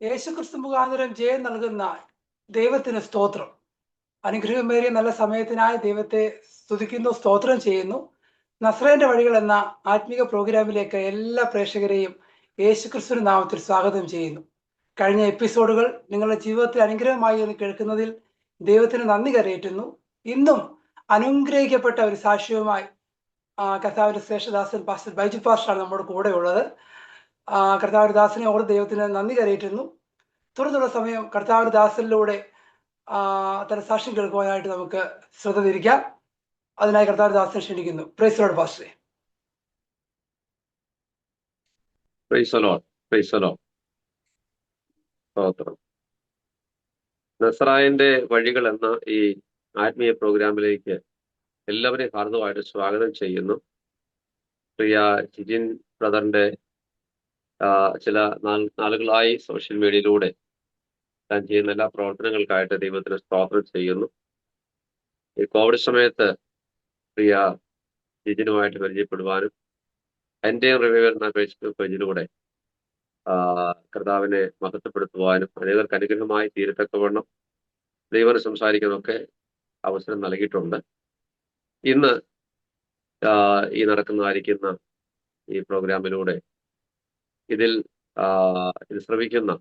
യേശുക്രിസ്തു മുഖാന്തരം ജയം നൽകുന്ന ദൈവത്തിന് സ്തോത്രം. അനുഗ്രഹമേറിയ നല്ല സമയത്തിനായി ദൈവത്തെ സ്തുതിക്കുന്നു, സ്തോത്രം ചെയ്യുന്നു. നസ്രേന്റെ വഴികൾ എന്ന ആത്മീക പ്രോഗ്രാമിലേക്ക് എല്ലാ പ്രേക്ഷകരെയും യേശുക്രിസ്തുവിന്റെ നാമത്തിൽ സ്വാഗതം ചെയ്യുന്നു. കഴിഞ്ഞ എപ്പിസോഡുകൾ നിങ്ങളുടെ ജീവിതത്തിൽ അനുഗ്രഹമായി എന്ന് കേൾക്കുന്നതിൽ ദൈവത്തിന് നന്ദി കരയേറ്റുന്നു. ഇന്നും അനുഗ്രഹിക്കപ്പെട്ട ഒരു സാക്ഷ്യവുമായി കർത്താവിന്റെ ശ്രേഷ്ഠദാസൻ പാസ്റ്റർ ബൈജു പാസ്റ്ററാണ് നമ്മുടെ കൂടെ ഉള്ളത്. കർത്താവിന്റെ ദാസനെ ഓർത്ത് ദൈവത്തിന് നന്ദി കരയേറ്റുന്നു. തുടർന്നുള്ള സമയം കർത്താവിന്റെ ദാസനിലൂടെ തന്റെ സാക്ഷ്യം കേൾക്കുവാനായിട്ട് നമുക്ക് ശ്രദ്ധ തിരിക്കാം. അതിനായി കർത്താവിന്റെ ദാസനെ ക്ഷണിക്കുന്നു. പ്രൈസ് ലോർഡ് പാസ്റ്ററെ. നസ്രായന്റെ വഴികൾ എന്ന ഈ ആത്മീയ പ്രോഗ്രാമിലേക്ക് എല്ലാവരെയും ഹാർദവമായിട്ട് സ്വാഗതം ചെയ്യുന്നു. പ്രിയ ജിജിൻ ബ്രദറിന്റെ ചില നാളുകളായി സോഷ്യൽ മീഡിയയിലൂടെ താൻ ചെയ്യുന്ന എല്ലാ പ്രവർത്തനങ്ങൾക്കായിട്ട് ദൈവത്തിന് സ്തോത്രം ചെയ്യുന്നു. ഈ കോവിഡ് സമയത്ത് പ്രിയ ജിജിനുമായിട്ട് പരിചയപ്പെടുവാനും എൻ്റെയും റിവൈവൽ എന്ന ഫേസ്ബുക്ക് പേജിലൂടെ കർത്താവിനെ മഹത്വപ്പെടുത്തുവാനും അനേകർക്ക് അനുഗ്രഹമായി തീരത്തക്കവണ്ണം ദൈവം സംസാരിക്കാനൊക്കെ അവസരം നൽകിയിട്ടുണ്ട്. ഇന്ന് ഈ നടക്കുന്നതായിരിക്കുന്ന ഈ പ്രോഗ്രാമിലൂടെ ഇത് ശ്രമിക്കുന്ന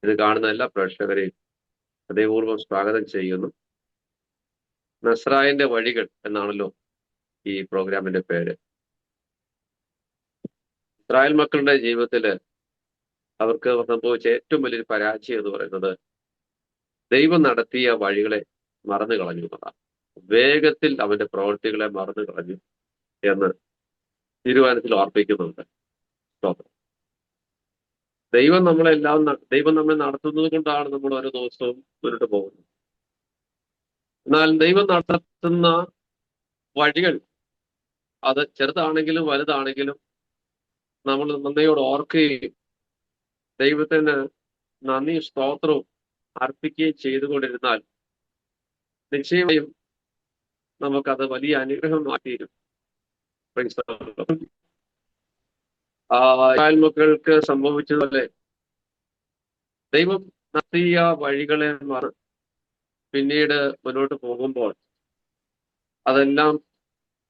ഇത് കാണുന്ന എല്ലാ പ്രേക്ഷകരെയും ഹൃദയപൂർവ്വം സ്വാഗതം ചെയ്യുന്നു. നസ്രായന്റെ വഴികൾ എന്നാണല്ലോ ഈ പ്രോഗ്രാമിന്റെ പേര്. ഇസ്രായേൽ മക്കളുടെ ജീവിതത്തില് അവർക്ക് സംഭവിച്ച ഏറ്റവും വലിയൊരു പരാജയം എന്ന് പറയുന്നത് ദൈവം നടത്തിയ വഴികളെ മറന്നു കളഞ്ഞു എന്നതാണ്. വേഗത്തിൽ അവന്റെ പ്രവൃത്തികളെ മറന്നു കളഞ്ഞു എന്ന് തിരുവചനത്തിൽ ഓർപ്പിക്കുന്നുണ്ട്. ദൈവം നമ്മളെ നടത്തുന്നത് കൊണ്ടാണ് നമ്മൾ ഓരോ ദിവസവും മുന്നോട്ട് പോകുന്നത്. എന്നാൽ ദൈവം നടത്തുന്ന വഴികൾ അത് ചെറുതാണെങ്കിലും വലുതാണെങ്കിലും നമ്മൾ നന്ദിയോട് ഓർക്കുകയും ദൈവത്തിന് നന്ദി സ്തോത്രവും അർപ്പിക്കുകയും ചെയ്തുകൊണ്ടിരുന്നാൽ നിശ്ചയമായും നമുക്കത് വലിയ അനുഗ്രഹമാക്കിയിരുന്നു. മക്കൾക്ക് സംഭവിച്ചതുപോലെ ദൈവം നടത്തിയ വഴികളെ പിന്നീട് മുന്നോട്ട് പോകുമ്പോൾ അതെല്ലാം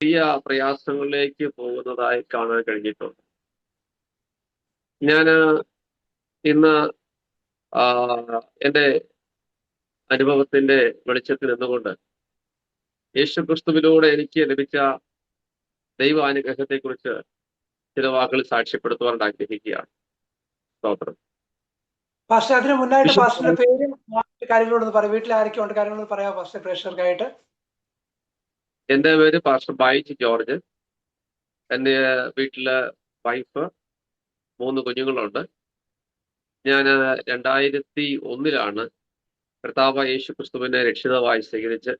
വലിയ പ്രയാസങ്ങളിലേക്ക് പോകുന്നതായി കാണാൻ കഴിഞ്ഞിട്ടുണ്ട്. ഞാൻ ഇന്ന് എൻ്റെ അനുഭവത്തിന്റെ വെളിച്ചത്തിൽ നിന്നുകൊണ്ട് യേശുക്രിസ്തുവിലൂടെ എനിക്ക് ലഭിച്ച ദൈവാനുഗ്രഹത്തെ കുറിച്ച് ചില വാക്കുകൾ സാക്ഷ്യപ്പെടുത്തുവാൻ ആഗ്രഹിക്കുകയാണ്. സ്തോത്രം. പാസ്റ്റർ, അതിന് മുന്നായിട്ട് പാസ്റ്ററിന്റെ പേരും കാര്യങ്ങളോടൊന്ന് പറയാം. വീട്ടിൽ ആരൊക്കെ ഉണ്ട് കാര്യങ്ങളോട് പറയാം പാസ്റ്റർ പ്രേക്ഷകർക്കായിട്ട്. എൻ്റെ പേര് പാസ്റ്റർ ബൈജി ജോർജ്. എൻ്റെ വീട്ടില് വൈഫ്, 3 കുഞ്ഞുങ്ങളുണ്ട്. ഞാൻ 2001 കർത്താവ് യേശു ക്രിസ്തുവിനെ രക്ഷിതാവായി സ്വീകരിച്ച്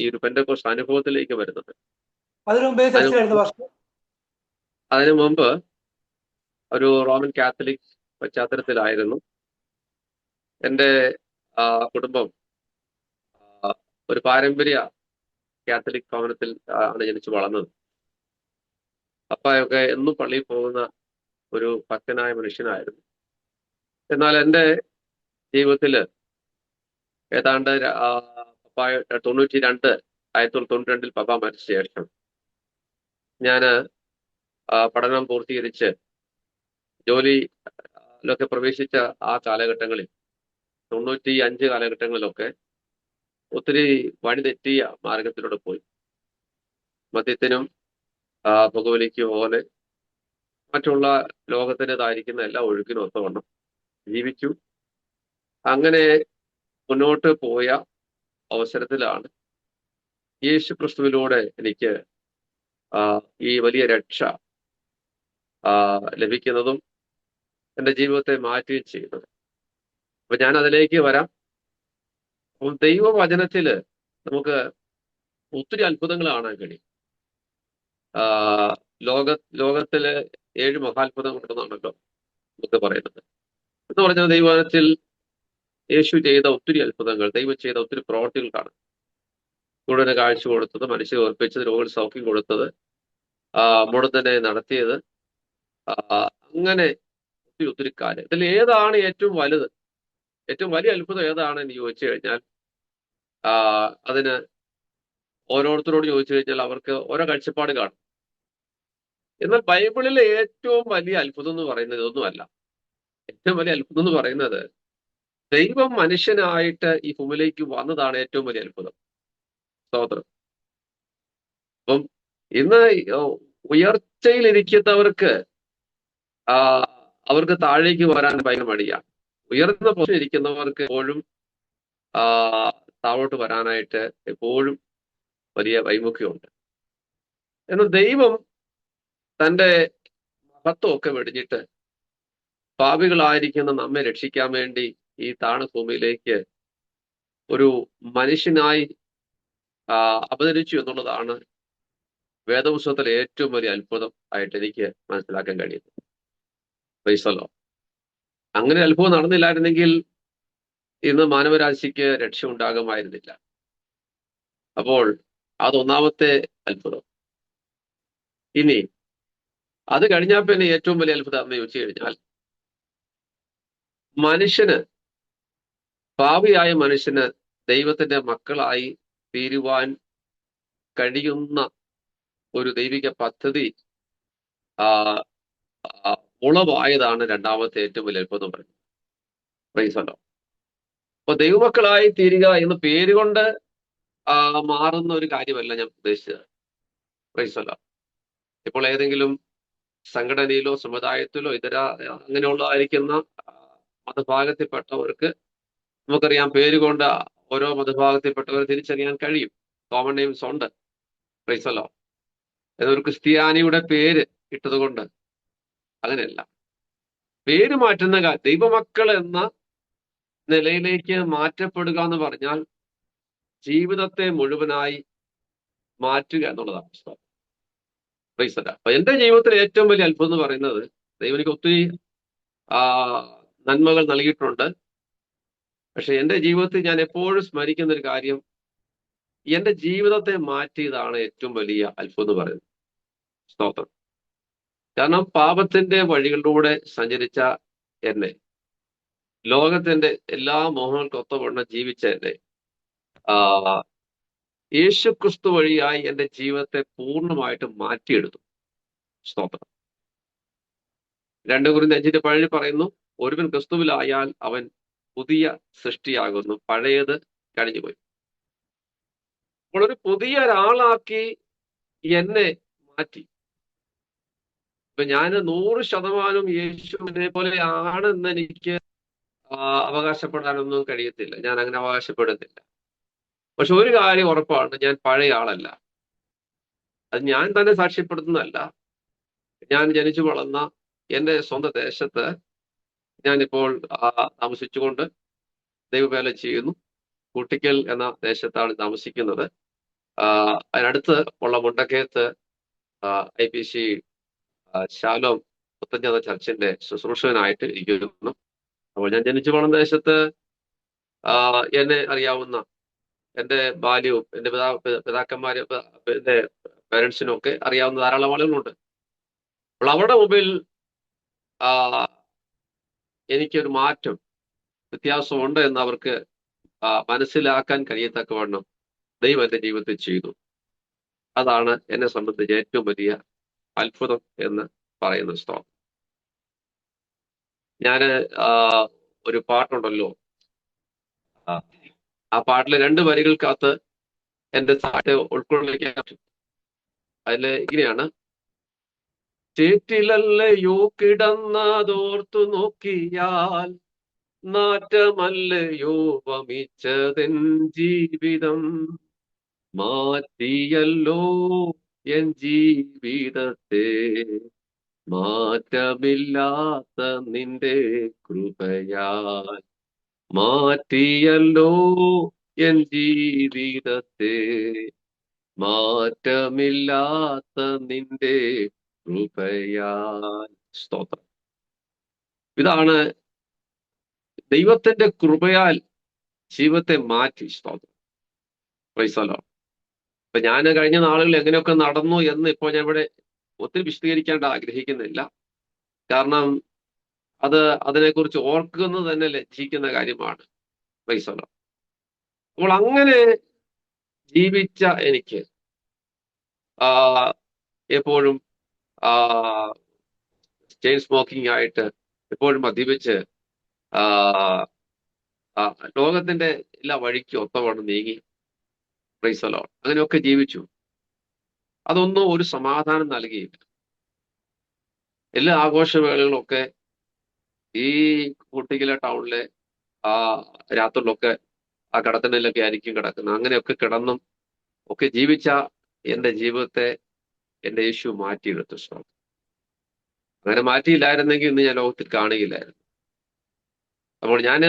ഈ ഒരു പെന്തക്കോസ്ത് അനുഭവത്തിലേക്ക് വരുന്നത്. അതിനു മുമ്പ് ഒരു റോമൻ കാത്തലിക് പശ്ചാത്തലത്തിലായിരുന്നു. എൻ്റെ കുടുംബം ഒരു പാരമ്പര്യ കാത്തലിക് ഭവനത്തിൽ ആണ് ജനിച്ചു വളർന്നത്. അപ്പായൊക്കെ എന്നും പള്ളിയിൽ പോകുന്ന ഒരു ഭക്തനായ മനുഷ്യനായിരുന്നു. എന്നാൽ എൻ്റെ ജീവിതത്തിൽ ഏതാണ്ട് 1992 പപ്പ മരിച്ച ശേഷം ഞാൻ പഠനം പൂർത്തീകരിച്ച് ജോലിയിലൊക്കെ പ്രവേശിച്ച ആ കാലഘട്ടങ്ങളിൽ 95 കാലഘട്ടങ്ങളിലൊക്കെ ഒത്തിരി വഴിതെറ്റിയ മാർഗത്തിലൂടെ പോയി. മദ്യത്തിനും പുകവലിക്കും പോലെ മറ്റുള്ള ലോകത്തിൻ്റെതായിരിക്കുന്ന എല്ലാ ഒഴുക്കിനും ഒത്തവണ്ണം ജീവിച്ചു. അങ്ങനെ മുന്നോട്ട് പോയ അവസരത്തിലാണ് യേശു ക്രിസ്തുവിലൂടെ എനിക്ക് ഈ വലിയ രക്ഷ ലഭിക്കുന്നതും എൻ്റെ ജീവിതത്തെ മാറ്റുകയും ചെയ്യുന്നത്. അപ്പൊ ഞാൻ അതിലേക്ക് വരാം. ദൈവവചനത്തില് നമുക്ക് ഒത്തിരി അത്ഭുതങ്ങൾ കാണാൻ കഴിയും. ലോകത്തില് 7 മഹാത്ഭുതം ഉണ്ടെന്നാണല്ലോ നമുക്ക് പറയുന്നത്. എന്ന് പറഞ്ഞാൽ ദൈവവചനത്തിൽ യേശു ചെയ്ത ഒത്തിരി അത്ഭുതങ്ങൾ, ദൈവം ചെയ്ത ഒത്തിരി പ്രവർത്തികൾ കാണാം. കൂടുതൽ കാഴ്ച കൊടുത്തത്, മനുഷ്യരെ ഓർപ്പിച്ചത്, രോഗികൾ സൗഖ്യം കൊടുത്തത്, മുടന്തനെ നടത്തിയത്, അങ്ങനെ ഒത്തിരി ഒത്തിരി കാര്യം. ഇതിൽ ഏതാണ് ഏറ്റവും വലുത്? ഏറ്റവും വലിയ അത്ഭുതം ഏതാണ് എന്ന് ചോദിച്ചു കഴിഞ്ഞാൽ അതിന് ഓരോരുത്തരോട് ചോദിച്ചു കഴിഞ്ഞാൽ അവർക്ക് ഓരോ കാഴ്ചപ്പാട് കാണും. എന്നാൽ ബൈബിളിലെ ഏറ്റവും വലിയ അത്ഭുതം എന്ന് പറയുന്നത് ഇതൊന്നുമല്ല. ഏറ്റവും വലിയ അത്ഭുതം എന്ന് പറയുന്നത് ദൈവം മനുഷ്യനായിട്ട് ഈ ഭൂമിയിലേക്ക് വന്നതാണ് ഏറ്റവും വലിയ അത്ഭുതം. സ്തോത്രം. അപ്പം ഇന്ന് ഉയർച്ചയിലിരിക്കുന്നവർക്ക് അവർക്ക് താഴേക്ക് വരാൻ ഭയങ്കര മടിയാണ്. ഉയർന്ന പൊസിഷൻ ഇരിക്കുന്നവർക്ക് എപ്പോഴും താഴോട്ട് വരാനായിട്ട് എപ്പോഴും വലിയ വൈമുഖ്യമുണ്ട്. എന്നാൽ ദൈവം തൻ്റെ മഹത്വമൊക്കെ വെടിഞ്ഞിട്ട് പാപികളായിരിക്കുന്ന നമ്മെ രക്ഷിക്കാൻ വേണ്ടി ഈ താണഭൂമിയിലേക്ക് ഒരു മനുഷ്യനായി അവതരിച്ചു എന്നുള്ളതാണ് വേദപുസ്തകത്തിലെ ഏറ്റവും വലിയ അത്ഭുതം ആയിട്ട് എനിക്ക് മനസ്സിലാക്കാൻ കഴിയുന്നത്. പ്രൈസല്ലോ. അങ്ങനെ അത്ഭുതം നടന്നില്ലായിരുന്നെങ്കിൽ ഇന്ന് മാനവരാശിക്ക് രക്ഷ ഉണ്ടാകുമായിരുന്നില്ല. അപ്പോൾ അതൊന്നാമത്തെ അത്ഭുതം. ഇനി അത് കഴിഞ്ഞാൽ പിന്നെ ഏറ്റവും വലിയ അത്ഭുതം എന്ന് ചോദിച്ചു കഴിഞ്ഞാൽ മനുഷ്യന്, പാപിയായ മനുഷ്യന് ദൈവത്തിന്റെ മക്കളായി തീരുവാൻ കഴിയുന്ന ഒരു ദൈവിക പദ്ധതി ഉളവായതാണ് രണ്ടാമത്തെ ഏറ്റവും വലിയ അത്ഭുതം പറയുന്നത്. പ്രൈസല്ലോ. അപ്പൊ ദൈവമക്കളായി തീരുക എന്ന പേരുകൊണ്ട് മാറുന്ന ഒരു കാര്യമല്ല ഞാൻ ഉദ്ദേശിച്ചത്. പ്രൈസല്ലോ. ഇപ്പോൾ ഏതെങ്കിലും സംഘടനയിലോ സമുദായത്തിലോ ഇതര അങ്ങനെയുള്ളതായിരിക്കുന്ന മതഭാഗത്തിൽപ്പെട്ടവർക്ക് നമുക്കറിയാം പേരുകൊണ്ട് ഓരോ മതഭാഗത്തിൽപ്പെട്ടവരെ തിരിച്ചറിയാൻ കഴിയും. കോമൺ നെയിംസ് ഉണ്ട്. പ്രൈസല്ലോ. എന്നൊരു ക്രിസ്ത്യാനിയുടെ പേര് ഇട്ടതുകൊണ്ട് അങ്ങനെയല്ല. പേര് മാറ്റുന്ന ദൈവമക്കൾ എന്ന നിലയിലേക്ക് മാറ്റപ്പെടുക എന്ന് പറഞ്ഞാൽ ജീവിതത്തെ മുഴുവനായി മാറ്റുക എന്നുള്ളതാണ് പുസ്തകം. പ്രൈസല്ല. അപ്പൊ എന്റെ ജീവിതത്തിൽ ഏറ്റവും വലിയ അത്ഭുതം എന്ന് പറയുന്നത് ദൈവം എനിക്ക് ഒത്തിരി നന്മകൾ നൽകിയിട്ടുണ്ട്. പക്ഷെ എന്റെ ജീവിതത്തിൽ ഞാൻ എപ്പോഴും സ്മരിക്കുന്ന ഒരു കാര്യം, എന്റെ ജീവിതത്തെ മാറ്റിയതാണ് ഏറ്റവും വലിയ അത്ഭുതം എന്ന് പറയുന്നത്. സ്തോത്രം. കാരണം പാപത്തിന്റെ വഴികളിലൂടെ സഞ്ചരിച്ച എന്നെ, ലോകത്തിന്റെ എല്ലാ മോഹങ്ങൾക്കൊത്തവണ്ണം ജീവിച്ച എന്നെ യേശു ക്രിസ്തു വഴിയായി എന്റെ ജീവിതത്തെ പൂർണ്ണമായിട്ട് മാറ്റിയെടുത്തു. സ്തോത്രം. 2 Corinthians 5 പറയുന്നു, ഒരുവൻ ക്രിസ്തുവിലായാൽ അവൻ പുതിയ സൃഷ്ടിയാകുന്നു, പഴയത് കഴിഞ്ഞുപോയി. അപ്പോൾ ഒരു പുതിയ ഒരാളാക്കി എന്നെ മാറ്റി. ഇപ്പൊ ഞാൻ 100% യേശുവിനെ പോലെ ആണെന്ന് എനിക്ക് അവകാശപ്പെടാനൊന്നും കഴിയത്തില്ല. ഞാൻ അങ്ങനെ അവകാശപ്പെടുന്നില്ല. പക്ഷെ ഒരു കാര്യം ഉറപ്പാണ്, ഞാൻ പഴയ ആളല്ല. അത് ഞാൻ തന്നെ സാക്ഷ്യപ്പെടുത്തുന്നതല്ല. ഞാൻ ജനിച്ചു വളർന്ന എൻ്റെ സ്വന്തം ദേശത്ത് ഞാനിപ്പോൾ താമസിച്ചുകൊണ്ട് ദൈവവേല ചെയ്യുന്നു. കൂട്ടിക്കൽ എന്ന ദേശത്താണ് താമസിക്കുന്നത്. അതിനടുത്ത് ഉള്ള മുണ്ടക്കയത്ത് IPC ശാലോം പുത്തഞ്ചത ചർച്ചിന്റെ ശുശ്രൂഷകനായിട്ട് ഇരിക്കുന്നു. അപ്പോൾ ഞാൻ ജനിച്ചു വളർന്ന ദേശത്ത് എന്നെ അറിയാവുന്ന എൻ്റെ ബാല്യവും എൻ്റെ പിതാക്കന്മാരെ എൻ്റെ പേരൻസിനും ഒക്കെ അറിയാവുന്ന ധാരാളം ആളുകളുണ്ട്. അപ്പോൾ അവരുടെ മുമ്പിൽ എനിക്കൊരു മാറ്റം, വ്യത്യാസമുണ്ട് എന്ന് അവർക്ക് മനസ്സിലാക്കാൻ കഴിയത്തക്കവണ്ണം ദൈവം എൻ്റെ ജീവിതത്തിൽ ചെയ്തു. അതാണ് എന്നെ സംബന്ധിച്ച് ഏറ്റവും വലിയ അത്ഭുതം എന്ന് പറയുന്ന സ്തോത്രം. ഞാന് ഒരു പാട്ടുണ്ടല്ലോ, ആ പാട്ടിലെ 2 വരികൾക്കകത്ത് എൻ്റെ സാറ്റ് ഉൾക്കൊള്ളിക്കാൻ പറ്റും. അതില് ഇങ്ങനെയാണ്: ചേറ്റിലല്ലയോ കിടന്നതോർത്തു നോക്കിയാൽ നാറ്റമല്ലയോ വമിച്ചതെൻ ജീവിതം, മാറ്റിയല്ലോ എൻ ജീവിതത്തെ മാറ്റമില്ലാത്ത നിന്റെ കൃപയാൽ, മാറ്റിയല്ലോ എൻ ജീവിതത്തെ മാറ്റമില്ലാത്ത നിന്റെ കൃപയാൽ. സ്തോത്രം. ഇതാണ് ദൈവത്തിന്റെ കൃപയാൽ ജീവിതത്തെ മാറ്റി. സ്തോത്രം. Price the Lord. ഇപ്പൊ ഞാൻ കഴിഞ്ഞ നാളുകളിൽ എങ്ങനെയൊക്കെ നടന്നു എന്ന് ഇപ്പോൾ ഞാൻ ഇവിടെ ഒത്തിരി വിശദീകരിക്കേണ്ട ആഗ്രഹിക്കുന്നില്ല. കാരണം അതിനെക്കുറിച്ച് ഓർക്കുന്നത് തന്നെ ലജ്ജിക്കുന്ന കാര്യമാണ്. Price the Lord. അപ്പോൾ അങ്ങനെ ജീവിച്ച എനിക്ക് ആ എപ്പോഴും ആ ചെയിൻ സ്മോക്കിംഗ് ആയിട്ട് എപ്പോഴും മദ്യപിച്ച് ആ ആ, ലോകത്തിന്റെ എല്ലാ വഴിക്കും ഒത്തവണ്ണം നീങ്ങി. Price the Lord. അങ്ങനെയൊക്കെ ജീവിച്ചു. അതൊന്നും ഒരു സമാധാനം നൽകിയില്ല. എല്ലാ ആഘോഷവേളകളൊക്കെ ഈ കുട്ടിക്കിലെ ടൗണിലെ ആ രാത്രിയിലൊക്കെ ആ കടത്തണിലൊക്കെ ആയിരിക്കും കിടക്കുന്നത്. അങ്ങനെയൊക്കെ കിടന്നും ഒക്കെ ജീവിച്ച എന്റെ ജീവിതത്തെ എന്റെ യേശു മാറ്റിയെടുത്തു. അങ്ങനെ മാറ്റിയില്ലായിരുന്നെങ്കിൽ ഇന്ന് ഞാൻ ലോകത്തിൽ കാണുകയില്ലായിരുന്നു. അപ്പോൾ ഞാൻ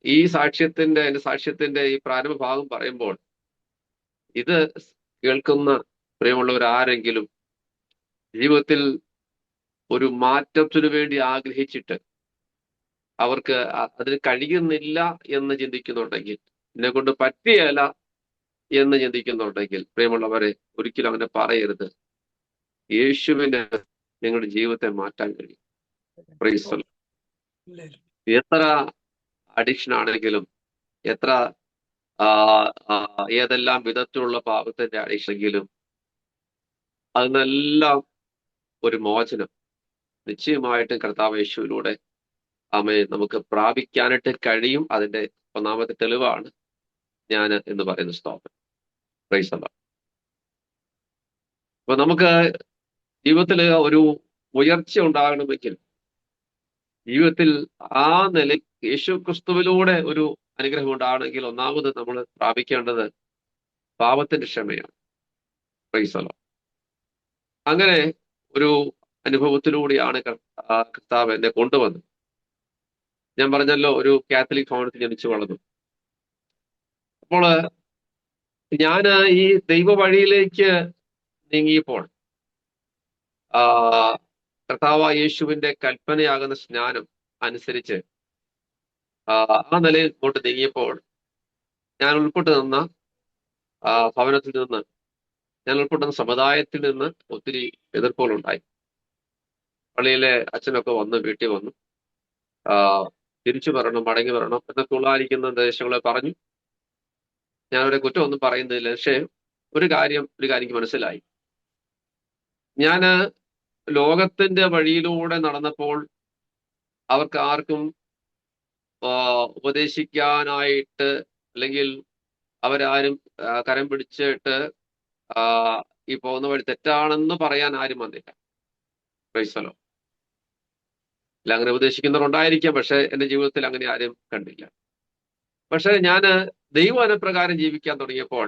ഈ എന്റെ സാക്ഷ്യത്തിന്റെ ഈ പ്രാരംഭ ഭാഗം പറയുമ്പോൾ ഇത് കേൾക്കുന്ന പ്രിയമുള്ളവരാരെങ്കിലും ജീവിതത്തിൽ ഒരു മാറ്റത്തിനു വേണ്ടി ആഗ്രഹിച്ചിട്ട് അവർക്ക് അതിന് കഴിയുന്നില്ല എന്ന് ചിന്തിക്കുന്നുണ്ടെങ്കിൽ, എന്നെ കൊണ്ട് പറ്റിയല്ല എന്ന് ചിന്തിക്കുന്നുണ്ടെങ്കിൽ, പ്രിയമുള്ളവരെ, ഒരിക്കലും അങ്ങനെ പറയരുത്. യേശുവിന് നിങ്ങളുടെ ജീവിതത്തെ മാറ്റാൻ കഴിയും. Price the Lord. എത്ര അഡിക്ഷൻ ആണെങ്കിലും, എത്ര ഏതെല്ലാം വിധത്തിലുള്ള പാപത്തിന്റെ അഡിക്ഷനെങ്കിലും അതിനെല്ലാം ഒരു മോചനം നിശ്ചയമായിട്ടും കർത്താവ് യേശുവിലൂടെ നമുക്ക് പ്രാപിക്കാനായിട്ട് കഴിയും. അതിന്റെ ഒന്നാമത്തെ തെളിവാണ് ഞാൻ എന്ന് പറയുന്ന സ്തോത്രം. Price the Lord. അപ്പൊ നമുക്ക് ജീവിതത്തിൽ ഒരു ഉയർച്ച ഉണ്ടാകണമെങ്കിൽ, ജീവിതത്തിൽ ആ നില യേശു ക്രിസ്തുവിലൂടെ ഒരു അനുഗ്രഹം ഉണ്ടാകണമെങ്കിൽ, ഒന്നാമത് നമ്മൾ പ്രാപിക്കേണ്ടത് പാപത്തിന്റെ ക്ഷമയാണ്. Price the Lord. അങ്ങനെ ഒരു അനുഭവത്തിലൂടെയാണ് കർത്താവ് എന്നെ കൊണ്ടുവന്നത്. ഞാൻ പറഞ്ഞല്ലോ, ഒരു കാത്തലിക് ഭവനത്തിൽ ജനിച്ചു വളർന്നു. അപ്പോൾ ഞാൻ ഈ ദൈവ വഴിയിലേക്ക് നീങ്ങിയപ്പോൾ കർത്താവ് യേശുവിന്റെ കൽപ്പനയാകുന്ന സ്നാനം അനുസരിച്ച് ആ നിലയിൽ കൊണ്ട് നീങ്ങിയപ്പോൾ ഞാൻ ഉൾപ്പെട്ടു നിന്ന ഭവനത്തിൽ നിന്ന്, ഞാൻ ഉൾപ്പെടുന്ന സമുദായത്തിൽ നിന്ന് ഒത്തിരി എതിർപ്പുകളുണ്ടായി. പള്ളിയിലെ അച്ഛനൊക്കെ വന്ന് വീട്ടിൽ വന്നു തിരിച്ചു വരണം, മടങ്ങി വരണം എന്നൊക്കെ ഉള്ളായിരിക്കുന്ന നിർദ്ദേശങ്ങളെ പറഞ്ഞു. ഞാൻ അവരെ കുറ്റമൊന്നും പറയുന്നില്ല. പക്ഷേ ഒരു കാര്യം എനിക്ക് മനസ്സിലായി. ഞാൻ ലോകത്തിന്റെ വഴിയിലൂടെ നടന്നപ്പോൾ അവർക്ക് ആർക്കും ഉപദേശിക്കാനായിട്ട്, അല്ലെങ്കിൽ അവരാരും കരം പിടിച്ചിട്ട് ഈ പോകുന്ന വഴി തെറ്റാണെന്ന് പറയാൻ ആരും വന്നില്ല. Price the Lord. അല്ല, അങ്ങനെ ഉപദേശിക്കുന്നവരുണ്ടായിരിക്കാം, പക്ഷെ എന്റെ ജീവിതത്തിൽ അങ്ങനെ ആരും കണ്ടില്ല. പക്ഷെ ഞാൻ ദൈവവചനപ്രകാരം ജീവിക്കാൻ തുടങ്ങിയപ്പോൾ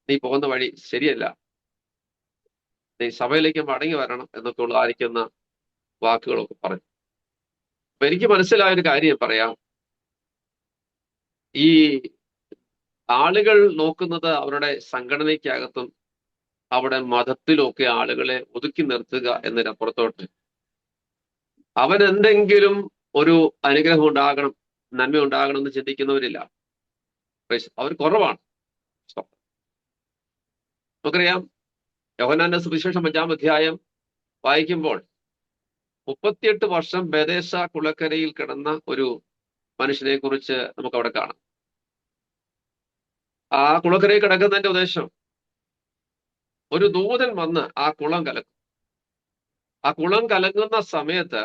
നീ പോകുന്ന വഴി ശരിയല്ല, നീ സഭയിലേക്ക് മടങ്ങി വരണം എന്നൊക്കെ ഉള്ളതായിരിക്കുന്ന വാക്കുകളൊക്കെ പറഞ്ഞു. അപ്പൊ എനിക്ക് മനസ്സിലായൊരു കാര്യം പറയാം. ഈ ആളുകൾ നോക്കുന്നത് അവരുടെ സംഘടനയ്ക്കകത്തും അവിടെ മതത്തിലൊക്കെ ആളുകളെ ഒതുക്കി നിർത്തുക എന്നതിനപ്പുറത്തോട്ട് അവൻ എന്തെങ്കിലും ഒരു അനുഗ്രഹം ഉണ്ടാകണം, നന്മ ഉണ്ടാകണം എന്ന് ചിന്തിക്കുന്നവരില്ല. അവർ കുറവാണ്. നമുക്കറിയാം, യോഹന്നാന്റെ സുവിശേഷം 5-ാം അധ്യായം വായിക്കുമ്പോൾ 38 വർഷം ബേഥേസ കുളക്കരയിൽ കിടന്ന ഒരു മനുഷ്യനെ കുറിച്ച് നമുക്ക് അവിടെ കാണാം. ആ കുളക്കരയിൽ കിടക്കുന്നതിന്റെ ഉദ്ദേശം, ഒരു ദൂതൻ വന്ന് ആ കുളം കലക്കും. ആ കുളം കലങ്ങുന്ന സമയത്ത്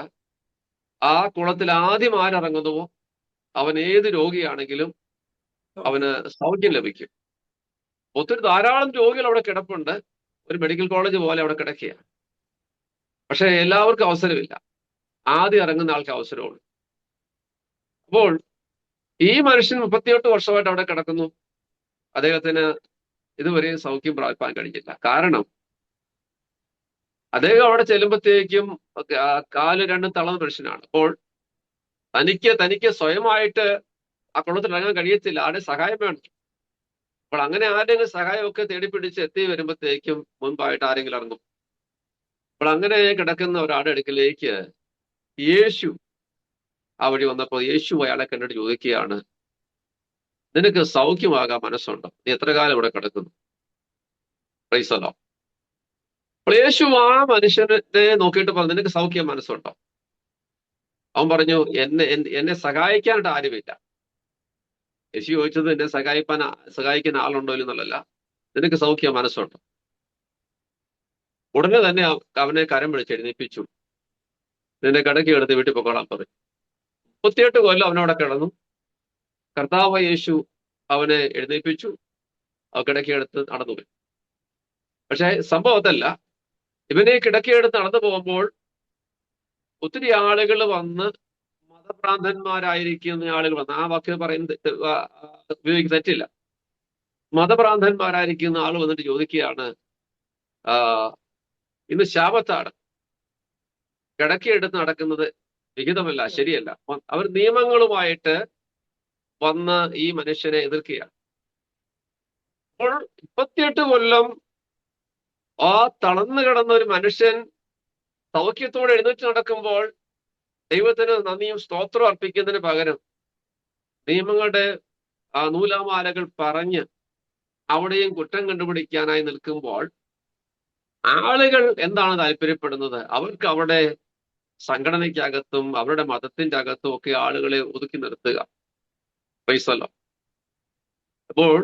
ആ കുളത്തിൽ ആദ്യം ആരിറങ്ങുന്നുവോ അവൻ ഏത് രോഗിയാണെങ്കിലും അവന് സൗഖ്യം ലഭിക്കും. ഒത്തിരി ധാരാളം രോഗികൾ അവിടെ കിടപ്പുണ്ട്. ഒരു മെഡിക്കൽ കോളേജ് പോലെ അവിടെ കിടക്കുകയാണ്. പക്ഷെ എല്ലാവർക്കും അവസരമില്ല. ആദ്യം ഇറങ്ങുന്ന ആൾക്ക് അവസരമുള്ളൂ. അപ്പോൾ ഈ മനുഷ്യൻ 38 വർഷമായിട്ട് അവിടെ കിടക്കുന്നു. അദ്ദേഹത്തിന് ഇതുവരെയും സൗഖ്യം പ്രാപിപ്പാൻ കഴിഞ്ഞില്ല. കാരണം അദ്ദേഹം അവിടെ ചെല്ലുമ്പോഴത്തേക്കും കാല് രണ്ടും തളർന്ന മനുഷ്യനാണ്. അപ്പോൾ തനിക്ക് സ്വയമായിട്ട് ആ കുളത്തിൽ ഇറങ്ങാൻ കഴിയത്തില്ല. ആരുടെ സഹായം വേണം. അപ്പോൾ അങ്ങനെ ആരുടെയും സഹായമൊക്കെ തേടിപ്പിടിച്ച് എത്തി വരുമ്പോഴത്തേക്കും മുൻപായിട്ട് ആരെങ്കിലും ഇറങ്ങും. അപ്പോൾ അങ്ങനെ കിടക്കുന്ന ഒരാളുടെ അടുക്കിലേക്ക് യേശു ആ വഴി വന്നപ്പോൾ യേശു അയാളെ കണ്ടിട്ട് ചോദിക്കുകയാണ്, നിനക്ക് സൗഖ്യമാകാൻ മനസ്സുണ്ടോ? നീ എത്ര കാലം ഇവിടെ കിടക്കുന്നു? Price the Lord. അപ്പോൾ യേശു ആ മനുഷ്യനെ നോക്കിയിട്ട് പറഞ്ഞു, നിനക്ക് സൗഖ്യം മനസ്സുണ്ടോ? അവൻ പറഞ്ഞു, എന്നെ സഹായിക്കാനായിട്ട് ആരുമില്ല. യേശു ചോദിച്ചത് എന്നെ സഹായിക്കാൻ ആളുണ്ടോ എന്നുള്ളതല്ല, നിനക്ക് സൗഖ്യ മനസ്സുണ്ടോ? ഉടനെ തന്നെ അവനെ കരം പിടിച്ച് എഴുന്നേൽപ്പിച്ചു. നിന്റെ കിടക്കി എടുത്ത് വീട്ടിൽ പൊക്കോളാൻ പറഞ്ഞു. 38 കൊല്ലം അവനവിടെ കിടന്നു. കർത്താവ് യേശു അവനെ എഴുന്നേൽപ്പിച്ചു. കിടക്കിയെടുത്ത് നടന്നുപോയി. പക്ഷെ സംഭവം അതല്ല. ഇവനെ കിടക്കിയെടുത്ത് നടന്നു പോകുമ്പോൾ ഒത്തിരി ആളുകൾ വന്ന്, മതഭ്രാന്തന്മാരായിരിക്കുന്ന ആളുകൾ വന്ന്, ആ വാക്ക് പറയുന്നത് ഉപയോഗിക്കുന്ന തെറ്റില്ല, മതഭ്രാന്തന്മാരായിരിക്കുന്ന ആൾ വന്നിട്ട് ചോദിക്കുകയാണ്, ഇന്ന് ശാബത്താണ്, കിടക്കിയെടുത്ത് നടക്കുന്നത് വിഹിതമല്ല, ശരിയല്ല. അവർ നിയമങ്ങളുമായിട്ട് വന്ന് ഈ മനുഷ്യനെ എതിർക്കുകയാണ്. അപ്പോൾ 38 കൊല്ലം ആ തളർന്നു കിടന്ന ഒരു മനുഷ്യൻ സൗഖ്യത്തോടെ എഴുന്നേറ്റ് നടക്കുമ്പോൾ ദൈവത്തിന് നന്ദിയും സ്തോത്രം അർപ്പിക്കുന്നതിന് പകരം നിയമങ്ങളുടെ നൂലാമാലകൾ പറഞ്ഞ് അവിടെയും കുറ്റം കണ്ടുപിടിക്കാനായി നിൽക്കുമ്പോൾ ആളുകൾ എന്താണ് താല്പര്യപ്പെടുന്നത്? അവർക്ക് അവിടെ സംഘടനയ്ക്കകത്തും അവരുടെ മതത്തിന്റെ അകത്തും ഒക്കെ ആളുകളെ ഒതുക്കി നിർത്തുക. പൈസല്ലോ. അപ്പോൾ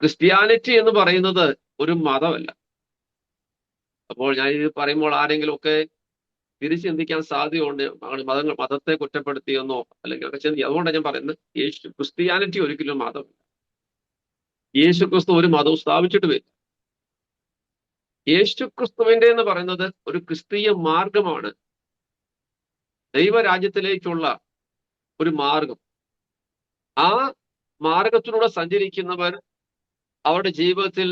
ക്രിസ്ത്യാനിറ്റി എന്ന് പറയുന്നത് ഒരു മതമല്ല. അപ്പോൾ ഞാൻ ഇത് പറയുമ്പോൾ ആരെങ്കിലും ഒക്കെ തിരിച്ചു ചിന്തിക്കാൻ സാധ്യതയുണ്ട്, മതത്തെ കുറ്റപ്പെടുത്തിയെന്നോ അല്ലെങ്കിൽ ഒക്കെ ചിന്തിക്കുക. അതുകൊണ്ടാണ് ഞാൻ പറയുന്നത്, ക്രിസ്ത്യാനിറ്റി ഒരിക്കലും മതമല്ല. യേശു ക്രിസ്തു ഒരു മതവും സ്ഥാപിച്ചിട്ട് വരില്ല. യേശു ക്രിസ്തുവിന്റെ എന്ന് പറയുന്നത് ഒരു ക്രിസ്തീയ മാർഗമാണ്, ദൈവരാജ്യത്തിലേക്കുള്ള ഒരു മാർഗം. ആ മാർഗത്തിലൂടെ സഞ്ചരിക്കുന്നവർ അവരുടെ ജീവിതത്തിൽ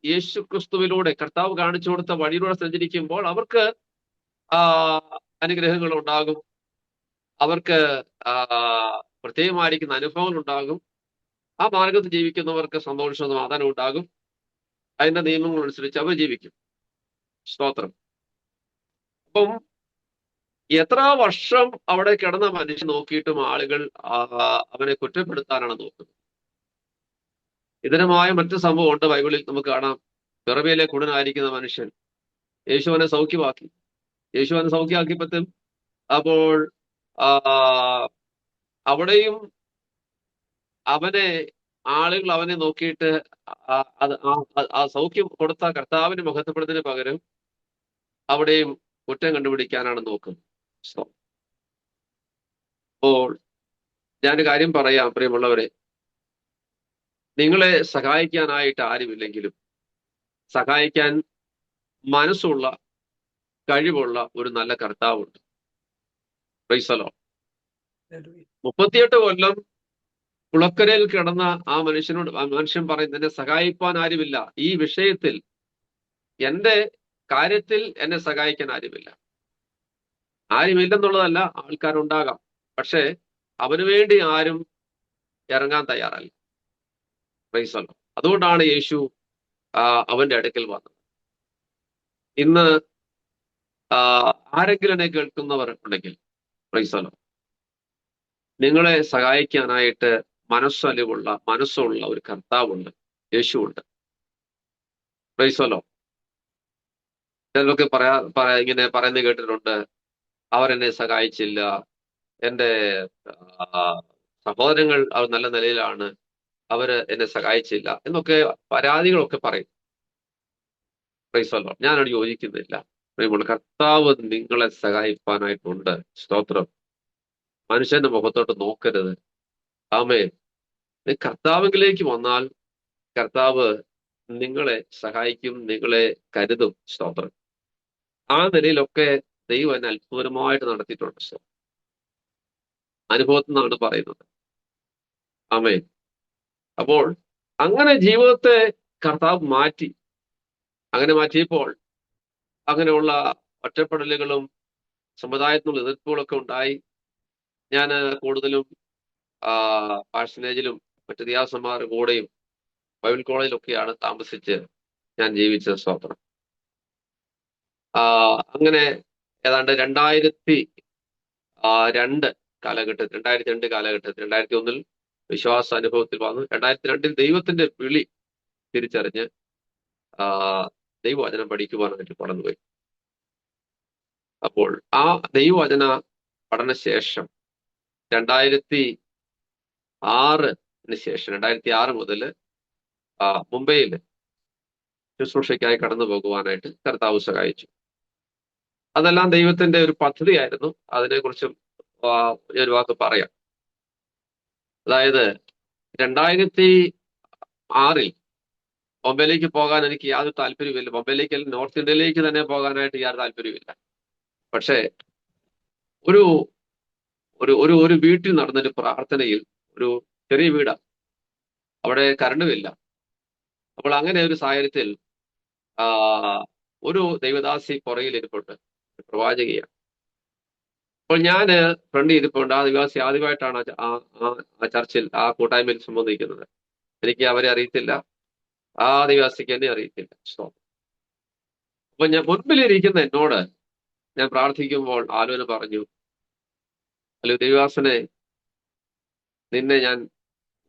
യേശു ക്രിസ്തുവിലൂടെ, കർത്താവ് കാണിച്ചു കൊടുത്ത വഴിയിലൂടെ സഞ്ചരിക്കുമ്പോൾ അവർക്ക് അനുഗ്രഹങ്ങൾ ഉണ്ടാകും, അവർക്ക് പ്രത്യേകമായിരിക്കുന്ന അനുഭവങ്ങൾ ഉണ്ടാകും. ആ മാർഗത്തിൽ ജീവിക്കുന്നവർക്ക് സന്തോഷവും സമാധാനം ഉണ്ടാകും. അതിന്റെ നിയമങ്ങൾ അനുസരിച്ച് അവർ ജീവിക്കും. സ്തോത്രം. അപ്പം എത്ര വർഷം അവിടെ കിടന്ന മനുഷ്യൻ നോക്കിയിട്ടും ആളുകൾ അവനെ കുറ്റപ്പെടുത്താനാണ് നോക്കുന്നത്. ഇതിനുമായ മറ്റു സംഭവം ഉണ്ട് ബൈബിളിൽ നമുക്ക് കാണാം. പിറവിയിലെ കുടനായിരിക്കുന്ന മനുഷ്യൻ യേശുവിനെ സൗഖ്യമാക്കി. യേശുവിനെ സൗഖ്യമാക്കിയപ്പോൾ അപ്പോൾ അവിടെയും ആളുകൾ അവനെ നോക്കിയിട്ട് ആ സൗഖ്യം കൊടുത്ത കർത്താവിനെ മഹത്വപ്പെടുന്നതിന് പകരം അവിടെയും കുറ്റം കണ്ടുപിടിക്കാനാണ് നോക്കുന്നത്. അപ്പോൾ ഞാനൊരു കാര്യം പറയാം, പ്രിയമുള്ളവരെ, നിങ്ങളെ സഹായിക്കാനായിട്ട് ആരുമില്ലെങ്കിലും സഹായിക്കാൻ മനസ്സുള്ള, കഴിവുള്ള ഒരു നല്ല കർത്താവുണ്ട്. Praise the Lord. 38 കൊല്ലം കുളക്കരയിൽ കിടന്ന ആ മനുഷ്യൻ പറയുന്നത്, എന്നെ സഹായിപ്പാൻ ആരുമില്ല, ഈ വിഷയത്തിൽ എന്റെ കാര്യത്തിൽ എന്നെ സഹായിക്കാൻ ആരുമില്ല. ആരുമില്ലെന്നുള്ളതല്ല, ആൾക്കാരുണ്ടാകാം, പക്ഷെ അവന് വേണ്ടി ആരും ഇറങ്ങാൻ തയ്യാറല്ല. Price the Lord. അതുകൊണ്ടാണ് യേശു അവന്റെ അടുക്കൽ വന്നത്. ഇന്ന് ആരെങ്കിലും എന്നെ കേൾക്കുന്നവർ ഉണ്ടെങ്കിൽ, പ്രൈസ് ദി ലോർഡ്, നിങ്ങളെ സഹായിക്കാനായിട്ട് മനസ്സുള്ള ഒരു കർത്താവുണ്ട്, യേശുവുണ്ട്. Praise the Lord. ചിലരൊക്കെ ഇങ്ങനെ പറയുന്നത് കേട്ടിട്ടുണ്ട്, അവരെന്നെ സഹായിച്ചില്ല, എൻ്റെ സഹോദരങ്ങൾ അവർ നല്ല നിലയിലാണ്, അവര് എന്നെ സഹായിച്ചില്ല എന്നൊക്കെ പരാതികളൊക്കെ പറയും. Price the Lord. ഞാനത് യോജിക്കുന്നില്ല. കർത്താവ് നിങ്ങളെ സഹായിപ്പാനായിട്ടുണ്ട്. സ്തോത്രം. മനുഷ്യന്റെ മുഖത്തോട്ട് നോക്കരുത്. ആമേൻ. കർത്താവിലേക്ക് വന്നാൽ കർത്താവ് നിങ്ങളെ സഹായിക്കും, നിങ്ങളെ കരുതും. സ്തോത്രം. ആ നിലയിലൊക്കെ ദൈവം എന്നെ അത്ഭുതമായിട്ട് നടത്തിയിട്ടുണ്ട്. അനുഭവത്തിൽ നിന്നാണ് പറയുന്നത്. ആമേൻ. അപ്പോൾ അങ്ങനെ ജീവിതത്തെ കർത്താവ് മാറ്റി. അങ്ങനെ മാറ്റിയപ്പോൾ അങ്ങനെയുള്ള ഒറ്റപ്പെടലുകളും സമുദായത്തിനുള്ള എതിർപ്പുകളൊക്കെ ഉണ്ടായി. ഞാൻ കൂടുതലും പാഴ്സനേജിലും മറ്റു ദിയാസന്മാരുടെ കൂടെയും ബൈബിൾ കോളേജിലൊക്കെയാണ് താമസിച്ച് ഞാൻ ജീവിച്ചത്. സ്തോത്രം. അങ്ങനെ ഏതാണ്ട് 2002 കാലഘട്ടത്തിൽ 2001 വിശ്വാസ അനുഭവത്തിൽ വന്നു. 2002 ദൈവത്തിന്റെ വിളി തിരിച്ചറിഞ്ഞ് ദൈവവചനം പഠിക്കുവാനായിട്ട് കടന്നുപോയി. അപ്പോൾ ആ ദൈവവചന പഠനശേഷം 2006 മുതൽ മുംബൈയിൽ ശുശ്രൂഷയ്ക്കായി കടന്നു പോകുവാനായിട്ട് കർത്താവ് സഹായിച്ചു. അതെല്ലാം ദൈവത്തിന്റെ ഒരു പദ്ധതിയായിരുന്നു. അതിനെക്കുറിച്ചും ഒരു വാക്ക് പറയാം. അതായത് 2006 ബോംബെയിലേക്ക് പോകാൻ എനിക്ക് യാതൊരു താല്പര്യമില്ല. ബോംബെയിലേക്ക് നോർത്ത് ഇന്ത്യയിലേക്ക് തന്നെ പോകാനായിട്ട് യാതൊരു താല്പര്യമില്ല. പക്ഷേ ഒരു ഒരു ഒരു ഒരു വീട്ടിൽ നടന്നൊരു പ്രാർത്ഥനയിൽ, ഒരു ചെറിയ വീടാ, അവിടെ കറണ്ടുമില്ല. അപ്പോൾ അങ്ങനെ ഒരു സാഹചര്യത്തിൽ ഒരു ദൈവദാസി പുറകിൽ ഇരിപ്പുണ്ട്, പ്രവാചകിയാണ്. അപ്പോൾ ഞാൻ ഫ്രണ്ടിൽ ഇരിപ്പുണ്ട്. ആ ദൈവദാസി ആദ്യമായിട്ടാണ് ആ ചർച്ചിൽ, ആ കൂട്ടായ്മയിൽ സംബന്ധിക്കുന്നത്. എനിക്ക് അവരെ അറിയത്തില്ല, ആ ദൈവദാസിക്ക് എന്നെ അറിയത്തില്ല. അപ്പൊ ഞാൻ മുൻപിലിരിക്കുന്ന എന്നോട് ഞാൻ പ്രാർത്ഥിക്കുമ്പോൾ ആലോചന പറഞ്ഞു, അല്ലോ ദൈവദാസനെ, നിന്നെ ഞാൻ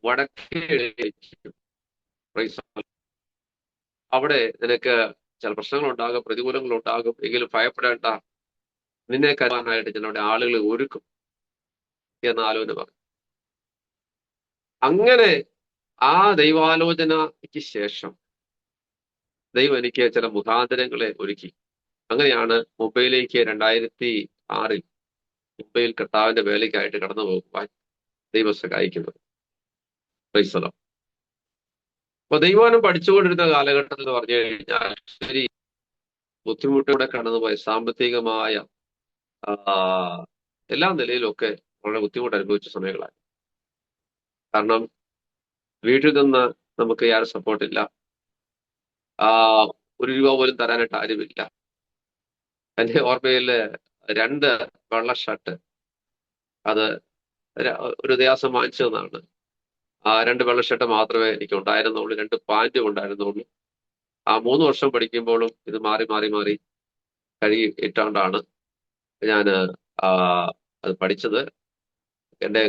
വടക്കേ അവിടെ നിനക്ക് ചില പ്രശ്നങ്ങളുണ്ടാകും, പ്രതികൂലങ്ങളുണ്ടാകും, എങ്കിലും ഭയപ്പെടേണ്ട, നിന്നെ കരുവാനായിട്ട് ഞാൻ അവിടെ ആളുകളെ ഒരുക്കും എന്ന ആലോചന പറഞ്ഞു. അങ്ങനെ ആ ദൈവാലോചനയ്ക്ക് ശേഷം ദൈവം എനിക്ക് ചില മുഖാന്തരങ്ങളെ ഒരുക്കി. അങ്ങനെയാണ് മുംബൈയിലേക്ക് 2006 മുംബൈയിൽ കർത്താവിന്റെ വേലയ്ക്കായിട്ട് കടന്നു പോകുവാൻ ദൈവം സഹായിക്കുന്നത്. ക്രൈസ്തവം. അപ്പൊ ദൈവാനം പഠിച്ചുകൊണ്ടിരുന്ന കാലഘട്ടത്തിൽ എന്ന് പറഞ്ഞു കഴിഞ്ഞാൽ ശരി ബുദ്ധിമുട്ടോടെ കടന്നുപോയ സാമ്പത്തികമായ എല്ലാ നിലയിലൊക്കെ വളരെ ബുദ്ധിമുട്ട് അനുഭവിച്ച സമയങ്ങളായി. കാരണം വീട്ടിൽ നിന്ന് നമുക്ക് യാതൊരു സപ്പോർട്ടില്ല, ഒരു രൂപ പോലും തരാനായിട്ട് ആരുമില്ല. എൻ്റെ ഓർമ്മയിൽ 2 വെള്ള ഷർട്ട്, അത് ഒരു ദിവസം വാങ്ങിച്ചതെന്നാണ്. ആ 2 വെള്ള ഷർട്ട് മാത്രമേ എനിക്ക് ഉണ്ടായിരുന്നുള്ളൂ, 2 പാൻറ്റും ഉണ്ടായിരുന്നുള്ളൂ. ആ 3 വർഷം പഠിക്കുമ്പോഴും ഇത് മാറി മാറി മാറി കഴുകി ഇട്ടുകൊണ്ടാണ് ഞാൻ അത് പഠിച്ചത്. എൻ്റെ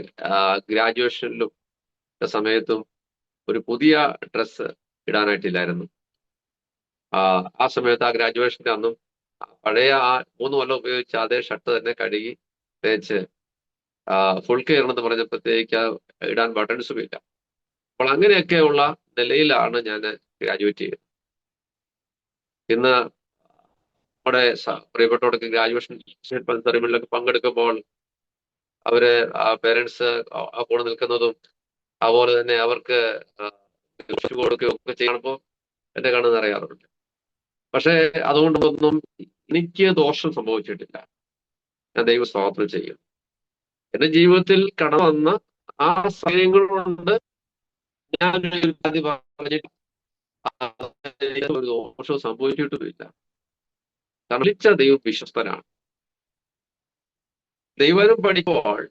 ഗ്രാജുവേഷനിലും സമയത്തും ഒരു പുതിയ ഡ്രസ്സ് ഇടാനായിട്ടില്ലായിരുന്നു. ആ സമയത്ത് ആ ഗ്രാജുവേഷൻ്റെ അന്നും പഴയ ആ 3 കൊല്ലം ഉപയോഗിച്ച അതേ ഷർട്ട് തന്നെ കഴുകി തേച്ച് ഫുൾ കെയർ എന്ന് പറഞ്ഞപ്പോഴത്തേക്ക് ഇടാൻ ബട്ടൺസും ഇല്ല. അപ്പോൾ അങ്ങനെയൊക്കെയുള്ള നിലയിലാണ് ഞാൻ ഗ്രാജുവേറ്റ് ചെയ്തത്. ഇന്ന് നമ്മുടെ പ്രിയപ്പെട്ടവർക്ക് ഗ്രാജുവേഷൻ സെറിമണിയിലൊക്കെ പങ്കെടുക്കുമ്പോൾ അവര് പേരൻസ് കൂടെ നിൽക്കുന്നതും അതുപോലെ തന്നെ അവർക്ക് കൊടുക്കുകയും ഒക്കെ ചെയ്യണപ്പോൾ എന്റെ കണ്ണ് നിറയാറുണ്ട്. പക്ഷെ അതുകൊണ്ടൊന്നും എനിക്ക് ദോഷം സംഭവിച്ചിട്ടില്ല. ഞാൻ ദൈവ സ്തോത്രം ചെയ്യും. എന്റെ ജീവിതത്തിൽ കടന്നു വന്ന ആ സമയങ്ങൾ കൊണ്ട് ഞാൻ പറഞ്ഞിട്ട് ഒരു ദോഷവും സംഭവിച്ചിട്ടുമില്ല. കാരണം വിളിച്ച ദൈവം വിശ്വസ്തനാണ്. ദൈവം പഠിക്കുമ്പോൾ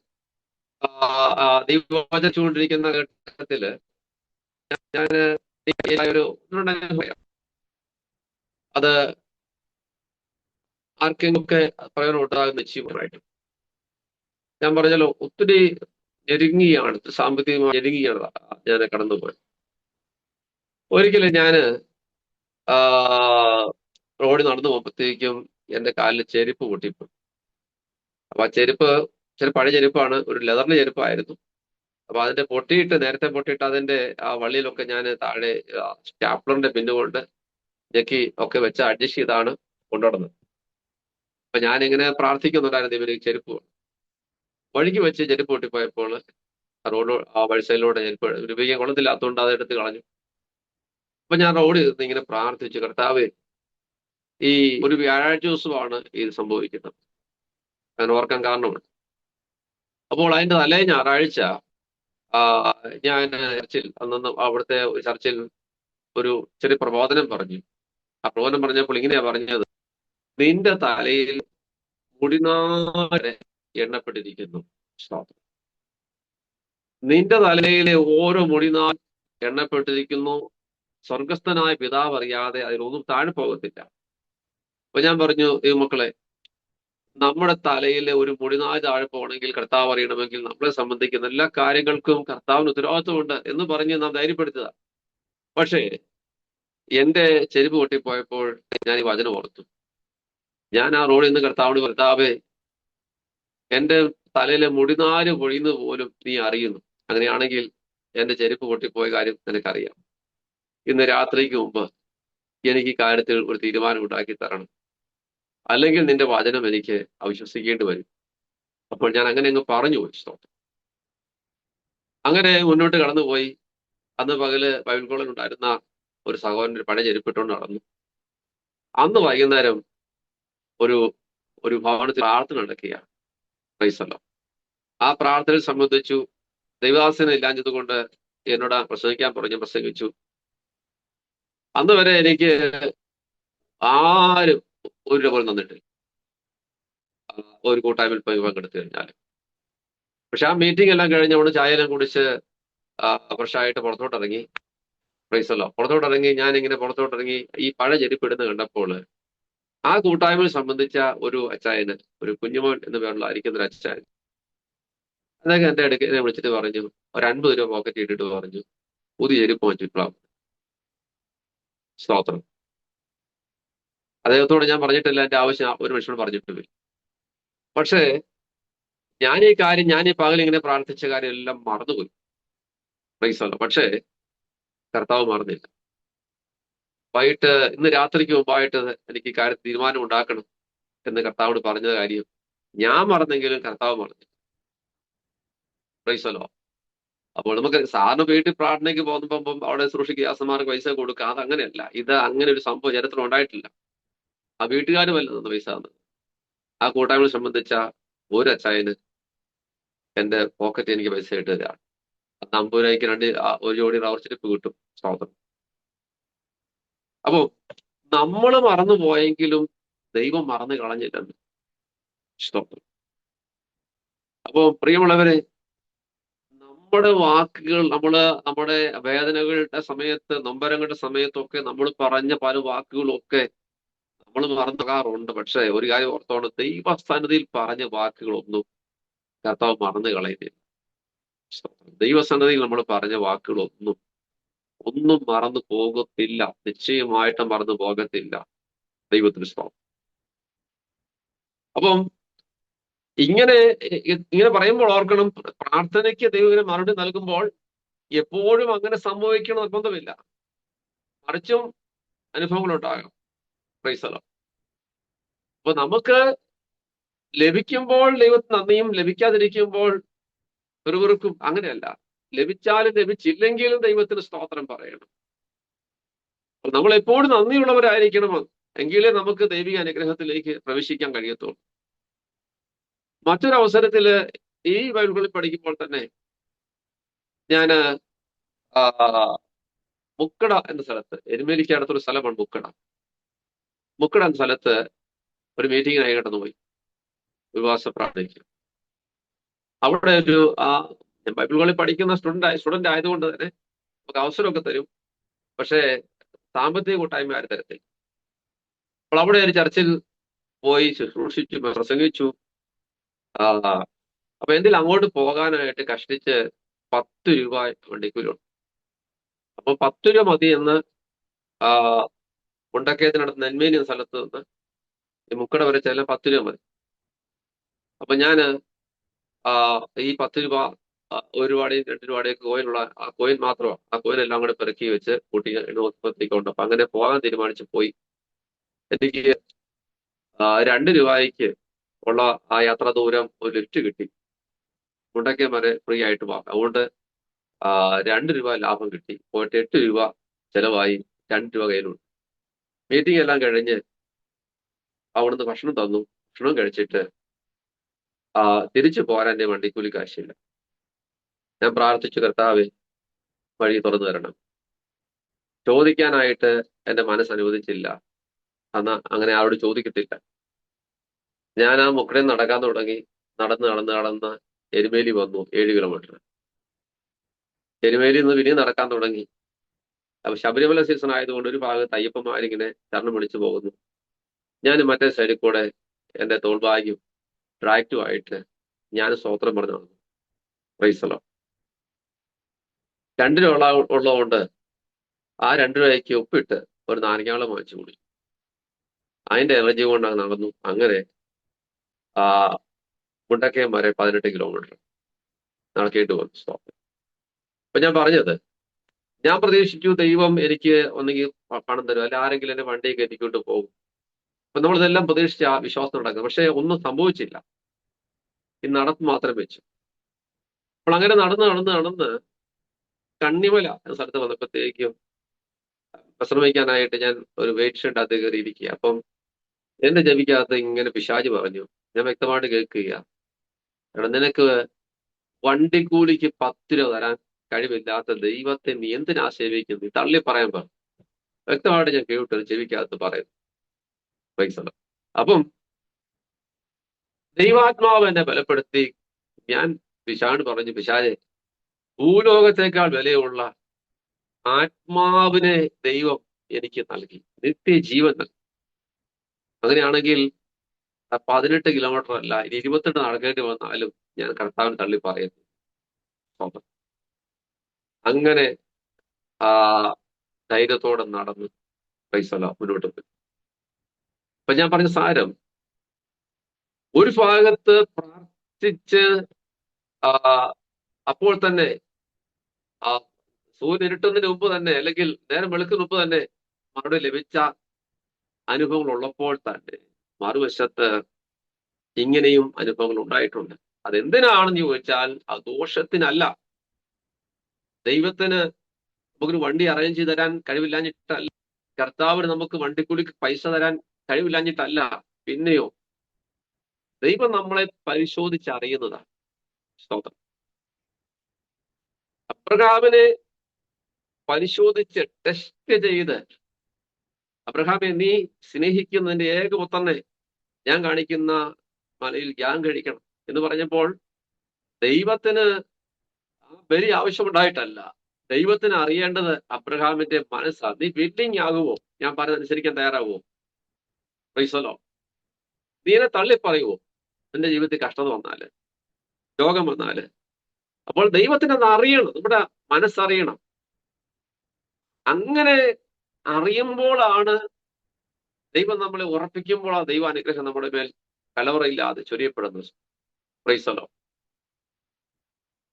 ദൈവവചിച്ചുകൊണ്ടിരിക്കുന്ന ഘട്ടത്തില് ഞാൻ അത് ആർക്കെങ്കിലും ഒക്കെ പ്രയോജനം ഉണ്ടാകുന്ന നിശ്ചയമായിട്ടും ഞാൻ പറഞ്ഞല്ലോ, ഒത്തിരി ഞെരുങ്ങിയാണ്, സാമ്പത്തികമായി ഞെരുങ്ങിയാണ് ഞാൻ കടന്നുപോയത്. ഒരിക്കലും ഞാന് റോഡിൽ നടന്നു പോകുമ്പോഴത്തേക്കും എൻ്റെ കാലിൽ ചെരുപ്പ് പൊട്ടിപ്പോയി. അപ്പൊ ആ ചെരുപ്പ് പഴയ ചെരുപ്പാണ്, ഒരു ലെതറിന്റെ ചെരുപ്പായിരുന്നു. അപ്പൊ അതിന്റെ നേരത്തെ പൊട്ടിയിട്ട് അതിന്റെ ആ വള്ളിയിലൊക്കെ ഞാൻ താഴെ സ്റ്റാപ്ലറിന്റെ പിന്നുകൊണ്ട് ഞെക്കി ഒക്കെ വെച്ച് അഡ്ജസ്റ്റ് ചെയ്താണ് കൊണ്ടുവന്നത്. അപ്പൊ ഞാനിങ്ങനെ പ്രാർത്ഥിക്കുന്നുണ്ടായിരുന്നു, ഇവര് ചെരുപ്പ് വഴിക്ക് വെച്ച് ചെരുപ്പ് പൊട്ടിപ്പോയപ്പോൾ ആ വഴിസൈഡിലൂടെ ചെരുപ്പ് ഉപയോഗിക്കാൻ കൊള്ളത്തില്ലാത്തതുകൊണ്ട് അത് എടുത്ത് കളഞ്ഞു. അപ്പൊ ഞാൻ റോഡിൽ നിന്ന് ഇങ്ങനെ പ്രാർത്ഥിച്ചു, കർത്താവേ, ഈ ഒരു വ്യാഴാഴ്ച ദിവസമാണ് ഇത് സംഭവിക്കുന്നത്, ഞാൻ ഓർക്കാൻ കാരണമുണ്ട്. അപ്പോൾ അതിന്റെ തലേ ഞായറാഴ്ച ഞാൻ ചർച്ചിൽ അവിടുത്തെ ചർച്ചിൽ ഒരു ചെറിയ പ്രബോധനം പറഞ്ഞു. ആ പ്രബോധനം പറഞ്ഞപ്പോൾ ഇങ്ങനെയാ പറഞ്ഞത്, നിന്റെ തലയിൽ മുടിനാരെ എണ്ണപ്പെട്ടിരിക്കുന്നു. നിന്റെ തലയിലെ ഓരോ മുടിനാൾ എണ്ണപ്പെട്ടിരിക്കുന്നു, സ്വർഗസ്ഥനായ പിതാവ് അറിയാതെ അതിലൊന്നും താഴെ പോകത്തില്ല. അപ്പൊ ഞാൻ പറഞ്ഞു, ഈ മക്കളെ, നമ്മുടെ തലയിലെ ഒരു മുടിനാൾ താഴെ പോകണമെങ്കിൽ കർത്താവ് അറിയണമെങ്കിൽ നമ്മളെ സംബന്ധിക്കുന്ന എല്ലാ കാര്യങ്ങൾക്കും കർത്താവിന് ഉത്തരവാദിത്വമുണ്ട് എന്ന് പറഞ്ഞ് നാം ധൈര്യപ്പെടുത്തുക. പക്ഷേ എന്റെ ചെരുപ്പ് പൊട്ടിപ്പോയപ്പോൾ ഞാൻ ഈ വചനം ഓർത്തു. ഞാൻ ആ റോഡിൽ നിന്ന് കർത്താവിന്, കർത്താവേ, എന്റെ തലയിലെ മുടിനാര് പൊഴിയുന്നത് പോലും നീ അറിയുന്നു. അങ്ങനെയാണെങ്കിൽ എന്റെ ചെരുപ്പ് പൊട്ടിപ്പോയ കാര്യം നിനക്കറിയാം. ഇന്ന് രാത്രിക്ക് മുമ്പ് എനിക്ക് ഈ കാര്യത്തിൽ ഒരു തീരുമാനം ഉണ്ടാക്കി തരണം, അല്ലെങ്കിൽ നിന്റെ വചനം എനിക്ക് അവിശ്വസിക്കേണ്ടി വരും. അപ്പോൾ ഞാൻ അങ്ങനെ അങ്ങ് പറഞ്ഞു പോയി. സ്തോത്രം. അങ്ങനെ മുന്നോട്ട് കടന്നുപോയി. അന്ന് പകല് ബൈബിൾ കോളേജിൽ ഉണ്ടായിരുന്ന ഒരു സഹോദരൻ ഒരു പഴയ ചെരുപ്പിട്ടുകൊണ്ട് നടന്നു. അന്ന് വൈകുന്നേരം ഒരു ഒരു ഭവനത്തിൽ പ്രാർത്ഥന നടക്കുകയാണ്. Price the Lord. ആ പ്രാർത്ഥനയിൽ സംബന്ധിച്ചു. ദൈവദാസനെ ഇല്ലാഞ്ഞത് കൊണ്ട് എന്നോട് പ്രസംഗിക്കാൻ പറഞ്ഞു. പ്രസംഗിച്ചു. അന്ന് വരെ എനിക്ക് ആരും ഒരു രൂപ പോലും തന്നിട്ടില്ല, ഒരു കൂട്ടായ്മയിൽ പോയി പങ്കെടുത്തു കഴിഞ്ഞാൽ. പക്ഷെ ആ മീറ്റിംഗ് എല്ലാം കഴിഞ്ഞ് അവിടെ ചായ എല്ലാം കുടിച്ച് ഫ്രഷായിട്ട് പുറത്തോട്ടിറങ്ങി. Praise the Lord. പുറത്തോട്ടിറങ്ങി ഞാൻ ഇങ്ങനെ പുറത്തോട്ടിറങ്ങി ഈ പഴയ ചെരുപ്പ് ഇടുന്ന കണ്ടപ്പോൾ ആ കൂട്ടായ്മയെ സംബന്ധിച്ച ഒരു അച്ചായന്, ഒരു കുഞ്ഞുമോൻ എന്ന് പേരുള്ള ഇരിക്കുന്ന ഒരു അച്ചായൻ, അദ്ദേഹം എന്റെ അടുക്ക് എന്നെ വിളിച്ചിട്ട് പറഞ്ഞു, ഒരു 50 രൂപ പോക്കറ്റ് ഇട്ടിട്ട് പറഞ്ഞു, പുതിയ ചെരുപ്പ് വാങ്ങിച്ചിട്ടാം. സ്തോത്രം. അദ്ദേഹത്തോട് ഞാൻ പറഞ്ഞിട്ടില്ല, എന്റെ ആവശ്യം ഒരു മനുഷ്യനോട് പറഞ്ഞിട്ടില്ല. പക്ഷേ ഞാൻ ഈ പകൽ ഇങ്ങനെ പ്രാർത്ഥിച്ച കാര്യം എല്ലാം മറന്നുപോയി. Price the Lord. പക്ഷേ കർത്താവ് മറന്നില്ല. വൈകിട്ട് ഇന്ന് രാത്രിക്ക് മുമ്പായിട്ട് എനിക്ക് ഈ കാര്യം തീരുമാനം ഉണ്ടാക്കണം എന്ന് കർത്താവോട് പറഞ്ഞ കാര്യം ഞാൻ മറന്നെങ്കിലും കർത്താവ് മറന്നില്ല. Praise the Lord. അപ്പോൾ നമുക്ക് സാധാരണ വീട്ടിൽ പ്രാർത്ഥനയ്ക്ക് പോകുമ്പം അവിടെ സൂക്ഷിക്കുക, ഗ്യാസന്മാർക്ക് പൈസ കൊടുക്കുക, അത് അങ്ങനെയല്ല. ഇത് അങ്ങനെ ഒരു സംഭവം ചരിത്രം ഉണ്ടായിട്ടില്ല. ആ വീട്ടുകാരുമല്ല തന്ന പൈസ തന്നത്. ആ കൂട്ടായ്മയെ സംബന്ധിച്ച ഒരു അച്ചായന് എന്റെ പോക്കറ്റ് എനിക്ക് പൈസ ഇട്ട് തരാണ്. 50 രൂപയ്ക്ക് ഒരു ജോഡി റബ്ബർ ചെരുപ്പ് കിട്ടും. സ്തോത്രം. അപ്പോ നമ്മൾ മറന്നു പോയെങ്കിലും ദൈവം മറന്നു കളഞ്ഞില്ലെന്ന്. സ്തോത്രം. അപ്പോ പ്രിയമുള്ളവരെ, നമ്മുടെ വാക്കുകൾ, നമ്മുടെ വേദനകളുടെ സമയത്ത്, നൊമ്പരങ്ങളുടെ സമയത്തൊക്കെ നമ്മൾ പറഞ്ഞ പല വാക്കുകളും ഒക്കെ നമ്മൾ മറന്നുകാറുണ്ട്. പക്ഷെ ഒരു കാര്യം ഓർത്തോണം, ദൈവസന്നിധിയിൽ പറഞ്ഞ വാക്കുകളൊന്നും കർത്താവ് മറന്നു കളയുന്നില്ല. ദൈവസന്നിധിയിൽ നമ്മൾ പറഞ്ഞ വാക്കുകളൊന്നും മറന്നു പോകത്തില്ല. നിശ്ചയമായിട്ടും മറന്നു പോകത്തില്ല. ദൈവത്തിന് സ്തോത്രം. അപ്പം ഇങ്ങനെ പറയുമ്പോൾ ഓർക്കണം, പ്രാർത്ഥനയ്ക്ക് ദൈവത്തിന് മറുപടി നൽകുമ്പോൾ എപ്പോഴും അങ്ങനെ സംഭവിക്കണം നിർബന്ധമില്ല. മറിച്ചും അനുഭവങ്ങൾ ഉണ്ടാകാം. Price the Lord. അപ്പൊ നമുക്ക് ലഭിക്കുമ്പോൾ ദൈവത്തിന് നന്ദിയും, ലഭിക്കാതിരിക്കുമ്പോൾ വെറുക്കും. അങ്ങനെയല്ല. ലഭിച്ചാലും ലഭിച്ചില്ലെങ്കിലും ദൈവത്തിന് സ്തോത്രം പറയണം. അപ്പൊ നമ്മൾ എപ്പോഴും നന്ദിയുള്ളവരായിരിക്കണം. എങ്കിലേ നമുക്ക് ദൈവിക അനുഗ്രഹത്തിലേക്ക് പ്രവേശിക്കാൻ കഴിയത്തുള്ളൂ. മറ്റൊരു അവസരത്തില് ഈ ബൈബിളുകളിൽ പഠിക്കുമ്പോൾ തന്നെ ഞാൻ മുക്കട എന്ന സ്ഥലത്ത്, എരുമേലിക്ക് അടുത്തൊരു സ്ഥലമാണ് മുക്കട എന്ന സ്ഥലത്ത് ഒരു മീറ്റിങ്ങിനായി കടന്നുപോയി, ഉപവാസ പ്രാർത്ഥനയ്ക്ക്. അവിടെ ഞാൻ ബൈബിളുകളിൽ പഠിക്കുന്ന സ്റ്റുഡന്റ് ആയതുകൊണ്ട് തന്നെ നമുക്ക് അവസരമൊക്കെ തരും. പക്ഷേ സാമ്പത്തിക കൂട്ടായ്മ ആര് തരത്തില്ല. അപ്പോൾ അവിടെ ഒരു ചർച്ചിൽ പോയി ശുശ്രൂഷിച്ചു, പ്രസംഗിച്ചു. അപ്പൊ എന്തെങ്കിലും അങ്ങോട്ട് പോകാനായിട്ട് കഷ്ടിച്ച് 10 രൂപ വണ്ടിക്കൂലുണ്ട്. അപ്പൊ 10 രൂപ മതി എന്ന് മുണ്ടക്കയത്തിനടുത്ത് നെന്മേനി എന്ന സ്ഥലത്ത് നിന്ന് ഈ മുക്കട വരെ ചെല്ലാൻ 10 രൂപ മതി. അപ്പൊ ഞാന് ഈ 10 രൂപ 1 രൂപയുടെയും 2 രൂപയുടെയും കോയിനുള്ള ആ കോയിൻ മാത്രമാണ്. ആ കോയിൻ എല്ലാം കൂടെ പെറുക്കി വെച്ച് കൂട്ടി എത്തിക്കൊണ്ട് അപ്പൊ അങ്ങനെ പോകാൻ തീരുമാനിച്ചു പോയി. എനിക്ക് 2 രൂപയ്ക്ക് ഉള്ള ആ യാത്രാ ദൂരം ഒരു ലിഫ്റ്റ് കിട്ടി. മുണ്ടക്കയം വരെ ഫ്രീ ആയിട്ട് പോകാം. അതുകൊണ്ട് 2 രൂപ ലാഭം കിട്ടി. പോയിട്ട് 8 രൂപ ചെലവായി. 2 രൂപ കയ്യിലുണ്ട്. മീറ്റിംഗ് എല്ലാം കഴിഞ്ഞ് അവിടുന്ന് ഭക്ഷണം തന്നു. ഭക്ഷണം കഴിച്ചിട്ട് തിരിച്ചു പോരാൻ എൻ്റെ വണ്ടിക്കൂലി കാശില്ല. ഞാൻ പ്രാർത്ഥിച്ചു, കർത്താവേ വഴി തുറന്നു തരണം. ചോദിക്കാനായിട്ട് എൻ്റെ മനസ്സ് അനുവദിച്ചില്ല. അങ്ങനെ ആരോട് ചോദിക്കത്തില്ല. ഞാൻ ആ മുക്കടയിൽ നടക്കാൻ തുടങ്ങി. നടന്ന് എരുമേലി വന്നു. 7 കിലോമീറ്റർ. എരുമേലിയിൽ നിന്ന് പിന്നെയും നടക്കാൻ തുടങ്ങി. അപ്പൊ ശബരിമല സീസൺ ആയതുകൊണ്ട് ഒരു ഭാഗത്ത് അയ്യപ്പന്മാരിങ്ങനെ ശരണം വിളിച്ചു പോകുന്നു. ഞാൻ മറ്റേ സൈഡിൽ കൂടെ എൻ്റെ തോൾബാഗും ട്രാക്റ്റുമായിട്ട് ഞാൻ സ്തോത്രം പറഞ്ഞു നടന്നു. Price the Lord. 2 രൂപ ഉള്ളതുകൊണ്ട് ആ 2 രൂപയ്ക്ക് ഉപ്പിട്ട് ഒരു നാരങ്ങാവെള്ളം വാങ്ങിച്ചു കുടിച്ചു. അതിന്റെ എനർജി കൊണ്ട് നടന്നു. അങ്ങനെ മുണ്ടക്കയം വരെ 18 കിലോമീറ്റർ നടക്കേണ്ടി വന്നു. സ്റ്റോപ്പ്. അപ്പൊ ഞാൻ പറഞ്ഞത്, ഞാൻ പ്രതീക്ഷിച്ചു ദൈവം എനിക്ക് ഒന്നെങ്കിൽ പണം തരും, അല്ല ആരെങ്കിലും എന്നെ വണ്ടി കയറ്റിക്കൊണ്ട് പോകും. അപ്പൊ നമ്മളിതെല്ലാം പ്രതീക്ഷിച്ച് ആ വിശ്വാസം നടക്കുന്നത്. പക്ഷെ ഒന്നും സംഭവിച്ചില്ല. ഈ നടപ്പ് മാത്രം വെച്ചു. അപ്പോൾ അങ്ങനെ നടന്ന് കണ്ണിമല എന്ന സ്ഥലത്ത് വന്നപ്പോഴത്തേക്കും വിശ്രമിക്കാനായിട്ട് ഞാൻ ഒരു വെയിറ്റ് ഷെഡ് അത് കയറിയിരിക്കുക. അപ്പം എന്റെ ജപിക്കകത്ത് ഇങ്ങനെ പിശാച് പറഞ്ഞു, ഞാൻ വ്യക്തമായിട്ട് കേൾക്കുക, എടാ നിനക്ക് വണ്ടിക്കൂലിക്ക് 10 രൂപ തരാൻ കഴിവില്ലാത്ത ദൈവത്തെ നീ എന്തിനാ സേവിക്കുന്നു? നീ തള്ളി പറയാൻ പറഞ്ഞു. വ്യക്തമായിട്ട് ഞാൻ കേട്ടു ചെവിക്കകത്ത് പറയുന്നു. പൈസ. അപ്പം ദൈവാത്മാവ് എന്നെ ബലപ്പെടുത്തി. ഞാൻ പിശാട് പറഞ്ഞു, പിശാചെ, ഭൂലോകത്തേക്കാൾ വിലയുള്ള ആത്മാവിനെ ദൈവം എനിക്ക് നൽകി, നിത്യജീവൻ നൽകി. അങ്ങനെയാണെങ്കിൽ 18 കിലോമീറ്റർ അല്ല, ഇനി 28 നടക്കേണ്ടി വന്നാലും ഞാൻ കർത്താവിന് തള്ളി പറയുന്നു. അങ്ങനെ ആ ധൈര്യത്തോടെ നടന്ന് പൈസല മുന്നോട്ട് പോയി. അപ്പൊ ഞാൻ പറഞ്ഞ സാരം, ഒരു ഭാഗത്ത് പ്രാർത്ഥിച്ച് അപ്പോൾ തന്നെ ആ സൂര്യൻ ഇരുട്ടുന്നതിന് മുമ്പ് തന്നെ, അല്ലെങ്കിൽ നേരം വെളുക്കുന്ന മുമ്പ് തന്നെ മറുപടി ലഭിച്ച അനുഭവങ്ങൾ ഉള്ളപ്പോൾ തന്നെ മറുവശത്ത് ഇങ്ങനെയും അനുഭവങ്ങൾ ഉണ്ടായിട്ടുണ്ട്. അതെന്തിനാണെന്ന് ചോദിച്ചാൽ അത് ദോഷത്തിനല്ല. ദൈവത്തിന് നമുക്കൊരു വണ്ടി അറേഞ്ച് ചെയ്ത് തരാൻ കഴിവില്ലാഞ്ഞിട്ടല്ല, കർത്താവിന് നമുക്ക് വണ്ടിക്കൂലിക്ക് പൈസ തരാൻ കഴിവില്ലാഞ്ഞിട്ടല്ല. പിന്നെയോ ദൈവം നമ്മളെ പരിശോധിച്ചറിയുന്നതാണ്. സ്തോത്രം. അബ്രഹാമിനെ പരിശോധിച്ച് ടെസ്റ്റ് ചെയ്ത്, അബ്രഹാമെ നീ സ്നേഹിക്കുന്നതിന്റെ ഏകപുത്രനെ ഞാൻ കാണിക്കുന്ന മലയിൽ ഞാൻ കഴിക്കണം എന്ന് പറഞ്ഞപ്പോൾ ദൈവത്തിന് ആ ബലി ആവശ്യമുണ്ടായിട്ടല്ല. ദൈവത്തിന് അറിയേണ്ടത് അബ്രഹാമിന്റെ മനസ്സാണ്. നീ വില്ലിങ് ആകുമോ? ഞാൻ പറയുന്നത് അനുസരിക്കാൻ തയ്യാറാകുമോ? പ്രൈസലോ. നീ എന്നെ തള്ളി പറയുമോ നിന്റെ ജീവിതത്തിൽ കഷ്ടത വന്നാല്, രോഗം വന്നാല്? അപ്പോൾ ദൈവത്തിനത് അറിയണം, നമ്മുടെ മനസ്സറിയണം. അങ്ങനെ അറിയുമ്പോഴാണ് ദൈവം നമ്മളെ ഉറപ്പിക്കുമ്പോഴാണ് ദൈവ അനുഗ്രഹം നമ്മുടെ മേൽ കലവറയില്ലാതെ ചൊരിയപ്പെടുന്നത്. പ്രൈസലോ.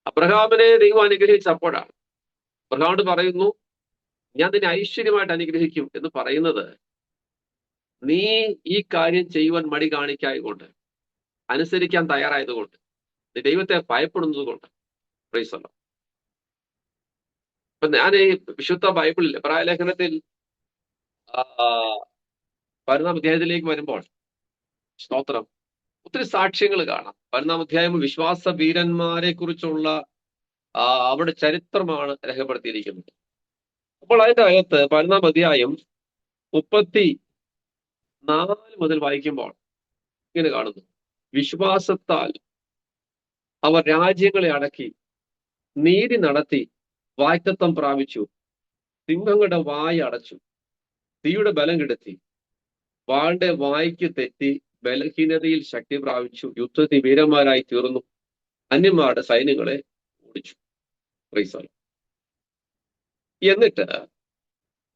അബ്രഹാമിനെ ദൈവം അനുഗ്രഹിച്ചപ്പോഴാണ് അബ്രഹാമോട് പറയുന്നു, ഞാൻ നിന്നെ ഐശ്വര്യമായിട്ട് അനുഗ്രഹിക്കും എന്ന് പറയുന്നത്, നീ ഈ കാര്യം ചെയ്യുവാൻ മടി കാണിക്കായതുകൊണ്ട്, അനുസരിക്കാൻ തയ്യാറായതുകൊണ്ട്, നീ ദൈവത്തെ ഭയപ്പെടുന്നത് കൊണ്ട്. പ്രൈസലോ. അപ്പൊ ഞാൻ ഈ വിശുദ്ധ ബൈബിളിൽ എബ്രായലേഖനത്തിൽ 11-ാം അധ്യായത്തിലേക്ക് വരുമ്പോൾ സ്തോത്രം ഒത്തിരി സാക്ഷ്യങ്ങൾ കാണാം. 11-ാം അധ്യായം വിശ്വാസ വീരന്മാരെ കുറിച്ചുള്ള അവരുടെ ചരിത്രമാണ് രേഖപ്പെടുത്തിയിരിക്കുന്നത്. അപ്പോൾ അതിന്റെ അകത്ത് 11-ാം അധ്യായം 34 മുതൽ വായിക്കുമ്പോൾ ഇങ്ങനെ കാണുന്നു, വിശ്വാസത്താൽ അവർ രാജ്യങ്ങളെ അടക്കി, നീതി നടത്തി, വാഗ്ദത്തം പ്രാപിച്ചു, സിംഹങ്ങളുടെ വായ അടച്ചു, തീയുടെ ബലം കെടുത്തി, വാളുടെ വായ്ക്ക് തെറ്റി, ബലഹീനതയിൽ ശക്തി പ്രാപിച്ചു, യുദ്ധത്തിൽ വീരന്മാരായി തീർന്നു, അന്യന്മാരുടെ സൈന്യങ്ങളെ ഓടിച്ചു. എന്നിട്ട്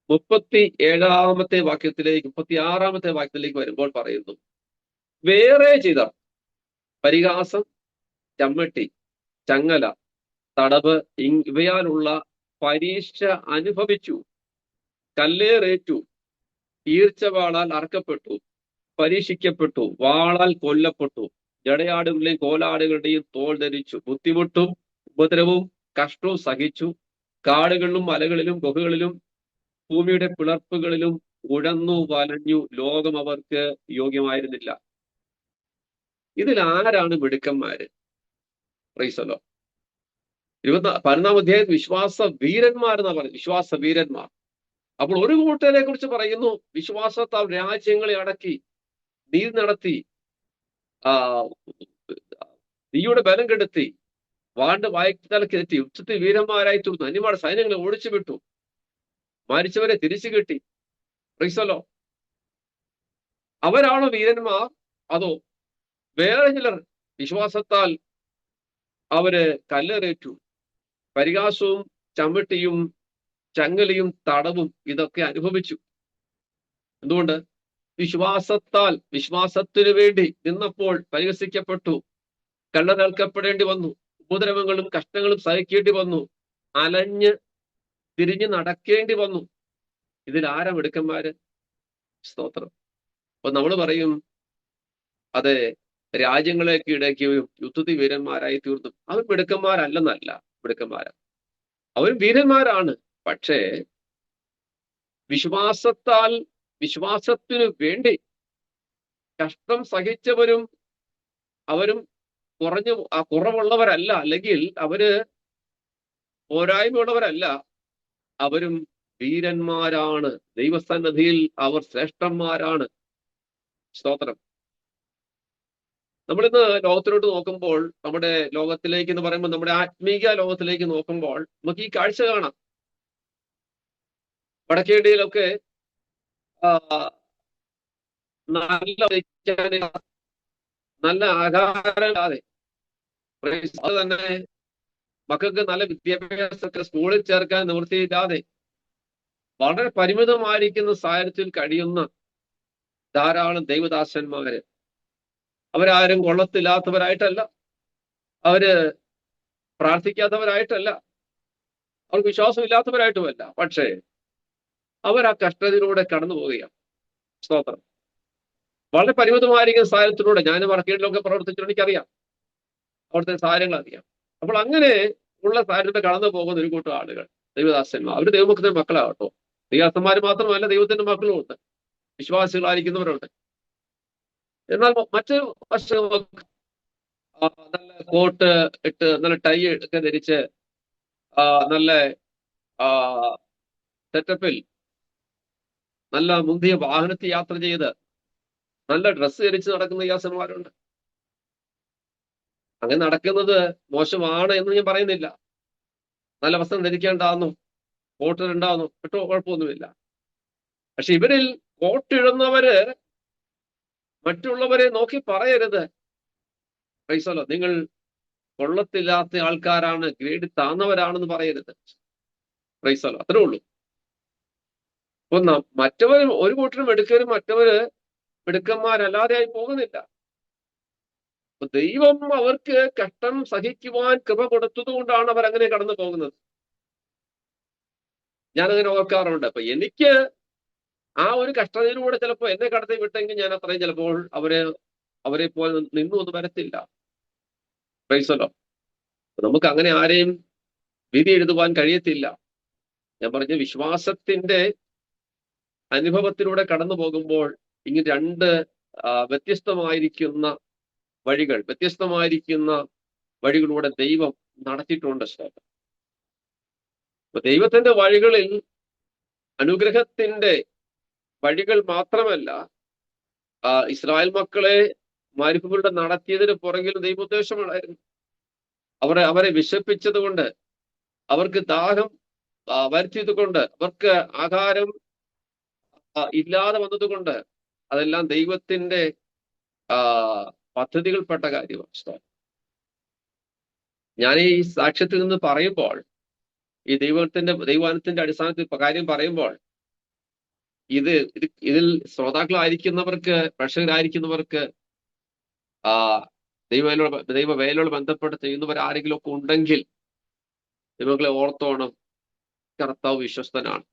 37-ാമത്തെ വാക്യത്തിലേക്ക് 36-ാമത്തെ വാക്യത്തിലേക്ക് വരുമ്പോൾ പറയുന്നു, വേറെ ചെയ്ത പരിഹാസം, ചമ്മട്ടി, ചങ്ങല, തടവ് ഇവയാലുള്ള പരീക്ഷ അനുഭവിച്ചു, കല്ലേറേറ്റു, ഈർച്ചവാളാൽ അറക്കപ്പെട്ടു, പരീക്ഷിക്കപ്പെട്ടു, വാളാൽ കൊല്ലപ്പെട്ടു, ജടയാടുകളുടെയും കോലാടുകളുടെയും തോൾ ധരിച്ചു, ബുദ്ധിമുട്ടും ഉപദ്രവവും കഷ്ടവും സഹിച്ചു, കാടുകളിലും മലകളിലും ഗുഹകളിലും ഭൂമിയുടെ പിളർപ്പുകളിലും ഉഴന്നു വലഞ്ഞു, ലോകം അവർക്ക് യോഗ്യമായിരുന്നില്ല. ഇതിൽ ആരാണ് മിടുക്കന്മാര്? പ്രൈസലോ. 11-ാം അധ്യായത്തിൽ വിശ്വാസ വീരന്മാർ എന്നാ പറയുന്നത്, വിശ്വാസ വീരന്മാർ. അപ്പോൾ ഒരു കൂട്ടരെ കുറിച്ച് പറയുന്നു, വിശ്വാസത്താൽ രാജ്യങ്ങളെ അടക്കി, നീതി നടത്തി, തീയുടെ ബലം കെടുത്തി, വാളുടെ വായ്ത്തലക്കെത്തി, യുദ്ധത്തിൽ വീരന്മാരായി തീർന്നു, അന്യന്മാരുടെ സൈന്യങ്ങളെ ഓടിച്ചു വിട്ടു, മരിച്ചവരെ തിരിച്ചു കിട്ടി. പ്രൈസലോ. അവരാണോ വീരന്മാർ? അതോ വേറെ ചിലർ വിശ്വാസത്താൽ അവര് കല്ലേറേറ്റു, പരിഹാസവും ചമ്മട്ടിയും ചങ്ങലയും തടവും ഇതൊക്കെ അനുഭവിച്ചു? എന്തുകൊണ്ട്? വിശ്വാസത്താൽ, വിശ്വാസത്തിനു വേണ്ടി നിന്നപ്പോൾ പരിഹസിക്കപ്പെട്ടു, കള്ളനേൽക്കപ്പെടേണ്ടി വന്നു, ഉപദ്രവങ്ങളും കഷ്ടങ്ങളും സഹിക്കേണ്ടി വന്നു, അലഞ്ഞ് തിരിഞ്ഞ് നടക്കേണ്ടി വന്നു. ഇതിൽ ആരാ മിടുക്കന്മാര്? സ്തോത്രം. അപ്പൊ നമ്മൾ പറയും, അതെ, രാജ്യങ്ങളെ കീഴടക്കുകയും യുദ്ധത്തിൽ വീരന്മാരായി തീർന്നു. അവർ മിടുക്കന്മാരല്ലെന്നല്ല, മിടുക്കന്മാരാ, അവർ വീരന്മാരാണ്. പക്ഷേ വിശ്വാസത്തിനു വേണ്ടി കഷ്ടം സഹിച്ചവരും അവരും കുറവുള്ളവരല്ല, അല്ലെങ്കിൽ അവര് പോരായ്മയുള്ളവരല്ല, അവരും വീരന്മാരാണ്. ദൈവസന്നിധിയിൽ അവർ ശ്രേഷ്ഠന്മാരാണ്. സ്തോത്രം. നമ്മളിന്ന് ലോകത്തിലോട്ട് നോക്കുമ്പോൾ, നമ്മുടെ ലോകത്തിലേക്ക് എന്ന് പറയുമ്പോൾ നമ്മുടെ ആത്മീക ലോകത്തിലേക്ക് നോക്കുമ്പോൾ നമുക്ക് ഈ കാഴ്ച കാണാം. വടക്കേന്ത്യയിലൊക്കെ നല്ല ആഹാരമില്ലാതെ, അത് തന്നെ മക്കൾക്ക് നല്ല വിദ്യാഭ്യാസമൊക്കെ സ്കൂളിൽ ചേർക്കാൻ നിവൃത്തിയില്ലാതെ വളരെ പരിമിതമായിരിക്കുന്ന സാഹചര്യത്തിൽ കഴിയുന്ന ധാരാളം ദൈവദാസന്മാര്. അവരാരും കൊള്ളത്തില്ലാത്തവരായിട്ടല്ല, അവര് പ്രാർത്ഥിക്കാത്തവരായിട്ടല്ല, അവർക്ക് വിശ്വാസമില്ലാത്തവരായിട്ടുമല്ല. പക്ഷേ അവർ ആ കഷ്ടതയിലൂടെ കടന്നു പോവുകയാണ്. സ്തോത്രം. വളരെ പരിമിതമായിരിക്കുന്ന സാഹചര്യത്തിലൂടെ, ഞാൻ വടക്കേണ്ടിലൊക്കെ പ്രവർത്തിച്ചിട്ട് എനിക്കറിയാം, അവിടുത്തെ സാഹചര്യങ്ങൾ അറിയാം. അപ്പോൾ അങ്ങനെ ഉള്ള സാഹചര്യത്തിൽ കടന്നു പോകുന്ന ഒരു കൂട്ടം ആളുകൾ, ദൈവദാസന്മാർ, അവര് ദൈവമക്കളുടെ മക്കളാകട്ടോ. ദൈവദാസന്മാർ മാത്രമല്ല, ദൈവത്തിന്റെ മക്കളും ഉണ്ട്, വിശ്വാസികളായിരിക്കുന്നവരുണ്ട്. എന്നാൽ മറ്റു വശങ്ങൾ നല്ല കോട്ട് ഇട്ട്, നല്ല ടൈ ഒക്കെ ധരിച്ച്, നല്ല സെറ്റപ്പിൽ, നല്ല മുന്തിയ വാഹനത്തിൽ യാത്ര ചെയ്ത്, നല്ല ഡ്രസ്സ് ധരിച്ച് നടക്കുന്ന ദൈവദാസന്മാരുണ്ട്. അങ്ങനെ നടക്കുന്നത് മോശമാണ് എന്ന് ഞാൻ പറയുന്നില്ല. നല്ല വസ്ത്രം ധരിക്കേണ്ടാന്നു, കോട്ടിലുണ്ടാവുന്നു, കേട്ടോ, കുഴപ്പമൊന്നുമില്ല. പക്ഷെ ഇവരിൽ കോട്ടിടുന്നവര് മറ്റുള്ളവരെ നോക്കി പറയരുത്, പ്രൈസല്ലോ, നിങ്ങൾ കൊള്ളത്തില്ലാത്ത ആൾക്കാരാണ്, ഗ്രേഡ് താന്നവരാണെന്ന് പറയരുത്. പ്രൈസല്ലോ, അത്രേ ഉള്ളൂ. അപ്പൊ മറ്റവർ, ഒരു കൂട്ടരും എടുക്കലും മറ്റവര് മിടുക്കന്മാരല്ലാതെ ആയി പോകുന്നില്ല. അപ്പൊ ദൈവം അവർക്ക് കഷ്ടം സഹിക്കുവാൻ കൃപ കൊടുത്തത് കൊണ്ടാണ് അവർ അങ്ങനെ കടന്നു പോകുന്നത്. ഞാനങ്ങനെ ഓർക്കാറുണ്ട്. അപ്പൊ എനിക്ക് ആ ഒരു കഷ്ടതയിലൂടെ ചിലപ്പോൾ എന്നെ കടത്തി വിട്ടെങ്കിൽ ഞാൻ അത്രയും ചിലപ്പോൾ അവരെ പോലെ നിന്നു ഒന്നും വരത്തില്ല. പ്രൈസല്ലോ. നമുക്ക് അങ്ങനെ ആരെയും വിധി എഴുതുവാൻ കഴിയത്തില്ല. ഞാൻ പറഞ്ഞ വിശ്വാസത്തിന്റെ അനുഭവത്തിലൂടെ കടന്നു പോകുമ്പോൾ ഇങ്ങനെ രണ്ട് വ്യത്യസ്തമായിരിക്കുന്ന വഴികളിലൂടെ ദൈവം നടത്തിയിട്ടുണ്ട്. അപ്പൊ ദൈവത്തിന്റെ വഴികളിൽ അനുഗ്രഹത്തിന്റെ വഴികൾ മാത്രമല്ല, ഇസ്രായേൽ മക്കളെ മരുഭൂമിയിലൂടെ നടത്തിയതിന് പുറകിൽ ദൈവോദ്ദേശമുണ്ടായിരുന്നു. അവരെ വിശപ്പിച്ചത് കൊണ്ട്, അവർക്ക് ദാഹം വരുത്തിയത് കൊണ്ട്, അവർക്ക് ആഹാരം ഇല്ലാതെ വന്നതുകൊണ്ട്, അതെല്ലാം ദൈവത്തിന്റെ പദ്ധതികൾപ്പെട്ട കാര്യമാണ്. ഞാൻ ഈ സാക്ഷ്യത്തിൽ നിന്ന് പറയുമ്പോൾ, ഈ ദൈവത്തിന്റെ അടിസ്ഥാനത്തിൽ കാര്യം പറയുമ്പോൾ, ഇതിൽ ശ്രോതാക്കളായിരിക്കുന്നവർക്ക്, പ്രേക്ഷകരായിരിക്കുന്നവർക്ക് ദൈവവേലയോട് ബന്ധപ്പെട്ട് ചെയ്യുന്നവർ ആരെങ്കിലും ഒക്കെ ഉണ്ടെങ്കിൽ ദൈവങ്ങളെ ഓർത്തോണം, കർത്താവ് വിശ്വസ്തനാണ്.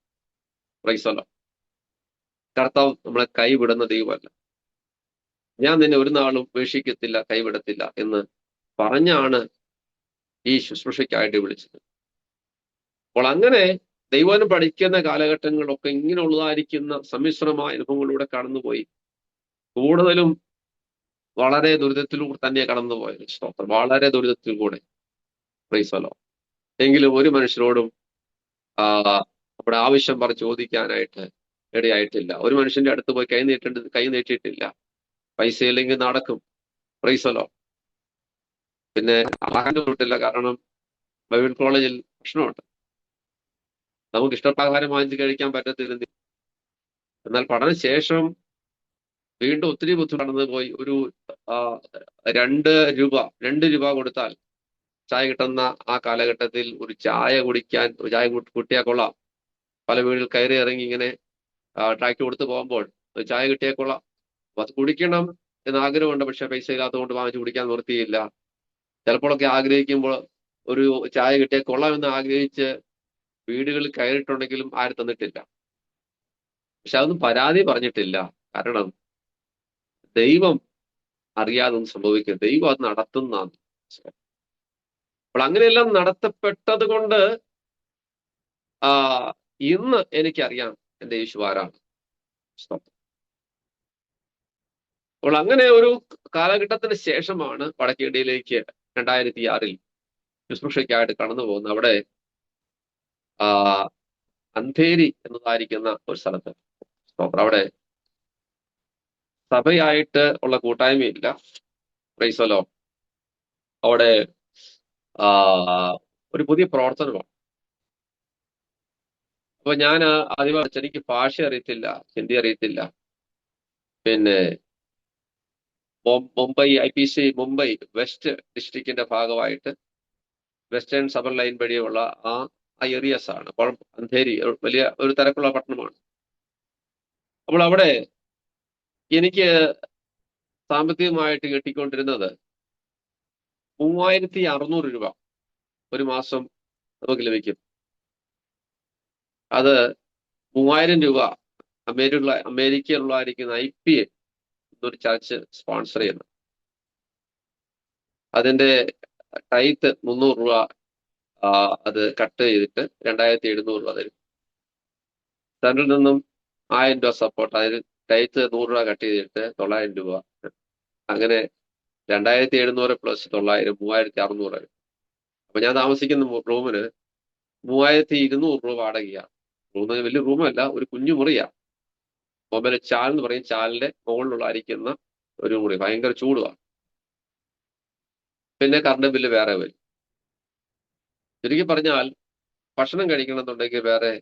പ്രൈസല്ലോ. കർത്താവ് നമ്മളെ കൈവിടുന്ന ദൈവമല്ല. ഞാൻ നിന്നെ ഒരു നാളും ഉപേക്ഷിക്കത്തില്ല, കൈവിടത്തില്ല എന്ന് പറഞ്ഞാണ് ഈ ശുശ്രൂഷയ്ക്കായിട്ട് വിളിച്ചത്. അപ്പോൾ അങ്ങനെ ദൈവം പഠിക്കുന്ന കാലഘട്ടങ്ങളിലൊക്കെ ഇങ്ങനെയുള്ളതായിരിക്കുന്ന സമ്മിശ്രമായ അനുഭവങ്ങളിലൂടെ കടന്നുപോയി. കൂടുതലും വളരെ ദുരിതത്തിലൂടെ തന്നെ കടന്നുപോയത്. സ്തോത്രം. വളരെ ദുരിതത്തിൽ കൂടെ. പ്രൈസല്ലോ. എങ്കിലും ഒരു മനുഷ്യരോടും അവിടെ ആവശ്യം പറഞ്ഞ് ചോദിക്കാനായിട്ട് ഇടയായിട്ടില്ല. ഒരു മനുഷ്യന്റെ അടുത്ത് പോയി കൈ നീട്ടിയിട്ടില്ല. പൈസ ഇല്ലെങ്കിൽ നടക്കും. പ്രൈസല്ലോ. പിന്നെ ആഹാരം കിട്ടില്ല, കാരണം ബൈബിൾ കോളേജിൽ ഭക്ഷണമുണ്ട്. നമുക്ക് ഇഷ്ടപ്രകാരം വാങ്ങിച്ച് കഴിക്കാൻ പറ്റത്തില്ല. എന്നാൽ പഠനശേഷം വീണ്ടും ഒത്തിരി ബുദ്ധിമുട്ട് കടന്നു പോയി. ഒരു 2 രൂപ കൊടുത്താൽ ചായ കിട്ടുന്ന ആ കാലഘട്ടത്തിൽ ഒരു ചായ കുട്ടിയാൽ കൊള്ളാം. പല വീടുകൾ കയറി ഇറങ്ങി ഇങ്ങനെ ടാക്സി കൊടുത്ത് പോകുമ്പോൾ ഒരു ചായ കിട്ടിയാൽ കൊള്ളാം. അത് കുടിക്കണം എന്ന് ആഗ്രഹമുണ്ട്. പക്ഷെ പൈസ ഇല്ലാത്തതുകൊണ്ട് വാങ്ങിച്ച് കുടിക്കാൻ നിർത്തിയില്ല. ചിലപ്പോഴൊക്കെ ആഗ്രഹിക്കുമ്പോൾ ഒരു ചായ കിട്ടിയാൽ കൊള്ളാമെന്ന് ആഗ്രഹിച്ച് വീടുകളിൽ കയറിയിട്ടുണ്ടെങ്കിലും ആരും തന്നിട്ടില്ല. പക്ഷെ അതൊന്നും പരാതി പറഞ്ഞിട്ടില്ല. കാരണം ദൈവം അറിയാതെ ഒന്നും സംഭവിക്കുക, ദൈവം അത് നടത്തുന്നതാണ്. അപ്പോൾ അങ്ങനെയെല്ലാം നടത്തപ്പെട്ടത് കൊണ്ട് ആ ഇന്ന് എനിക്കറിയാം എന്റെ യേശു ആരാണ്. അപ്പോൾ അങ്ങനെ ഒരു കാലഘട്ടത്തിന് ശേഷമാണ് വടക്കേണ്ടിയിലേക്ക് 2006 ശുശ്രൂഷയ്ക്കായിട്ട് കടന്നു പോകുന്നത്. അവിടെ ആ അന്ധേരി എന്നതായിരിക്കുന്ന ഒരു സ്ഥലത്ത്, അവിടെ സഭയായിട്ട് ഉള്ള കൂട്ടായ്മയില്ല. പ്രൈസലോ അവിടെ ആ ഒരു പുതിയ പ്രവർത്തനമാണ്. അപ്പൊ ഞാൻ ആദ്യം എനിക്ക് ഭാഷ അറിയത്തില്ല, ഹിന്ദി അറിയത്തില്ല. പിന്നെ മുംബൈ IPC മുംബൈ വെസ്റ്റ് ഡിസ്ട്രിക്റ്റിന്റെ ഭാഗമായിട്ട് വെസ്റ്റേൺ സബർ ലൈൻ വഴിയുള്ള ആ ഏരിയസ് ആണ്. അപ്പോൾ അന്ധേരി വലിയ ഒരു തിരക്കുള്ള പട്ടണമാണ്. അപ്പോൾ അവിടെ എനിക്ക് സാമ്പത്തികമായിട്ട് കിട്ടിക്കൊണ്ടിരുന്നത് 3600 രൂപ ഒരു മാസം നമുക്ക് ലഭിക്കും. അത് 3000 രൂപ അമേരിക്കയിലുള്ളതായിരിക്കുന്ന IPA എന്നൊരു ചർച്ച് സ്പോൺസർ ചെയ്യുന്നു. അതിന്റെ ടൈത്ത് 300 രൂപ അത് കട്ട് ചെയ്തിട്ട് 2700 രൂപ തരും. സെൻട്രൽ നിന്നും 1000 രൂപ സപ്പോർട്ട്, അതിന് ടൈത്ത് 100 രൂപ കട്ട് ചെയ്തിട്ട് 900 രൂപ. അങ്ങനെ 2700 പ്ലസ് 900 3600. അപ്പൊ ഞാൻ താമസിക്കുന്ന റൂമിന് 3200 രൂപ വാടകയാണ്. റൂമിന് വലിയ റൂമല്ല, ഒരു കുഞ്ഞു മുറിയാ. മൊബൈൽ ചാൽ എന്ന് പറയും, ചാലിന്റെ മുകളിലുള്ളായിരിക്കുന്ന ഒരു മുറി. ഭയങ്കര ചൂടുമാണ്. പിന്നെ കറണ്ട് ബില്ല് വേറെ വരും. ചുരുക്കി പറഞ്ഞാൽ ഭക്ഷണം കഴിക്കണമെന്നുണ്ടെങ്കിൽ വേറെ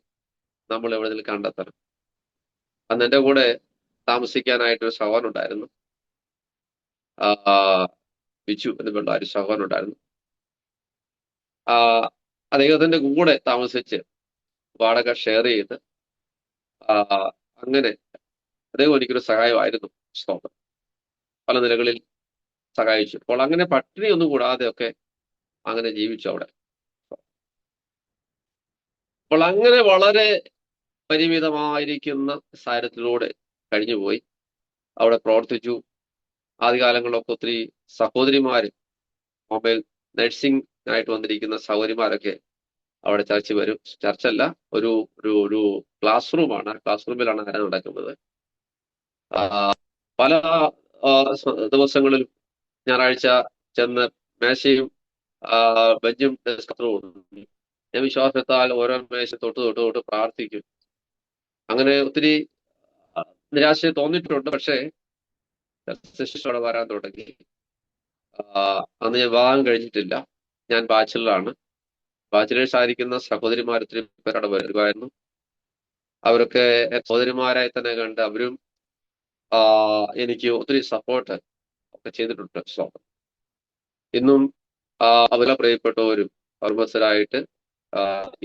നമ്മൾ എവിടെയെങ്കിലും കണ്ടെത്തണം. അന്ന് എൻ്റെ കൂടെ താമസിക്കാനായിട്ടൊരു സഹോദരൻ ഉണ്ടായിരുന്നു, ബിച്ചു എന്നുള്ള ഒരു സഹോദരൻ ഉണ്ടായിരുന്നു. അദ്ദേഹത്തിന്റെ കൂടെ താമസിച്ച് വാടക ഷെയർ ചെയ്ത് അങ്ങനെ അദ്ദേഹം എനിക്കൊരു സഹായമായിരുന്നു. സ്തോത്രം. പല നിലകളിൽ സഹായിച്ചു. അപ്പോൾ അങ്ങനെ പട്ടിണി ഒന്നും കൂടാതെ ഒക്കെ അങ്ങനെ ജീവിച്ചു അവിടെ. അപ്പോൾ അങ്ങനെ വളരെ പരിമിതമായിരിക്കുന്ന സാഹചര്യത്തിലൂടെ കഴിഞ്ഞുപോയി. അവിടെ പ്രവർത്തിച്ചു. ആദ്യകാലങ്ങളിലൊക്കെ ഒത്തിരി സഹോദരിമാര്, മൊബൈൽ നഴ്സിംഗ് ആയിട്ട് വന്നിരിക്കുന്ന സഹോദരിമാരൊക്കെ അവിടെ ചർച്ച വരും. ചർച്ചല്ല, ഒരു ഒരു ഒരു ക്ലാസ് റൂമാണ്. ക്ലാസ് റൂമിലാണ് ആരാ നടക്കുന്നത്. പല ദിവസങ്ങളിലും ഞായറാഴ്ച ചെന്ന് മേശയും ബെഞ്ചും ഡെസ്കും ഞാൻ വിശ്വാസത്താൽ ഓരോ മേശ തൊട്ട് പ്രാർത്ഥിക്കും. അങ്ങനെ ഒത്തിരി നിരാശ തോന്നിയിട്ടുണ്ട്. പക്ഷേ ശിശുവിടെ വരാൻ തുടങ്ങി. അന്ന് ഞാൻ വിവാഹം കഴിഞ്ഞിട്ടില്ല, ഞാൻ ബാച്ചിലറാണ്. ബാച്ചിലേഴ്സ് ആയിരിക്കുന്ന സഹോദരിമാർ ഒത്തിരി പേരവിടെ വരുമായിരുന്നു. അവരൊക്കെ സഹോദരിമാരായി തന്നെ കണ്ട് അവരും എനിക്ക് ഒത്തിരി സപ്പോർട്ട് ഒക്കെ ചെയ്തിട്ടുണ്ട്. ഇന്നും അവരെ പ്രിയപ്പെട്ടവരും പരമസ്ഥരായിട്ട്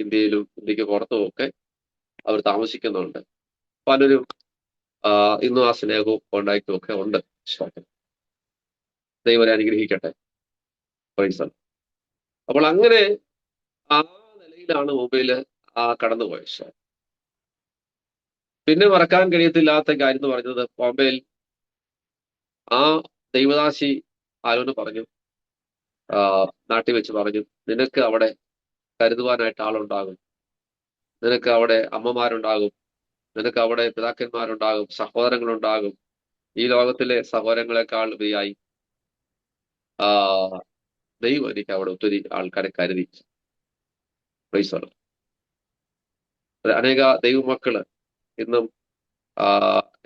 ഇന്ത്യയിലും ഇന്ത്യക്ക് പുറത്തും ഒക്കെ അവർ താമസിക്കുന്നുണ്ട്. പലരും ഇന്നും ആ സ്നേഹവും കോണ്ടാക്റ്റും ഒക്കെ ഉണ്ട്. ദൈവം അനുഗ്രഹിക്കട്ടെ. അപ്പോൾ അങ്ങനെ ആ നിലയിലാണ് മൊബൈല് കടന്നുപോയത്. പിന്നെ മറക്കാൻ കഴിയത്തില്ലാത്ത കാര്യം എന്ന് പറഞ്ഞത്, മൊബൈൽ ആ ദൈവദാസി ആരോട് പറഞ്ഞു, നാട്ടിൽ വെച്ച് പറഞ്ഞു, നിനക്ക് അവിടെ കരുതുവാനായിട്ട് ആളുണ്ടാകും, നിനക്ക് അവിടെ അമ്മമാരുണ്ടാകും, നിനക്ക് അവിടെ പിതാക്കന്മാരുണ്ടാകും, സഹോദരങ്ങളുണ്ടാകും. ഈ ലോകത്തിലെ സഹോദരങ്ങളെക്കാൾ ഉപരിയായി ദൈവം എനിക്ക് അവിടെ ഒത്തിരി ആൾക്കാരെ കരുതി. അനേക ദൈവമക്കള് ഇന്നും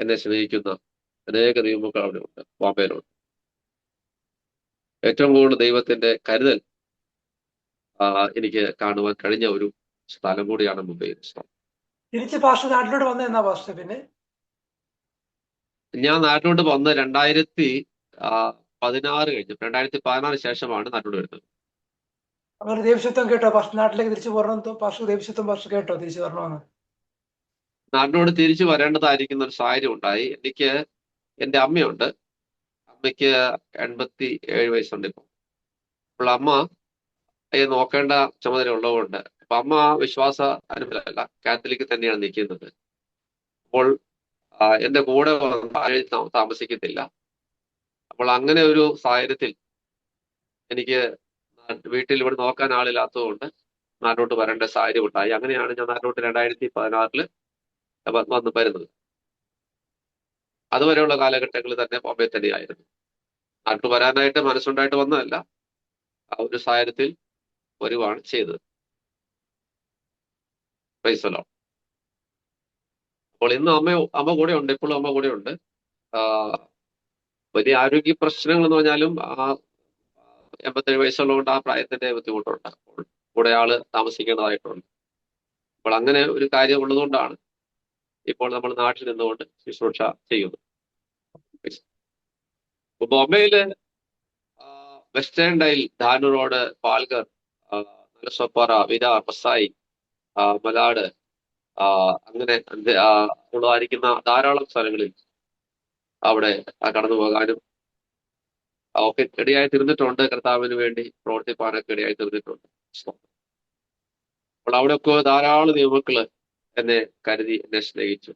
എന്നെ സ്നേഹിക്കുന്ന അനേക ദൈവമക്കൾ അവിടെ ഉണ്ട്, ബോംബെയിലുണ്ട്. ഏറ്റവും കൂടുതൽ ദൈവത്തിന്റെ കരുതൽ എനിക്ക് കാണുവാൻ കഴിഞ്ഞ ഒരു സ്ഥലം കൂടിയാണ് മുംബൈ. തിരിച്ച് പാസ്റ്റർ നാട്ടിലോട്ട് വന്ന എന്നാ പാസ്റ്റർ? പിന്നെ ഞാൻ നാട്ടിലോട്ട് വന്ന് 2016 കഴിഞ്ഞു. 2016 ശേഷമാണ് നാട്ടിലോട്ട് വരുന്നത്. അങ്ങനെ ദേവസ്വത്വം കേട്ടോ പാസ്റ്റർ നാട്ടിലേക്ക് തിരിച്ചു പോരണം? പാസ്റ്റർ ദേവസ്വത്വം പാസ്റ്റർ കേട്ടോ തിരിച്ചു വരണമെന്ന്? നാട്ടിലോട്ട് തിരിച്ചു വരേണ്ടതായിരിക്കുന്ന ഒരു സാഹചര്യം ഉണ്ടായി. എനിക്ക് എൻ്റെ അമ്മയുണ്ട്. അമ്മയ്ക്ക് 87 വയസ്സുണ്ട് ഇപ്പം. അപ്പോൾ അമ്മ നോക്കേണ്ട ചുമതല ഉള്ളതുകൊണ്ട് അപ്പൊ അമ്മ വിശ്വാസ അനുഭവമല്ല, കാത്തലിക് തന്നെയാണ് നിൽക്കുന്നത്. അപ്പോൾ എന്റെ കൂടെ താമസിക്കത്തില്ല. അപ്പോൾ അങ്ങനെ ഒരു സാഹചര്യത്തിൽ എനിക്ക് വീട്ടിൽ ഇവിടെ നോക്കാൻ ആളില്ലാത്തതുകൊണ്ട് നാട്ടിലോട്ട് വരേണ്ട സാഹചര്യം ഉണ്ടായി. അങ്ങനെയാണ് ഞാൻ നാട്ടിലോട്ട് 2016 വന്ന് വരുന്നത്. അതുവരെയുള്ള കാലഘട്ടങ്ങളിൽ തന്നെ ബോംബെ തന്നെയായിരുന്നു. നാട്ടിൽ വരാനായിട്ട് മനസ്സുണ്ടായിട്ട് വന്നതല്ല, ആ ഒരു സാഹചര്യത്തിൽ വരുവാണ് ചെയ്തത്. Price the Lord. അപ്പോൾ ഇന്ന് അമ്മ കൂടെ ഉണ്ട്, ഇപ്പോഴും അമ്മ കൂടെ ഉണ്ട്. വലിയ ആരോഗ്യ പ്രശ്നങ്ങൾ എന്ന് പറഞ്ഞാലും 87 വയസ്സുള്ളതുകൊണ്ട് ആ പ്രായത്തിന്റെ ബുദ്ധിമുട്ടുണ്ട്. അപ്പോൾ കൂടെ ആള് താമസിക്കേണ്ടതായിട്ടുണ്ട്. അപ്പോൾ അങ്ങനെ ഒരു കാര്യം ഉള്ളതുകൊണ്ടാണ് ഇപ്പോൾ നമ്മൾ നാട്ടിൽ നിന്നുകൊണ്ട് ശുശ്രൂഷ ചെയ്യുന്നത്. ബോംബെയില് വെസ്റ്റേൺ ഡൈൽ, ധാനു റോഡ്, പാൽഗർ, നലസോപ്പാറ, വിരാർ, പസായി, മലാട്, അങ്ങനെ ഉള്ളതായിരിക്കുന്ന ധാരാളം സ്ഥലങ്ങളിൽ അവിടെ കടന്നു പോകാനും ഒക്കെ ഇടയായി തീർന്നിട്ടുണ്ട്. കർത്താവിന് വേണ്ടി പ്രവർത്തിപ്പാനൊക്കെ ഇടയായി തീർന്നിട്ടുണ്ട്. അപ്പോൾ അവിടെയൊക്കെ ധാരാളം യുവാക്കള് എന്നെ കരുതി, എന്നെ സ്നേഹിച്ചു.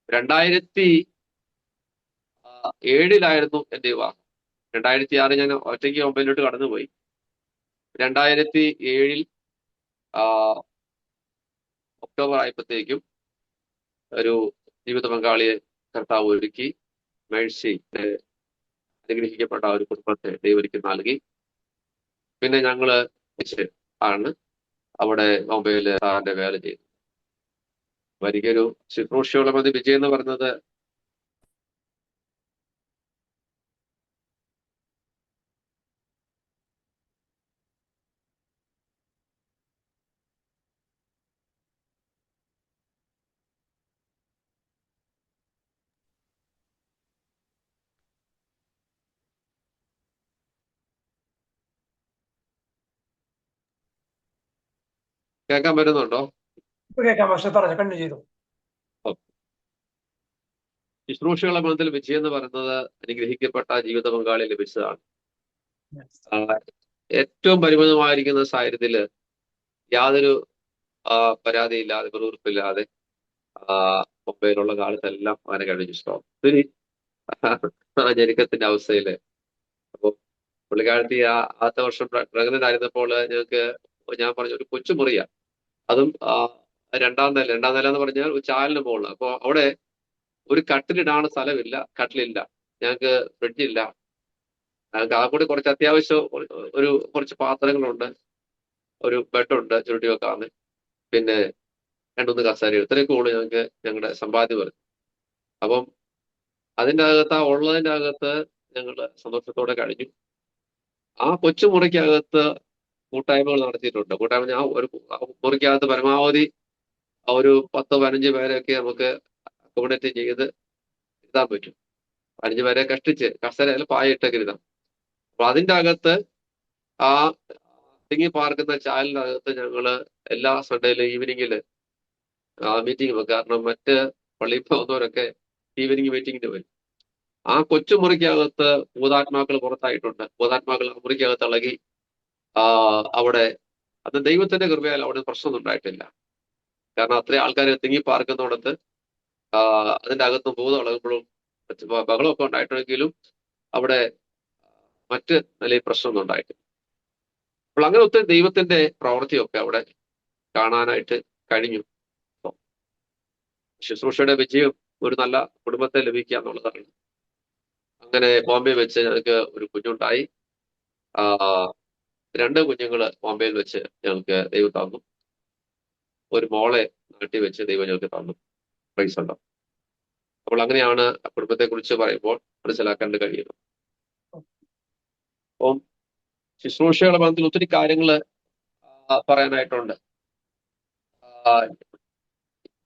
2007 എന്റെ വിവാഹം. 2006 ഞാൻ ഒറ്റയ്ക്ക് ബോംബെയിലോട്ട് കടന്നുപോയി. 2007 ഒക്ടോബർ ആയപ്പോഴത്തേക്കും ഒരു ജീവിത പങ്കാളിയെ കർത്താവ് ഒരുക്കി. മേഴ്സി അനുഗ്രഹിക്കപ്പെട്ട ഒരു കുടുംബത്തെ ദൈവം നൽകി. പിന്നെ ഞങ്ങള് ആണ് അവിടെ ബോംബെയിൽ സാറിന്റെ വേല ചെയ്തു. വലിയൊരു ശുശ്രൂഷയോളം അത് വിജയം എന്ന് പറയുന്നത് കേൾക്കാൻ പറ്റുന്നുണ്ടോ? കേൾക്കാം, പക്ഷെ പറഞ്ഞു കണ്ടിന്യൂ ചെയ്തു. ശുശ്രൂഷകളുടെ ബന്ധത്തിൽ വിജയം എന്ന് പറയുന്നത് അനുഗ്രഹിക്കപ്പെട്ട ജീവിത പങ്കാളി ലഭിച്ചതാണ്. ഏറ്റവും പരിമിതമായിരിക്കുന്ന സാഹചര്യത്തില് യാതൊരു പരാതിയില്ലാതെ, വെറുപ്പില്ലാതെ മുംബൈയിലുള്ള കാലത്തെല്ലാം അവനെ കഴിഞ്ഞു. ഒത്തിരി ഞെരുക്കത്തിന്റെ അവസ്ഥയില്. അപ്പൊ പുള്ളിക്കാരത്തി ആദ്യത്തെ വർഷം പ്രഗ്നന്റ് ആയിരുന്നപ്പോൾ ഞങ്ങൾക്ക്, ഞാൻ പറഞ്ഞ ഒരു കൊച്ചു മുറിയാ, അതും രണ്ടാം നില എന്ന് പറഞ്ഞാൽ ഒരു ചാലിന് മുകളിൽ. അപ്പൊ അവിടെ ഒരു കട്ടിലിടാണ് സ്ഥലമില്ല, കട്ടിലില്ല, ഞങ്ങൾക്ക് ഫ്രിഡ്ജില്ല, ഞങ്ങൾക്ക് ആ കൂടി കുറച്ച് അത്യാവശ്യം കുറച്ച് പാത്രങ്ങളുണ്ട്, ഒരു ബെഡുണ്ട് ചുരുട്ടി വെക്കാന്ന്, പിന്നെ 2-3 കസേര, ഇത്രയൊക്കെ ഉള്ളൂ ഞങ്ങൾക്ക് ഞങ്ങളുടെ സമ്പാദ്യം വരുന്നത്. അപ്പം അതിൻ്റെ അകത്ത്, ഉള്ളതിൻ്റെ അകത്ത് ഞങ്ങൾ സന്തോഷത്തോടെ കഴിഞ്ഞു. ആ കൊച്ചുമുറിക്കകത്ത് കൂട്ടായ്മകൾ നടത്തിയിട്ടുണ്ട്. കൂട്ടായ്മ ഞാൻ ഒരു മുറിക്കകത്ത് പരമാവധി ഒരു 10-15 പേരെയൊക്കെ നമുക്ക് അക്കോമഡേറ്റ് ചെയ്ത് ഇരുത്താൻ പറ്റും. 15 പേരെ കഷ്ടിച്ച് കസേരയിൽ പായിട്ടൊക്കെ ഇരുതാം. അപ്പൊ അതിൻ്റെ അകത്ത് ആ തിങ്ങി പാർക്കുന്ന ചാലിൻ്റെ അകത്ത് ഞങ്ങള് എല്ലാ സൺഡേയിലും ഈവനിങ്ങില് മീറ്റിംഗ് വെക്കും. കാരണം മറ്റ് പള്ളിയിൽ പോകുന്നവരൊക്കെ ഈവനിങ് മീറ്റിങ്ങിന് വരും. ആ കൊച്ചുമുറിക്കകത്ത് ഭൂതാത്മാക്കൾ പുറത്തായിട്ടുണ്ട്. ഭൂതാത്മാക്കൾ ആ മുറിക്കകത്ത് ഇളകി അവിടെ, അത് ദൈവത്തിന്റെ കൃപയാൽ അവിടെ പ്രശ്നമൊന്നും ഉണ്ടായിട്ടില്ല. കാരണം അത്രയും ആൾക്കാർ തിങ്ങി പാർക്കുന്നിടത്ത് അതിന്റെ അകത്ത് ഭൂതം ഇളകുമ്പോഴും ബഹളമൊക്കെ ഉണ്ടായിട്ടുണ്ടെങ്കിലും അവിടെ മറ്റ് നിലയിൽ പ്രശ്നമൊന്നും ഉണ്ടായിട്ടില്ല. അപ്പോൾ അങ്ങനെ ഒത്തിരി ദൈവത്തിന്റെ പ്രവൃത്തിയൊക്കെ അവിടെ കാണാനായിട്ട് കഴിഞ്ഞു. ശുശ്രൂഷയുടെ വിജയം ഒരു നല്ല കുടുംബത്തെ ലഭിക്കുക എന്നുള്ളതാണ്. അങ്ങനെ ബോംബെ വെച്ച് ഞങ്ങൾക്ക് ഒരു കുഞ്ഞുണ്ടായി. 2 കുഞ്ഞുങ്ങള് ബോംബെയിൽ വെച്ച് ഞങ്ങൾക്ക് ദൈവം തന്നു. ഒരു മോളെ നാട്ടിൽ വെച്ച് ദൈവം ഞങ്ങൾക്ക് തന്നു. പ്രൈസ് ഉണ്ടോ. അപ്പോൾ അങ്ങനെയാണ് ആ കുടുംബത്തെ കുറിച്ച് പറയുമ്പോൾ മനസ്സിലാക്കാൻ കഴിയുന്നത്. അപ്പം ശുശ്രൂഷയുടെ ബന്ധത്തിൽ ഒത്തിരി കാര്യങ്ങൾ പറയാനായിട്ടുണ്ട്.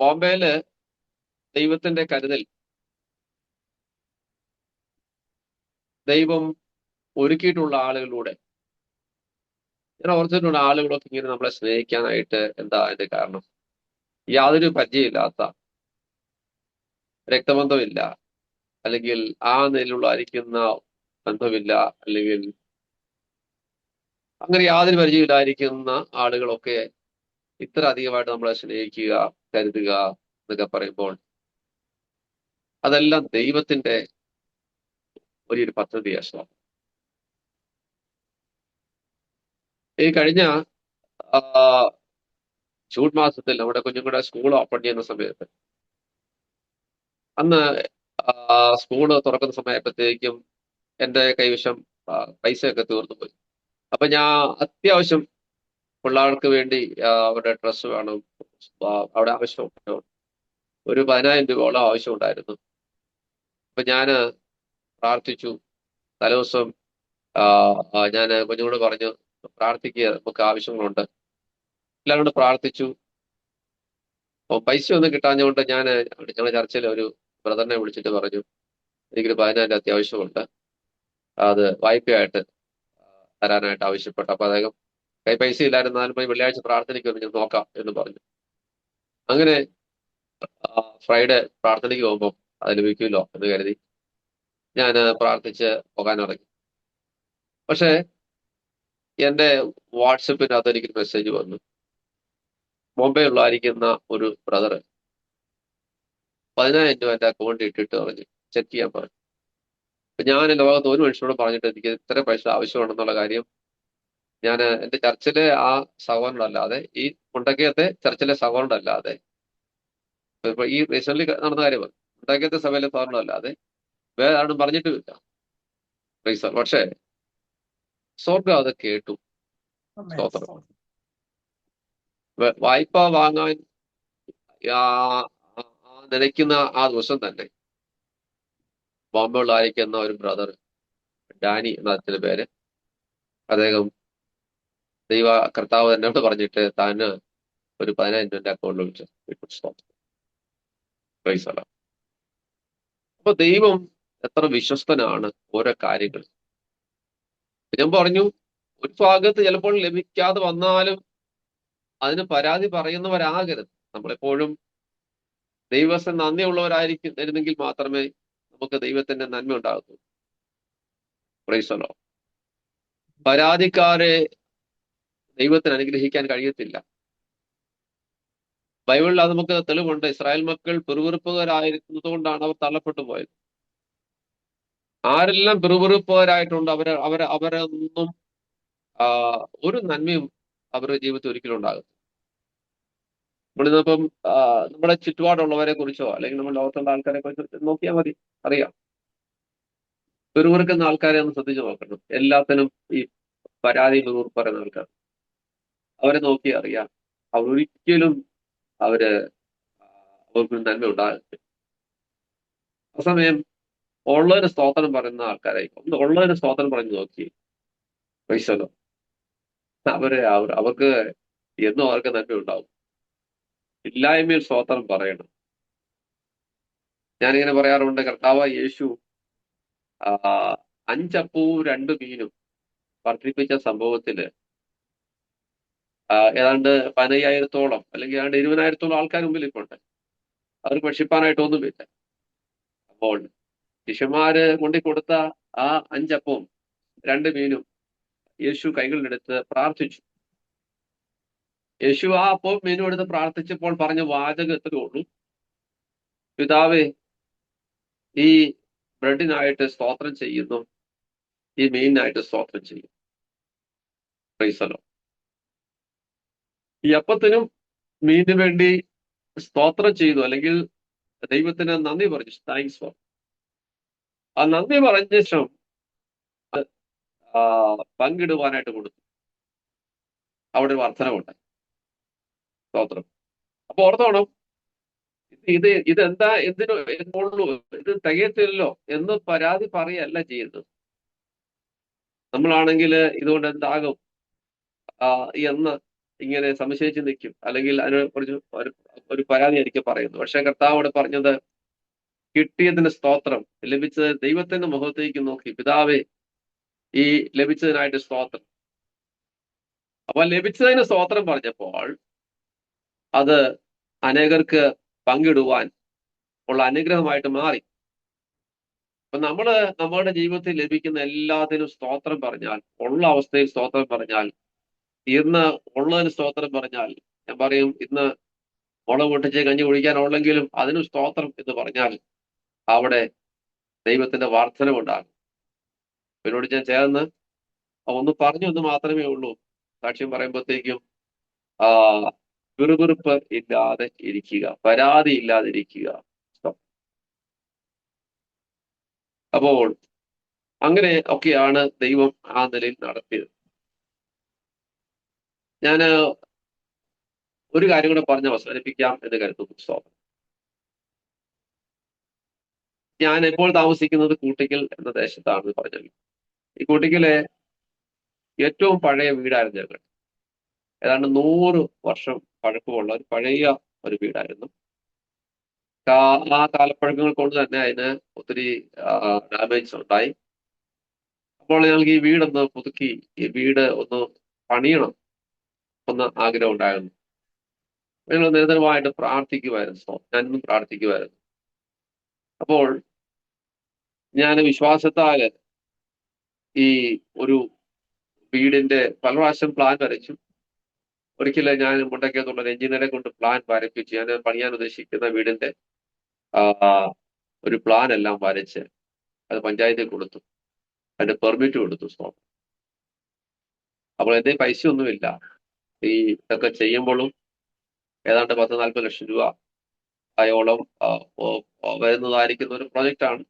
ബോംബെയില് ദൈവത്തിന്റെ കരുതൽ, ദൈവം ഒരുക്കിയിട്ടുള്ള ആളുകളിലൂടെ, ഞാൻ ഓർത്തിട്ടുള്ള ആളുകളൊക്കെ ഇങ്ങനെ നമ്മളെ സ്നേഹിക്കാനായിട്ട് എന്താ അതിന്റെ കാരണം? യാതൊരു പരിചയമില്ലാത്ത, രക്തബന്ധമില്ല, അല്ലെങ്കിൽ ആ നിലയിലുള്ളായിരിക്കുന്ന ബന്ധമില്ല, അല്ലെങ്കിൽ അങ്ങനെ യാതൊരു പരിചയമില്ലായിരിക്കുന്ന ആളുകളൊക്കെ ഇത്ര അധികമായിട്ട് നമ്മളെ സ്നേഹിക്കുക, കരുതുക എന്നൊക്കെ പറയുമ്പോൾ അതെല്ലാം ദൈവത്തിന്റെ വലിയൊരു പദ്ധതിയാണ്. ഈ കഴിഞ്ഞ ആ, ജൂൺ മാസത്തിൽ നമ്മുടെ കുഞ്ഞുങ്ങളുടെ സ്കൂൾ ഓപ്പൺ ചെയ്യുന്ന സമയത്ത്, അന്ന് സ്കൂള് തുറക്കുന്ന സമയപ്പോഴത്തേക്കും എൻ്റെ കൈവശം പൈസയൊക്കെ തീർന്നു പോയി. അപ്പൊ ഞാൻ അത്യാവശ്യം പിള്ളേർക്ക് വേണ്ടി അവരുടെ ഡ്രസ്സ് വേണം, അവിടെ ആവശ്യമുണ്ട്, ഒരു 10,000 രൂപയോളം ആവശ്യമുണ്ടായിരുന്നു. അപ്പൊ ഞാന് പ്രാർത്ഥിച്ചു. തലേദിവസം ഞാൻ കുഞ്ഞുങ്ങളോട് പറഞ്ഞു, പ്രാർത്ഥിക്കുക, നമുക്ക് ആവശ്യങ്ങളുണ്ട്. എല്ലാവരും കൂടെ പ്രാർത്ഥിച്ചു. അപ്പൊ പൈസ ഒന്നും കിട്ടാഞ്ഞുകൊണ്ട് ഞാൻ ഞങ്ങളുടെ ചർച്ചിൽ ഒരു ബ്രദറിനെ വിളിച്ചിട്ട് പറഞ്ഞു, എനിക്കൊരു 10,000 അത്യാവശ്യമുണ്ട്, അത് വായ്പയായിട്ട് തരാനായിട്ട് ആവശ്യപ്പെട്ടു. അപ്പൊ അദ്ദേഹം കൈ പൈസ ഇല്ലായിരുന്നാലും വെള്ളിയാഴ്ച പ്രാർത്ഥനയ്ക്ക് വന്ന് ഞാൻ നോക്കാം എന്ന് പറഞ്ഞു. അങ്ങനെ ഫ്രൈഡേ പ്രാർത്ഥനയ്ക്ക് പോകുമ്പോൾ അത് ലഭിക്കുമല്ലോ എന്ന് കരുതി ഞാൻ പ്രാർത്ഥിച്ച് പോകാൻ തുടങ്ങി. പക്ഷെ എൻ്റെ വാട്സപ്പിനകത്ത് എനിക്കൊരു മെസ്സേജ് വന്നു. ബോംബെ ഉള്ളായിരിക്കുന്ന ഒരു ബ്രദർ 10,000 രൂപ എൻ്റെ അക്കൗണ്ടിൽ ഇട്ടിട്ട് പറഞ്ഞു ചെക്ക് ചെയ്യാൻ പറഞ്ഞു. അപ്പൊ ഞാൻ ലോകത്ത് ഒരു മനുഷ്യനോട് പറഞ്ഞിട്ട് എനിക്ക് ഇത്ര പൈസ ആവശ്യമാണെന്നുള്ള കാര്യം ഞാൻ എൻ്റെ ചർച്ചിലെ ആ സഹോദരനല്ലാതെ, ഈ മുണ്ടക്കയത്തെ ചർച്ചിലെ സഹോദരനല്ലാതെ, ഇപ്പൊ ഈ റീസെന്റ് നടന്ന കാര്യമാണ്, മുണ്ടക്കയത്തെ സഭയിലെ സഹോദരനല്ലാതെ വേറെ ആരും പറഞ്ഞിട്ടുമില്ല. പക്ഷേ സ്വർഗം അത് കേട്ടു. സ്തോത്രം. വായ്പ വാങ്ങാൻ നനയ്ക്കുന്ന ആ ദിവസം തന്നെ ബോംബെ ഉള്ളായിരിക്കുന്ന ഒരു ബ്രദർ, ഡാനി എന്ന അച്ഛൻ്റെ പേര്, അദ്ദേഹം കർത്താവ് എന്നോട് പറഞ്ഞിട്ട് താന് ഒരു 10,000 രൂപ അക്കൗണ്ടിൽ വിളിച്ചു. അപ്പൊ ദൈവം എത്ര വിശ്വസ്തനാണ് ഓരോ കാര്യങ്ങൾ. ഞാൻ പറഞ്ഞു, ഒരു ഭാഗത്ത് ചിലപ്പോൾ ലഭിക്കാതെ വന്നാലും അതിന് പരാതി പറയുന്നവരാകരുത്. നമ്മളെപ്പോഴും ദൈവത്തിന് നന്ദിയുള്ളവരായിരുന്നെങ്കിൽ മാത്രമേ നമുക്ക് ദൈവത്തിന്റെ നന്മ ഉണ്ടാകൂ. Price the Lord. പരാതിക്കാരെ ദൈവത്തിന് അനുഗ്രഹിക്കാൻ കഴിയത്തില്ല. ബൈബിളിൽ അത് നമുക്ക് തെളിവുണ്ട്. ഇസ്രായേൽ മക്കൾ പിറുപിറുപ്പുകാരായിരുന്നത് കൊണ്ടാണ് അവർ തള്ളപ്പെട്ടു പോയത്. ആരെല്ലാം പിറുപിറുപ്പുകാരായിട്ടുണ്ട് അവരൊന്നും ഒരു നന്മയും അവരുടെ ജീവിതത്തിൽ ഒരിക്കലും ഉണ്ടാകും. നമ്മളിന്നിപ്പം നമ്മുടെ ചുറ്റുപാടുള്ളവരെ കുറിച്ചോ അല്ലെങ്കിൽ നമ്മുടെ ലോകത്തുള്ള ആൾക്കാരെ കുറിച്ചോ നോക്കിയാൽ മതി, അറിയാം. പിറുപിറുക്കുന്ന ആൾക്കാരെ ഒന്ന് ശ്രദ്ധിച്ചു നോക്കണം. എല്ലാത്തിനും ഈ പരാതി പിറുപിറുപ്പ് പറയുന്ന ആൾക്കാർ, അവരെ നോക്കി അറിയാം അവരൊരിക്കലും അവർക്ക് നന്മ ഉണ്ടാകത്തില്ല. അസമയം ഉള്ളതിന് സ്തോത്രം പറയുന്ന ആൾക്കാരായി ഉള്ളതിന് സ്തോത്രം പറഞ്ഞു നോക്കി പൈസലോ അവർക്ക് എന്നും അവർക്ക് നന്മ ഉണ്ടാവും. ഇല്ലായ്മയിൽ സ്തോത്രം പറയണം. ഞാനിങ്ങനെ പറയാറുണ്ട്, കർത്താവ് യേശു 5 അപ്പവും 2 മീനും വർദ്ധിപ്പിച്ച സംഭവത്തില് ഏതാണ്ട് 15,000-ഓളം അല്ലെങ്കിൽ ഏതാണ്ട് 20,000-ഓളം ആൾക്കാർ മുമ്പിൽ ഇപ്പോണ്ട്. അവർക്ക് ഭക്ഷിപ്പാനായിട്ടൊന്നുമില്ല. അപ്പോൾ ശിഷ്യന്മാര് കൊണ്ടുകൊടുത്ത ആ 5 അപ്പവും 2 മീനും യേശു കൈകളിലെടുത്ത് പ്രാർത്ഥിച്ചു. യേശു ആ അപ്പവും മീനും എടുത്ത് പ്രാർത്ഥിച്ചപ്പോൾ പറഞ്ഞ വാചകം എത്രയേ ഉള്ളൂ, പിതാവേ, ഈ ബ്രെഡിനായിട്ട് സ്തോത്രം ചെയ്യുന്നു, ഈ മീനിനായിട്ട് സ്തോത്രം ചെയ്യും. Price the Lord. ഈ അപ്പത്തിനും മീനിന് വേണ്ടി സ്തോത്രം ചെയ്തു, അല്ലെങ്കിൽ ദൈവത്തിന് നന്ദി പറഞ്ഞു. Thanks for. ആ നന്ദി പറഞ്ഞ ശേഷം പങ്കിടുവാനായിട്ട് കൊടുത്തു. അവിടെ ഒരു വർധനമുണ്ട്. സ്തോത്രം. അപ്പൊ ഓർത്തോണം, ഇതെന്താ, എന്തിനുള്ളൂ, ഇത് തികയത്തില്ലല്ലോ എന്ന് പരാതി പറയല്ല ചെയ്യുന്നത്. നമ്മളാണെങ്കിൽ ഇതുകൊണ്ട് എന്താകും എന്ന് ഇങ്ങനെ സംശയിച്ച് നിൽക്കും, അല്ലെങ്കിൽ അതിനെ കുറിച്ച് ഒരു പരാതി ആയിരിക്കും പറയുന്നത്. പക്ഷെ കർത്താവോട് പറഞ്ഞത്, കിട്ടിയതിന് സ്തോത്രം, ലഭിച്ചത് ദൈവത്തിന്റെ മുഖത്തേക്ക് നോക്കി, പിതാവേ, ഈ ലഭിച്ചതിനായിട്ട് സ്തോത്രം. അപ്പൊ ലഭിച്ചതിന് സ്തോത്രം പറഞ്ഞപ്പോൾ അത് അനേകർക്ക് പങ്കിടുവാൻ ഉള്ള അനുഗ്രഹമായിട്ട് മാറി. അപ്പൊ നമ്മുടെ ജീവിതത്തിൽ ലഭിക്കുന്ന എല്ലാത്തിനും സ്തോത്രം പറഞ്ഞാൽ, ഉള്ള അവസ്ഥയിൽ സ്തോത്രം പറഞ്ഞാൽ, ഇന്ന് ഉള്ളതിന് സ്തോത്രം പറഞ്ഞാൽ, ഞാൻ പറയും ഇന്ന് മുളക് പൊട്ടിച്ച് കഞ്ഞി കുടിക്കാനുള്ളെങ്കിലും അതിനും സ്തോത്രം എന്ന് പറഞ്ഞാൽ അവിടെ ദൈവത്തിന്റെ വർധനമുണ്ടാകും. എന്നോട് ഞാൻ ചേർന്ന് ഒന്ന് പറഞ്ഞു എന്ന് മാത്രമേ ഉള്ളൂ. സാക്ഷ്യം പറയുമ്പോഴത്തേക്കും ആ പിറുപിറുപ്പ് ഇല്ലാതെ ഇരിക്കുക, പരാതി ഇല്ലാതിരിക്കുക. അപ്പോൾ അങ്ങനെ ഒക്കെയാണ് ദൈവം ആ നിലയിൽ നടത്തിയത്. ഞാൻ ഒരു കാര്യം കൂടെ പറഞ്ഞ് അവസാനിപ്പിക്കാം എന്ന് കരുതുന്നു. സ്തോത്രം. ഞാൻ ഇപ്പോൾ താമസിക്കുന്നത് കൂട്ടിക്കൽ എന്ന ദേശത്താണ് പറഞ്ഞത്. ഈ കൂട്ടിക്കലെ ഏറ്റവും പഴയ വീടായിരുന്നു ഞങ്ങൾ. ഏതാണ്ട് 100 വർഷം പഴക്കമുള്ള ഒരു പഴയ ഒരു വീടായിരുന്നു. ആ കാലപ്പഴക്കങ്ങൾ കൊണ്ട് തന്നെ അതിന് ഒത്തിരി ഡാമേജ് ഉണ്ടായി. അപ്പോൾ ഞങ്ങൾക്ക് ഈ വീടൊന്ന് പുതുക്കി, ഈ വീട് ഒന്ന് പണിയണം എന്ന് ആഗ്രഹം ഉണ്ടായിരുന്നു. ഞങ്ങൾ നിരന്തരമായിട്ട് പ്രാർത്ഥിക്കുമായിരുന്നു. ഞാനും പ്രാർത്ഥിക്കുമായിരുന്നു. അപ്പോൾ ഞാൻ വിശ്വാസത്താല് ഈ ഒരു വീടിന്റെ പല പ്രാവശ്യം പ്ലാൻ വരച്ചു. ഒരിക്കലും ഞാൻ മുണ്ടക്കത്തുള്ള ഒരു എഞ്ചിനീയറെ കൊണ്ട് പ്ലാൻ വരപ്പിച്ചു. ഞാൻ പണിയാൻ ഉദ്ദേശിക്കുന്ന വീടിന്റെ ഒരു പ്ലാൻ എല്ലാം വരച്ച് അത് പഞ്ചായത്തിൽ കൊടുത്തു. അതിന്റെ പെർമിറ്റ് കൊടുത്തു. അപ്പോൾ എന്റെ പൈസ ഒന്നുമില്ല. ഈ ഇതൊക്കെ ചെയ്യുമ്പോഴും ഏതാണ്ട് 10-40 ലക്ഷം രൂപ ആയോളം വരുന്നതായിരിക്കുന്ന ഒരു പ്രൊജക്റ്റാണ്.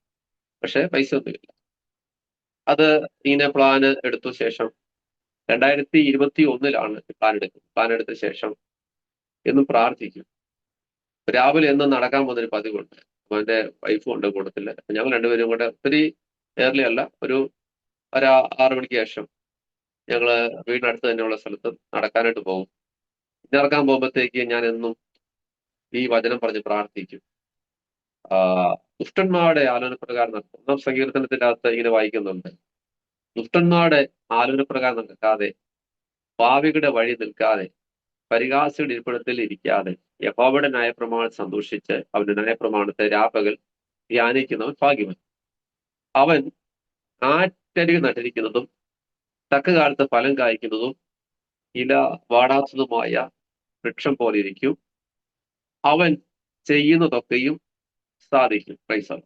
പക്ഷെ പൈസ ഒന്നുമില്ല. അത് ഇങ്ങനെ പ്ലാൻ എടുത്ത ശേഷം 2021 പ്ലാൻ എടുക്കും. പ്ലാൻ എടുത്ത ശേഷം എന്നും പ്രാർത്ഥിക്കും. രാവിലെ എന്നും നടക്കാൻ പോകുന്നൊരു പതിവുണ്ട്. അപ്പൊ എന്റെ വൈഫും ഉണ്ട് കൂട്ടത്തില്. ഞങ്ങൾ രണ്ടുപേരും കൂടെ ഒത്തിരി ഏർലി അല്ല, ഒരു 6 മണിക്ക് ശേഷം ഞങ്ങള് വീടിനടുത്ത് തന്നെയുള്ള സ്ഥലത്ത് നടക്കാനായിട്ട് പോകും. നടക്കാൻ പോകുമ്പോഴത്തേക്ക് ഞാൻ എന്നും ഈ വചനം പറഞ്ഞ് പ്രാർത്ഥിക്കും. ദുഷ്ടന്മാരുടെ ആലോചനപ്രകാരം 1-ാം സങ്കീർത്തനത്തിന്റെ അകത്ത് ഇങ്ങനെ വായിക്കുന്നുണ്ട്. ദുഷ്ടന്മാരുടെ ആലോചനപ്രകാരം നടക്കാതെ, പാപികളുടെ വഴി നിൽക്കാതെ, പരിഹാസിയുടെ ഇരിപ്പിടത്തിൽ ഇരിക്കാതെ യഹോവയുടെ ന്യായപ്രമാണം സന്തോഷിച്ച് അവന്റെ ന്യായപ്രമാണത്തെ രാപ്പകൽ ധ്യാനിക്കുന്നവൻ ഭാഗ്യവൻ. അവൻ ആറ്റരികെ നട്ടിരിക്കുന്നതും തക്ക കാലത്ത് ഫലം കായ്ക്കുന്നതും ഇല വാടാത്തതുമായ വൃക്ഷം പോലെ ഇരിക്കും. അവൻ ചെയ്യുന്നതൊക്കെയും സാധിക്കും. പ്രൈസ്.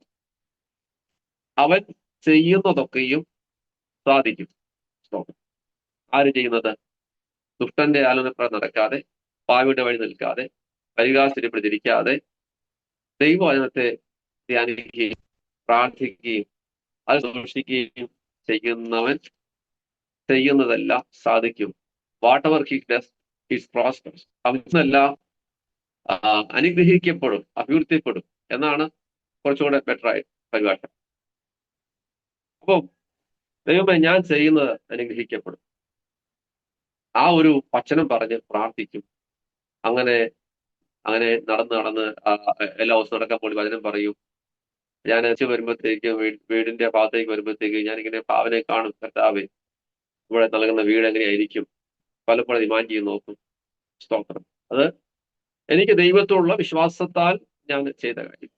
അവൻ ചെയ്യുന്നതൊക്കെയും സാധിക്കും. ആര് ചെയ്യുന്നത്? ദുഷ്ടന്റെ ആലോചനപ്രകാരം നടക്കാതെ, പാവിയുടെ വഴി നിൽക്കാതെ, പരിഹാസത്തിരിക്കാതെ, ദൈവവചനത്തെ ധ്യാനിക്കുകയും പ്രാർത്ഥിക്കുകയും അത് സൂക്ഷിക്കുകയും ചെയ്യുന്നവൻ ചെയ്യുന്നതെല്ലാം സാധിക്കും. Whatever he does his prospers. അവനെല്ലാം അനുഗ്രഹിക്കപ്പെടും, അഭിവൃദ്ധിപ്പെടും എന്നാണ് കുറച്ചുകൂടെ ബെറ്ററായി പരിഭാഷ. അപ്പം ദൈവമേ ഞാൻ ചെയ്യുന്നത് അനുഗ്രഹിക്കപ്പെടും. ആ ഒരു വചനം പറഞ്ഞ് പ്രാർത്ഥിക്കും. അങ്ങനെ നടന്ന് എല്ലാ ദിവസവും നടക്കാൻ പോയി വചനം പറയും. ഞാൻ വരുമ്പോഴത്തേക്ക് വീടിന്റെ ഭാഗത്തേക്ക് വരുമ്പോഴത്തേക്ക് ഞാനിങ്ങനെ ഭാവനെ കാണും. കർത്താവേ, ഇവിടെ നൽകുന്ന വീട് എങ്ങനെയായിരിക്കും? പലപ്പോഴും ഇമാൻ ചെയ്ത് നോക്കും. സ്തോത്രം. അത് എനിക്ക് ദൈവത്തോടുള്ള വിശ്വാസത്താൽ ഞാൻ ചെയ്ത കാര്യം.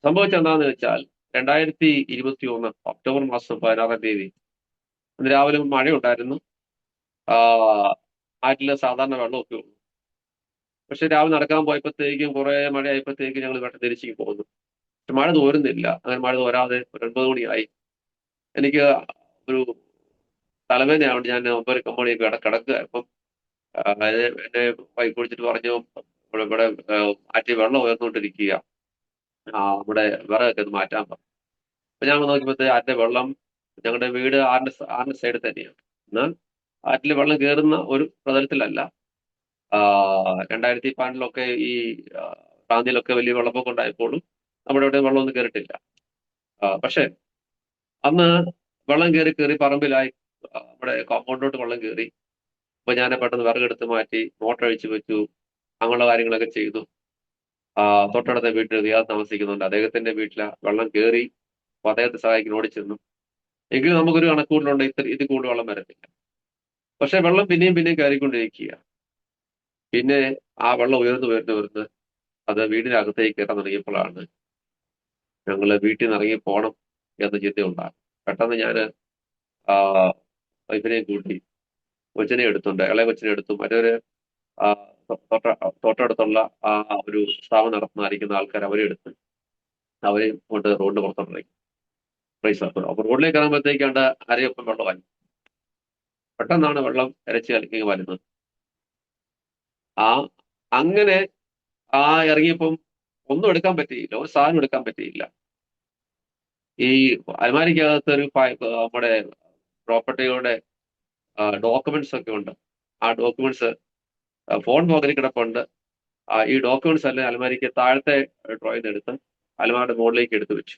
സംഭവിച്ചെന്താന്ന് വെച്ചാൽ 2021 ഒക്ടോബർ മാസം 16-ാം തീയതി അന്ന് രാവിലെ മഴയുണ്ടായിരുന്നു. ആറ്റില് സാധാരണ വെള്ളമൊക്കെ ഉള്ളൂ. പക്ഷെ രാവിലെ നടക്കാൻ പോയപ്പോഴത്തേക്കും കുറെ മഴ ആയപ്പോഴത്തേക്കും ഞങ്ങൾ വെട്ടം തിരിച്ചു പോകുന്നു. പക്ഷെ മഴ തോരുന്നില്ല. അങ്ങനെ മഴ തോരാതെ ഒരു 9 മണിയായി. എനിക്ക് ഒരു തലവേദനയാവുകൊണ്ട് ഞാൻ 9 മണിയൊക്കെ കിടക്കുക. അപ്പം എന്നെ വൈഫ് വിളിച്ചിട്ട് പറഞ്ഞു, ഇവിടെ ആറ്റിൽ വെള്ളം ഉയർന്നുകൊണ്ടിരിക്കുക, നമ്മുടെ വിറകൊക്കെ ഒന്ന് മാറ്റാൻ പറഞ്ഞു. അപ്പൊ ഞാൻ നോക്കിയപ്പോഴത്തെ ആറ്റിലെ വെള്ളം, ഞങ്ങളുടെ വീട് ആറിന്റെ സൈഡിൽ തന്നെയാണ്. എന്നാൽ ആറ്റിൽ വെള്ളം കയറുന്ന ഒരു പ്രതലത്തിലല്ല. 2012 ഈ പ്രാന്തിയിലൊക്കെ വലിയ വെള്ളപ്പൊക്കം ഉണ്ടായപ്പോഴും നമ്മുടെ ഇവിടെ വെള്ളമൊന്നും കയറിയിട്ടില്ല. പക്ഷെ അന്ന് വെള്ളം കയറി പറമ്പിലായി നമ്മുടെ കോമ്പൗണ്ടിലോട്ട് വെള്ളം കയറി. അപ്പൊ ഞാൻ പെട്ടെന്ന് വിറകെടുത്ത് മാറ്റി, മോട്ടർ അഴിച്ചു വെച്ചു, അങ്ങനെയുള്ള കാര്യങ്ങളൊക്കെ ചെയ്തു. തൊട്ടടുത്ത വീട്ടിൽ റിയാദ് താമസിക്കുന്നുണ്ട്. അദ്ദേഹത്തിന്റെ വീട്ടിലെ വെള്ളം കയറി. അപ്പൊ അദ്ദേഹത്തെ സഹായിക്കാൻ ഓടിച്ചെന്നു. എങ്കിലും നമുക്കൊരു കണക്കൂടിലുണ്ട്, ഇത് കൂടുതൽ വെള്ളം വരത്തില്ല. പക്ഷെ വെള്ളം പിന്നെയും കയറിക്കൊണ്ടിരിക്കുക. പിന്നെ ആ വെള്ളം ഉയർന്നു അത് വീടിനകത്തേക്ക് കയറാൻ തുടങ്ങിയപ്പോഴാണ് ഞങ്ങൾ വീട്ടിൽ നിന്ന് ഇറങ്ങി പോകണം എന്ന ചിന്തയുണ്ടാകും. പെട്ടെന്ന് ഞാൻ വൈഫിനെ കൂട്ടി കൊച്ചിനെ എടുത്തുണ്ട്, ഇളയ കൊച്ചിനെ എടുത്തു. മറ്റൊരു ആ, തൊട്ടടുത്തുള്ള ആ ഒരു സ്ഥാപനം നടത്തുന്നതായിരിക്കുന്ന ആൾക്കാർ അവരെ എടുത്ത് അവരെയും കൊണ്ട് റോഡിന് പുറത്തോട്ടിറങ്ങി. പ്രൈസ് അപ്പോൾ അപ്പൊ റോഡിലേക്ക് ഇറങ്ങുമ്പോഴത്തേക്കാണ്ട് അരയൊപ്പം വെള്ളമായി. പെട്ടെന്നാണ് വെള്ളം ഇരച്ച് കലക്കി വരുന്നത്. ആ അങ്ങനെ ആ ഇറങ്ങിയപ്പം ഒന്നും എടുക്കാൻ പറ്റിയില്ല, ഒരു സാധനം എടുക്കാൻ പറ്റിയില്ല. ഈ അലമാരിക്കകത്ത് നമ്മുടെ പ്രോപ്പർട്ടിയുടെ ഡോക്യുമെന്റ്സ് ഒക്കെ ഉണ്ട്. ആ ഡോക്യുമെന്റ്സ് ഫോൺ പോക്കറ്റിൽ കിടപ്പുണ്ട്. ഈ ഡോക്യുമെന്റ്സ് എല്ലാം അലമാരിക്ക് താഴത്തെ ഡ്രോയിൽ നിന്ന് എടുത്ത് അലമാരുടെ മുകളിലേക്ക് എടുത്തു വെച്ചു.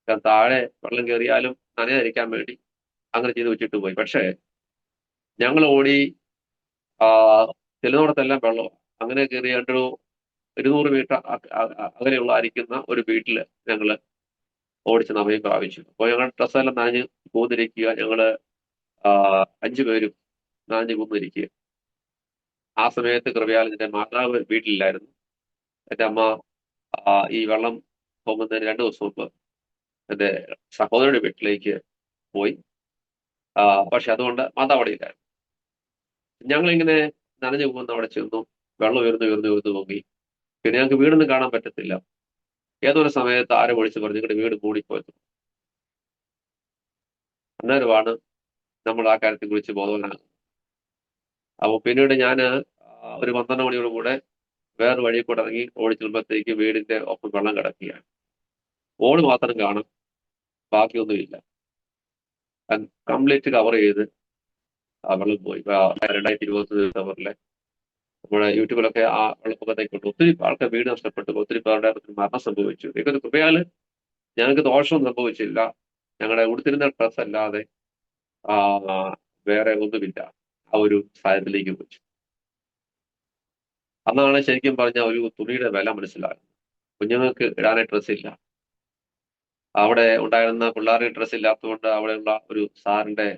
കാരണം താഴെ വെള്ളം കയറിയാലും നനയാതിരിക്കാൻ വേണ്ടി അങ്ങനെ ചെയ്ത് വെച്ചിട്ട് പോയി. പക്ഷേ ഞങ്ങൾ ഓടി ചെല്ലുന്നിടത്തെല്ലാം വെള്ളമാണ്. അങ്ങനെ കയറിയാണ്ടൊരു 200 മീറ്റർ അകലെയുള്ള ആയിരിക്കുന്ന ഒരു വീട്ടില് ഞങ്ങൾ ഓടിച്ച് അഭയം പ്രാപിച്ചു. അപ്പോൾ ഞങ്ങളുടെ ഡ്രസ്സെല്ലാം നനഞ്ഞ് കൂന്നിരിക്കുക. ഞങ്ങള് 5 പേരും നനഞ്ഞ് കൂന്നിരിക്കുക. ആ സമയത്ത് കൃപയാൽ എൻ്റെ മാതാവ് വീട്ടിലില്ലായിരുന്നു. എൻ്റെ അമ്മ ഈ വെള്ളം പൊങ്ങുന്നതിന് 2 ദിവസം മുമ്പ് എൻ്റെ സഹോദരയുടെ വീട്ടിലേക്ക് പോയി. പക്ഷെ അതുകൊണ്ട് മാതാവ് അവിടെ ഇല്ലായിരുന്നു. ഞങ്ങളിങ്ങനെ നനഞ്ഞു പോകുന്ന അവിടെ ചെന്നു. വെള്ളം ഉയർന്നു പൊങ്ങി. പിന്നെ ഞങ്ങൾക്ക് വീടൊന്നും കാണാൻ പറ്റത്തില്ല. ഏതൊരു സമയത്ത് ആരും വിളിച്ച് പറഞ്ഞു നിങ്ങളുടെ വീട് മൂടിപ്പോയത്. അന്നേരമാണ് നമ്മൾ ആ കാര്യത്തെ കുറിച്ച് ബോധവാനാകുന്നത്. അപ്പോൾ പിന്നീട് ഞാൻ ഒരു 12 മണിയോട് കൂടെ വേറെ വഴി കൂടെ ഇറങ്ങി ഓടി ചെല്ലുമ്പോഴത്തേക്ക് വീടിന്റെ ഒപ്പം വെള്ളം കിടക്കുകയാണ്. ഓട് മാത്രം കാണും, ബാക്കിയൊന്നുമില്ല. കംപ്ലീറ്റ് കവർ ചെയ്ത് ആ വെള്ളം പോയി. 2020 ഡിസംബറിലെ നമ്മുടെ യൂട്യൂബിലൊക്കെ ആ വെള്ളപ്പൊക്കത്തേക്ക് ഒത്തിരി ആൾക്കാർ വീട് നഷ്ടപ്പെട്ടു, ഒത്തിരി പേരുടെ മരണം സംഭവിച്ചു. ഇതൊക്കെ കൃപയാൽ ഞങ്ങൾക്ക് ദോഷമൊന്നും സംഭവിച്ചില്ല. ഞങ്ങളുടെ ഉടുത്തിരുന്ന ഡ്രസ് അല്ലാതെ വേറെ ഒന്നുമില്ല. ആ ഒരു സാഹചര്യത്തിലേക്ക് വെച്ചു. അന്നാണ് ശരിക്കും പറഞ്ഞ ഒരു തുണിയുടെ വില മനസ്സിലാകുന്നത്. കുഞ്ഞുങ്ങൾക്ക് ഇടാനായി ഡ്രസ്സില്ല. അവിടെ ഉണ്ടായിരുന്ന പിള്ളേർക്ക് ഡ്രസ്സ് ഇല്ലാത്തതുകൊണ്ട് അവിടെയുള്ള ഒരു സാറിന്റെ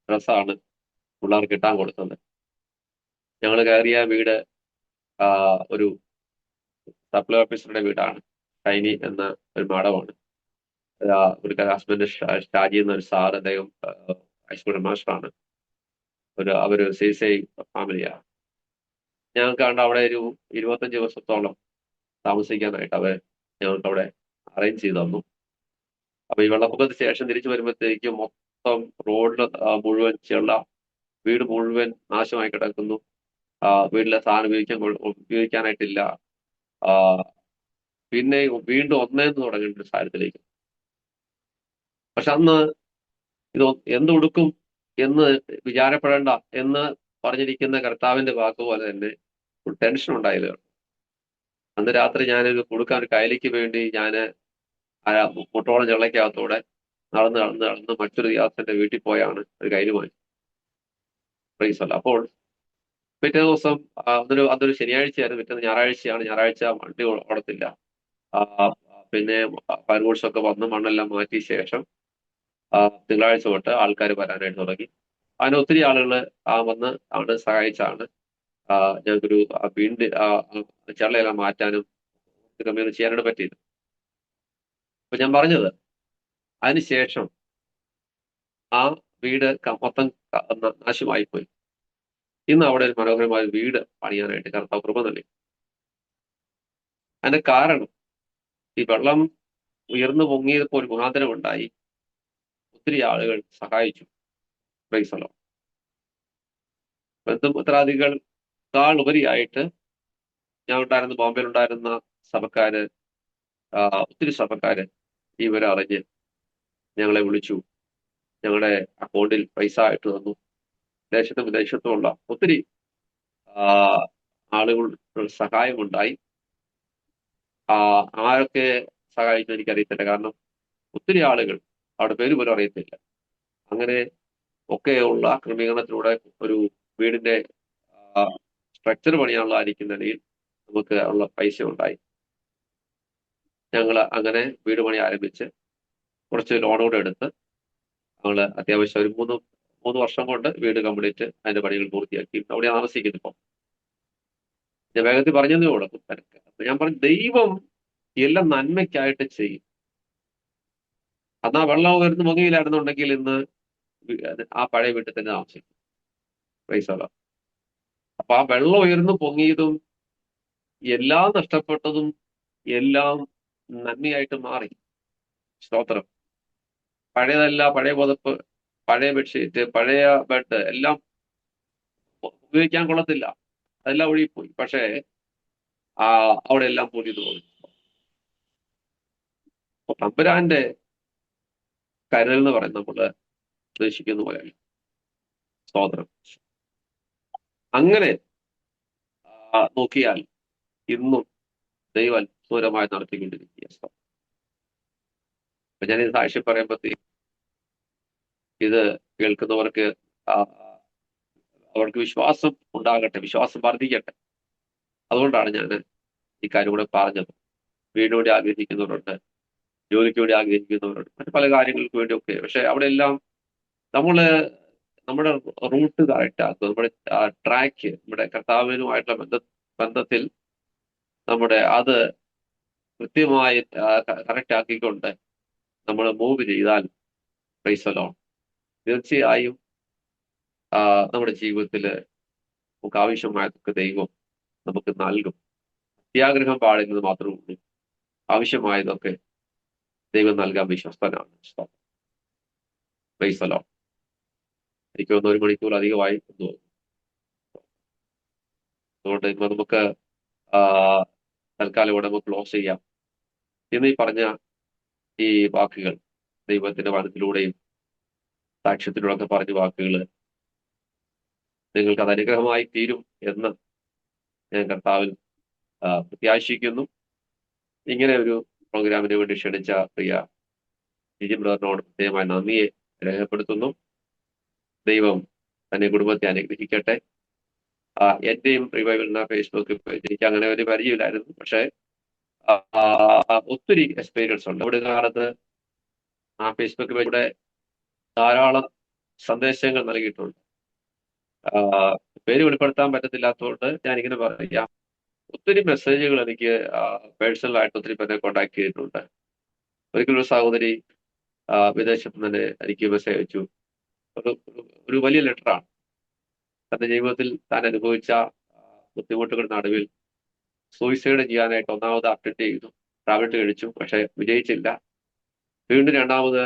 ഡ്രസ്സാണ് പിള്ളേർക്ക് ഇട്ടാൻ കൊടുത്തത്. ഞങ്ങൾ കയറിയ വീട് ഒരു സപ്ലൈ ഓഫീസറുടെ വീടാണ്. ഷൈനി എന്ന ഒരു മാഡമാണ്. ഒരു ഹസ്ബൻഡ് ഷാജി എന്നൊരു സാർ, അദ്ദേഹം ഹൈസ്കൂൾ മാസ്റ്ററാണ്. അവര് CCI ഫാമിലിയാണ്. ഞങ്ങൾക്ക് കണ്ട അവിടെ ഒരു 25 ദിവസത്തോളം താമസിക്കാനായിട്ട് ഞങ്ങൾക്ക് അവിടെ അറേഞ്ച് ചെയ്തു തന്നു. അപ്പൊ ഈ വെള്ളപ്പൊക്കത്തിന് ശേഷം തിരിച്ചു വരുമ്പോഴത്തേക്കും മൊത്തം റോഡിൽ മുഴുവൻ ചെള്ള, വീട് മുഴുവൻ നാശമായി കിടക്കുന്നു. വീട്ടിലെ സാധനം ഉപയോഗിക്കാനായിട്ടില്ല. പിന്നെ വീണ്ടും ഒന്നേന്ന് തുടങ്ങേണ്ട ഒരു സാഹചര്യത്തിലേക്ക്. പക്ഷെ അന്ന് ഇത് എന്തുടുക്കും എന്ന് വിചാരപ്പെടേണ്ട എന്ന് പറഞ്ഞിരിക്കുന്ന കർത്താവിന്റെ വാക്ക് പോലെ തന്നെ ഒരു ടെൻഷൻ ഉണ്ടായില്ല. അന്ന് രാത്രി ഞാനൊരു കൊടുക്കാൻ ഒരു കയലിക്ക് വേണ്ടി ഞാൻ മുട്ടോളം ചെള്ളയ്ക്കകത്തൂടെ നടന്ന് മറ്റൊരു യാത്രന്റെ വീട്ടിൽ പോയാണ് ഒരു കയ്യിൽ വാങ്ങി. പ്രൈസല്ല. അപ്പോൾ പിറ്റേ ദിവസം അതൊരു ശനിയാഴ്ചയായിരുന്നു. പിറ്റേ ഞായറാഴ്ചയാണ്. ഞായറാഴ്ച വണ്ടി ഓടത്തില്ല. പിന്നെ ഫയർഫോഴ്സൊക്കെ വന്ന് മണ്ണെല്ലാം മാറ്റിയ ശേഷം തിങ്കളാഴ്ച തൊട്ട് ആൾക്കാർ വരാനായിട്ട് തുടങ്ങി. അതിന് ഒത്തിരി ആളുകൾ വന്ന് അവിടെ സഹായിച്ചാണ് ഞങ്ങൾക്കൊരു വീണ്ടും ചെള്ളയെല്ലാം മാറ്റാനും ക്രമീകരണം ചെയ്യാനായിട്ട് പറ്റിയത്. അപ്പൊ ഞാൻ പറഞ്ഞത്, അതിനുശേഷം ആ വീട് മൊത്തം നാശമായിപ്പോയി. ഇന്ന് അവിടെ ഒരു മനോഹരമായ വീട് പണിയാനായിട്ട് കർത്താവ് കൃപ നൽകി. അതിന്റെ കാരണം ഈ വെള്ളം ഉയർന്നു പൊങ്ങിയപ്പോൾ ഒരു മുഖാന്തരം ഉണ്ടായി. ഒത്തിരി ആളുകൾ സഹായിച്ചു. പ്രൈസലോ. ബന്ധുമിത്രാദികളെക്കാൾ ഉപരിയായിട്ട് ഞാൻ ഉണ്ടായിരുന്ന ബോംബെയിൽ ഉണ്ടായിരുന്ന സഭക്കാര്, ഒത്തിരി സഭക്കാര് ഈ വിവരം അറിഞ്ഞ് ഞങ്ങളെ വിളിച്ചു. ഞങ്ങളുടെ അക്കൗണ്ടിൽ പൈസ ആയിട്ട് തന്നു. ദേശത്തും വിദേശത്തുമുള്ള ഒത്തിരി ആളുകളുടെ സഹായമുണ്ടായി. ആരൊക്കെ സഹായിച്ചു എനിക്കറിയത്തില്ല. കാരണം ഒത്തിരി ആളുകൾ അവിടെ പേര് പോലും അറിയത്തില്ല. അങ്ങനെ ഒക്കെയുള്ള ക്രമീകരണത്തിലൂടെ ഒരു വീടിന്റെ സ്ട്രക്ചർ പണിയാനുള്ള നിലയിൽ നമുക്ക് ഉള്ള പൈസ ഉണ്ടായി. ഞങ്ങൾ അങ്ങനെ വീട് പണി ആരംഭിച്ച് കുറച്ച് ലോണോടെ എടുത്ത് ഞങ്ങൾ അത്യാവശ്യം ഒരു മൂന്ന് വർഷം കൊണ്ട് വീട് കംപ്ലീറ്റ് അതിന്റെ പണികൾ പൂർത്തിയാക്കി അവിടെ താമസിക്കുന്നു. ഇപ്പം ഞാൻ വേഗത്തിൽ പറഞ്ഞതേ ഉള്ളൂ. ഞാൻ പറഞ്ഞു, ദൈവം എല്ലാം നന്മയ്ക്കായിട്ട് ചെയ്യും. അന്ന് ആ വെള്ളം ഉയർന്ന് പൊങ്ങിയില്ലായിരുന്നുണ്ടെങ്കിൽ ഇന്ന് ആ പഴയ വീട്ടിൽ തന്നെ താമസിക്കും. പൈസ. അപ്പൊ ആ വെള്ളം ഉയർന്നു പൊങ്ങിയതും എല്ലാം നഷ്ടപ്പെട്ടതും എല്ലാം നന്മയായിട്ട് മാറി. സ്തോത്രം. പഴയ പുതപ്പ്, പഴയ ബെഡ്ഷീറ്റ്, പഴയ ബെഡ് എല്ലാം ഉപയോഗിക്കാൻ കൊള്ളത്തില്ല, അതെല്ലാം ഒഴുകിപ്പോയി. പക്ഷേ അവിടെ എല്ലാം പുതിയത് പോയി. അപ്പൊ തമ്പുരാന്റെ കരുതൽ എന്ന് പറയുന്നത് നമ്മള് ഉദ്ദേശിക്കുന്ന പോലെയല്ല. സ്തോത്രം. അങ്ങനെ നോക്കിയാൽ ഇന്നും ദൈവം അത്ഭുതമായി നടത്തിക്കൊണ്ടിരിക്കുക. അപ്പൊ ഞാനിത് സാക്ഷ്യം പറയുമ്പോഴത്തേക്ക് ഇത് കേൾക്കുന്നവർക്ക് അവർക്ക് വിശ്വാസം ഉണ്ടാകട്ടെ, വിശ്വാസം വർദ്ധിക്കട്ടെ. അതുകൊണ്ടാണ് ഞാൻ ഈ കാര്യം കൂടെ പറഞ്ഞത്. വീടിന് വേണ്ടി ആഗ്രഹിക്കുന്നവരുണ്ട്, ജോലിക്ക് വേണ്ടി ആഗ്രഹിക്കുന്നവരുണ്ട്, മറ്റു പല കാര്യങ്ങൾക്ക് വേണ്ടിയൊക്കെ. പക്ഷെ അവിടെ എല്ലാം നമ്മുടെ റൂട്ട് കറക്റ്റ് ആക്കുക, നമ്മുടെ ട്രാക്ക്, നമ്മുടെ കർത്താവിനുമായിട്ടുള്ള ബന്ധത്തിൽ നമ്മുടെ അത് കൃത്യമായി കറക്റ്റ് ആക്കിക്കൊണ്ട് നമ്മൾ മൂവ് ചെയ്താൽ പ്രൈസലോ തീർച്ചയായും നമ്മുടെ ജീവിതത്തിൽ നമുക്ക് ആവശ്യമായതൊക്കെ ദൈവം നമുക്ക് നൽകും. അത്യാഗ്രഹം പാടുന്നത് മാത്രമേ ഉള്ളൂ. ആവശ്യമായതൊക്കെ ദൈവം നൽകാൻ വിശ്വസ്തനാണ്. പ്രൈസലോ. എനിക്ക് തോന്നുന്നു 1 മണിക്കൂർ അധികമായി എന്ന് തോന്നുന്നു. അതുകൊണ്ട് ഇപ്പൊ നമുക്ക് തൽക്കാലം ഇവിടെ നമുക്ക് ക്ലോസ് ചെയ്യാം. ഇന്ന് ഈ പറഞ്ഞ ഈ വാക്കുകൾ ദൈവത്തിന്റെ വചനത്തിലൂടെയും സാക്ഷ്യത്തിലൂടെ ഒക്കെ പറഞ്ഞ വാക്കുകൾ നിങ്ങൾക്ക് അത് അനുഗ്രഹമായി തീരും എന്ന് ഞാൻ കർത്താവിൽ പ്രത്യാശിക്കുന്നു. ഇങ്ങനെ ഒരു പ്രോഗ്രാമിന് വേണ്ടി ക്ഷണിച്ച പ്രിയ ജിജി ബ്രദറിനോട് പ്രത്യേകമായി നന്ദിയെ രേഖപ്പെടുത്തുന്നു. ദൈവം തന്നെ കുടുംബത്തെ അനുഗ്രഹിക്കട്ടെ. എന്റെയും റിവൈവലിന്റെ ഫേസ്ബുക്ക് പേജ് എനിക്ക് അങ്ങനെ ഒരു പരിചയമില്ലായിരുന്നു, പക്ഷെ ഒത്തിരി എക്സ്പീരിയൻസ് ഉണ്ട്. ഒരു കാലത്ത് ആ ഫേസ്ബുക്ക് പേജിലൂടെ ധാരാളം സന്ദേശങ്ങൾ നൽകിയിട്ടുണ്ട്. പേര് വെളിപ്പെടുത്താൻ പറ്റത്തില്ലാത്തതുകൊണ്ട് ഞാനിങ്ങനെ പറയാം. ഒത്തിരി മെസ്സേജുകൾ എനിക്ക് പേഴ്സണലായിട്ട് ഒത്തിരി പേരെ കോണ്ടാക്ട് ചെയ്തിട്ടുണ്ട്. ഒരിക്കലൊരു സഹോദരി വിദേശത്ത് തന്നെ എനിക്ക് മെസ്സേജ് അയച്ചു. ഒരു വലിയ ലെറ്ററാണ്. തന്റെ ജീവിതത്തിൽ താൻ അനുഭവിച്ച ബുദ്ധിമുട്ടുകളുടെ നടുവിൽ സൂയിസൈഡ് ചെയ്യാനായിട്ട് ഒന്നാമത് അറ്റൻഡ് ചെയ്തു, ടാബ്ലറ്റ് കഴിച്ചു, പക്ഷെ വിജയിച്ചില്ല. വീണ്ടും രണ്ടാമത്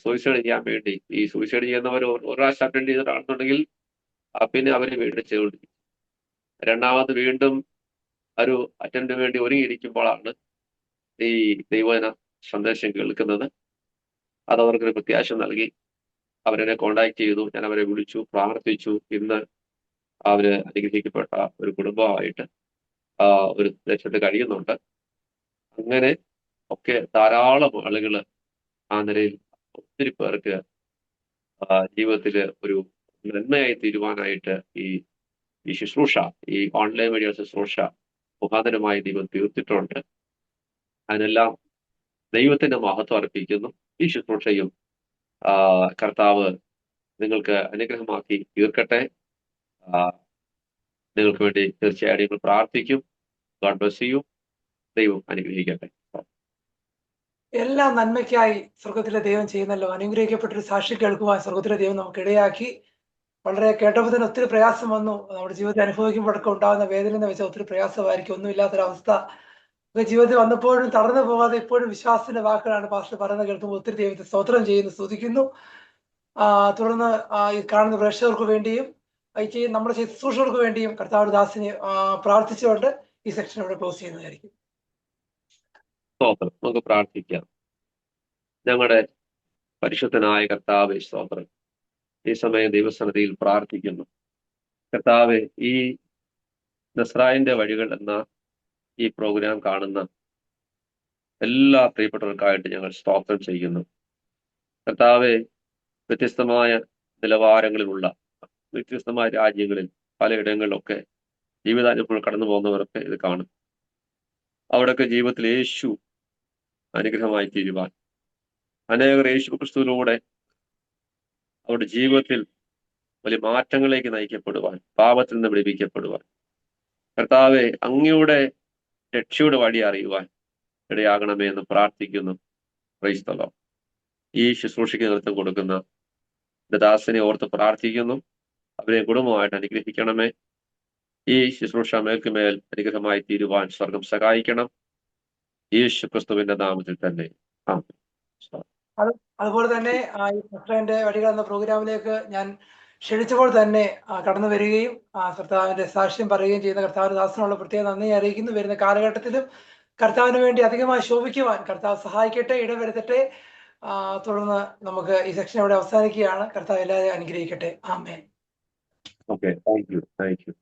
സൂയിസൈഡ് ചെയ്യാൻ വേണ്ടി, ഈ സൂയിസൈഡ് ചെയ്യുന്നവർ ഒരു പ്രാവശ്യം അറ്റൻഡ് ചെയ്തിട്ടാണെന്നുണ്ടെങ്കിൽ പിന്നെ അവര് വീണ്ടും ചെയ്തുകൊണ്ടിരിക്കും. രണ്ടാമത് വീണ്ടും ഒരു അറ്റൻഡിന് വേണ്ടി ഒരുങ്ങിയിരിക്കുമ്പോഴാണ് ഈ ദൈവവചന സന്ദേശം കേൾക്കുന്നത്. അത് അവർക്കൊരു പ്രത്യാശ നൽകി. അവരെന്നെ കോണ്ടാക്ട് ചെയ്തു, ഞാൻ അവരെ വിളിച്ചു, പ്രാർത്ഥിച്ചു. ഇന്ന് അവര് അനുഗ്രഹിക്കപ്പെട്ട ഒരു കുടുംബമായിട്ട് ഒരു ദേശത്ത് കഴിയുന്നുണ്ട്. അങ്ങനെ ഒക്കെ ധാരാളം ആളുകൾ ആ നിലയിൽ ഒത്തിരി പേർക്ക് ജീവിതത്തില് ഒരു നന്മയായി തീരുവാനായിട്ട് ഈ ശുശ്രൂഷ, ഈ ഓൺലൈൻ വഴിയുള്ള ശുശ്രൂഷ മുഖാന്തരമായി ദൈവം തീർത്തിട്ടുണ്ട്. അതിനെല്ലാം ദൈവത്തിന്റെ മഹത്വം അർപ്പിക്കുന്നു. ഈ ശുശ്രൂഷയും കർത്താവ് നിങ്ങൾക്ക് അനുഗ്രഹമാക്കി തീർക്കട്ടെ. നിങ്ങൾക്ക് വേണ്ടി തീർച്ചയായും നിങ്ങൾ പ്രാർത്ഥിക്കും. God bless you. ദൈവം അനുഗ്രഹിക്കട്ടെ. എല്ലാം നന്മയ്ക്കായി സ്വർഗത്തിലെ ദൈവം ചെയ്യുന്നല്ലോ. അനുഗ്രഹിക്കപ്പെട്ടൊരു സാക്ഷി കേൾക്കുവാൻ സ്വർഗത്തിലെ ദൈവം നമുക്ക് ഇടയാക്കി. വളരെ കേട്ടപ്പോൾ തന്നെ ഒത്തിരി പ്രയാസം വന്നു. നമ്മുടെ ജീവിതത്തിൽ അനുഭവിക്കുമ്പോഴൊക്കെ ഉണ്ടാകുന്ന വേദന എന്ന് വെച്ചാൽ ഒത്തിരി പ്രയാസമായിരിക്കും. ഒന്നുമില്ലാത്തൊരവസ്ഥ ജീവിതത്തിൽ വന്നപ്പോഴും തളർന്നു പോകാതെ ഇപ്പോഴും വിശ്വാസത്തിന്റെ വാക്കുകളാണ് പാസ്റ്റർ പറയുന്നത് കേൾക്കുമ്പോൾ ഒത്തിരി ദൈവത്തെ സ്തോത്രം ചെയ്യുന്നു, സ്തുതിക്കുന്നു. തുടർന്ന് ഈ കാണുന്ന പ്രേക്ഷകർക്ക് വേണ്ടിയും നമ്മുടെ ശുശ്രൂഷകർക്ക് വേണ്ടിയും കർത്താവ് ദാസിനെ പ്രാർത്ഥിച്ചുകൊണ്ട് ഈ സെക്ഷൻ ഇവിടെ ക്ലോസ് ചെയ്യുന്നതായിരിക്കും. സ്തോത്രം. നമുക്ക് പ്രാർത്ഥിക്കാം. ഞങ്ങളുടെ പരിശുദ്ധനായ കർത്താവേ സ്തോത്രം. ഈ സമയം ദൈവസന്നിധിയിൽ പ്രാർത്ഥിക്കുന്നു. കർത്താവെ, ഈ നസ്രായന്റെ വഴികൾ എന്ന ഈ പ്രോഗ്രാം കാണുന്ന എല്ലാ പ്രിയപ്പെട്ടവർക്കായിട്ട് ഞങ്ങൾ സ്തോത്രം ചെയ്യുന്നു. കർത്താവെ, വ്യത്യസ്തമായ നിലവാരങ്ങളിലുള്ള വ്യത്യസ്തമായ രാജ്യങ്ങളിൽ പലയിടങ്ങളിലൊക്കെ ജീവിതാനുഭവങ്ങൾ കടന്നു പോകുന്നവരൊക്കെ ഇത് കാണും. അവിടെയൊക്കെ ജീവിതത്തിൽ യേശു അനുഗ്രഹമായി തീരുവാൻ, അനേകർ യേശു ക്രിസ്തുവിലൂടെ അവരുടെ ജീവിതത്തിൽ വലിയ മാറ്റങ്ങളിലേക്ക് നയിക്കപ്പെടുവാൻ, പാപത്തിൽ നിന്ന് വിടുവിക്കപ്പെടുവാൻ, കർത്താവെ അങ്ങയുടെ രക്ഷയുടെ വഴി അറിയുവാൻ ഇടയാകണമേ എന്ന് പ്രാർത്ഥിക്കുന്നു. Price the Lord. ഈ ശുശ്രൂഷയ്ക്ക് നേതൃത്വം കൊടുക്കുന്ന എന്റെ ദാസനെ ഓർത്ത് പ്രാർത്ഥിക്കുന്നു. അവരെ കുടുംബമായിട്ട് അനുഗ്രഹിക്കണമേ. ഈ ശുശ്രൂഷ മേൽക്കുമേൽ അനുഗ്രഹമായി തീരുവാൻ സ്വർഗം സഹായിക്കണം. യേശു ക്രിസ്തുവിന്റെ നാമത്തിൽ തന്നെ ആമേൻ. അതുപോലെ തന്നെ ഈ നസ്രേന്റെ വഴികൾ എന്ന പ്രോഗ്രാമിലേക്ക് ഞാൻ ക്ഷണിച്ചപ്പോൾ തന്നെ കടന്നു വരികയും കർത്താവിന്റെ സാക്ഷ്യം പറയുകയും ചെയ്യുന്ന കർത്താവിന്റെ ദാസനുള്ള പ്രത്യേക നന്ദി അറിയിക്കുന്നു. വരുന്ന കാലഘട്ടത്തിലും കർത്താവിന് വേണ്ടി അധികമായി ശോഭിക്കുവാൻ കർത്താവ് സഹായിക്കട്ടെ, ഇടവരുത്തട്ടെ. തുടർന്ന് നമുക്ക് ഈ സെക്ഷൻ ഇവിടെ അവസാനിക്കുകയാണ്. കർത്താവ് എല്ലാവരെയും അനുഗ്രഹിക്കട്ടെ. ആമേൻ. Okay, thank U.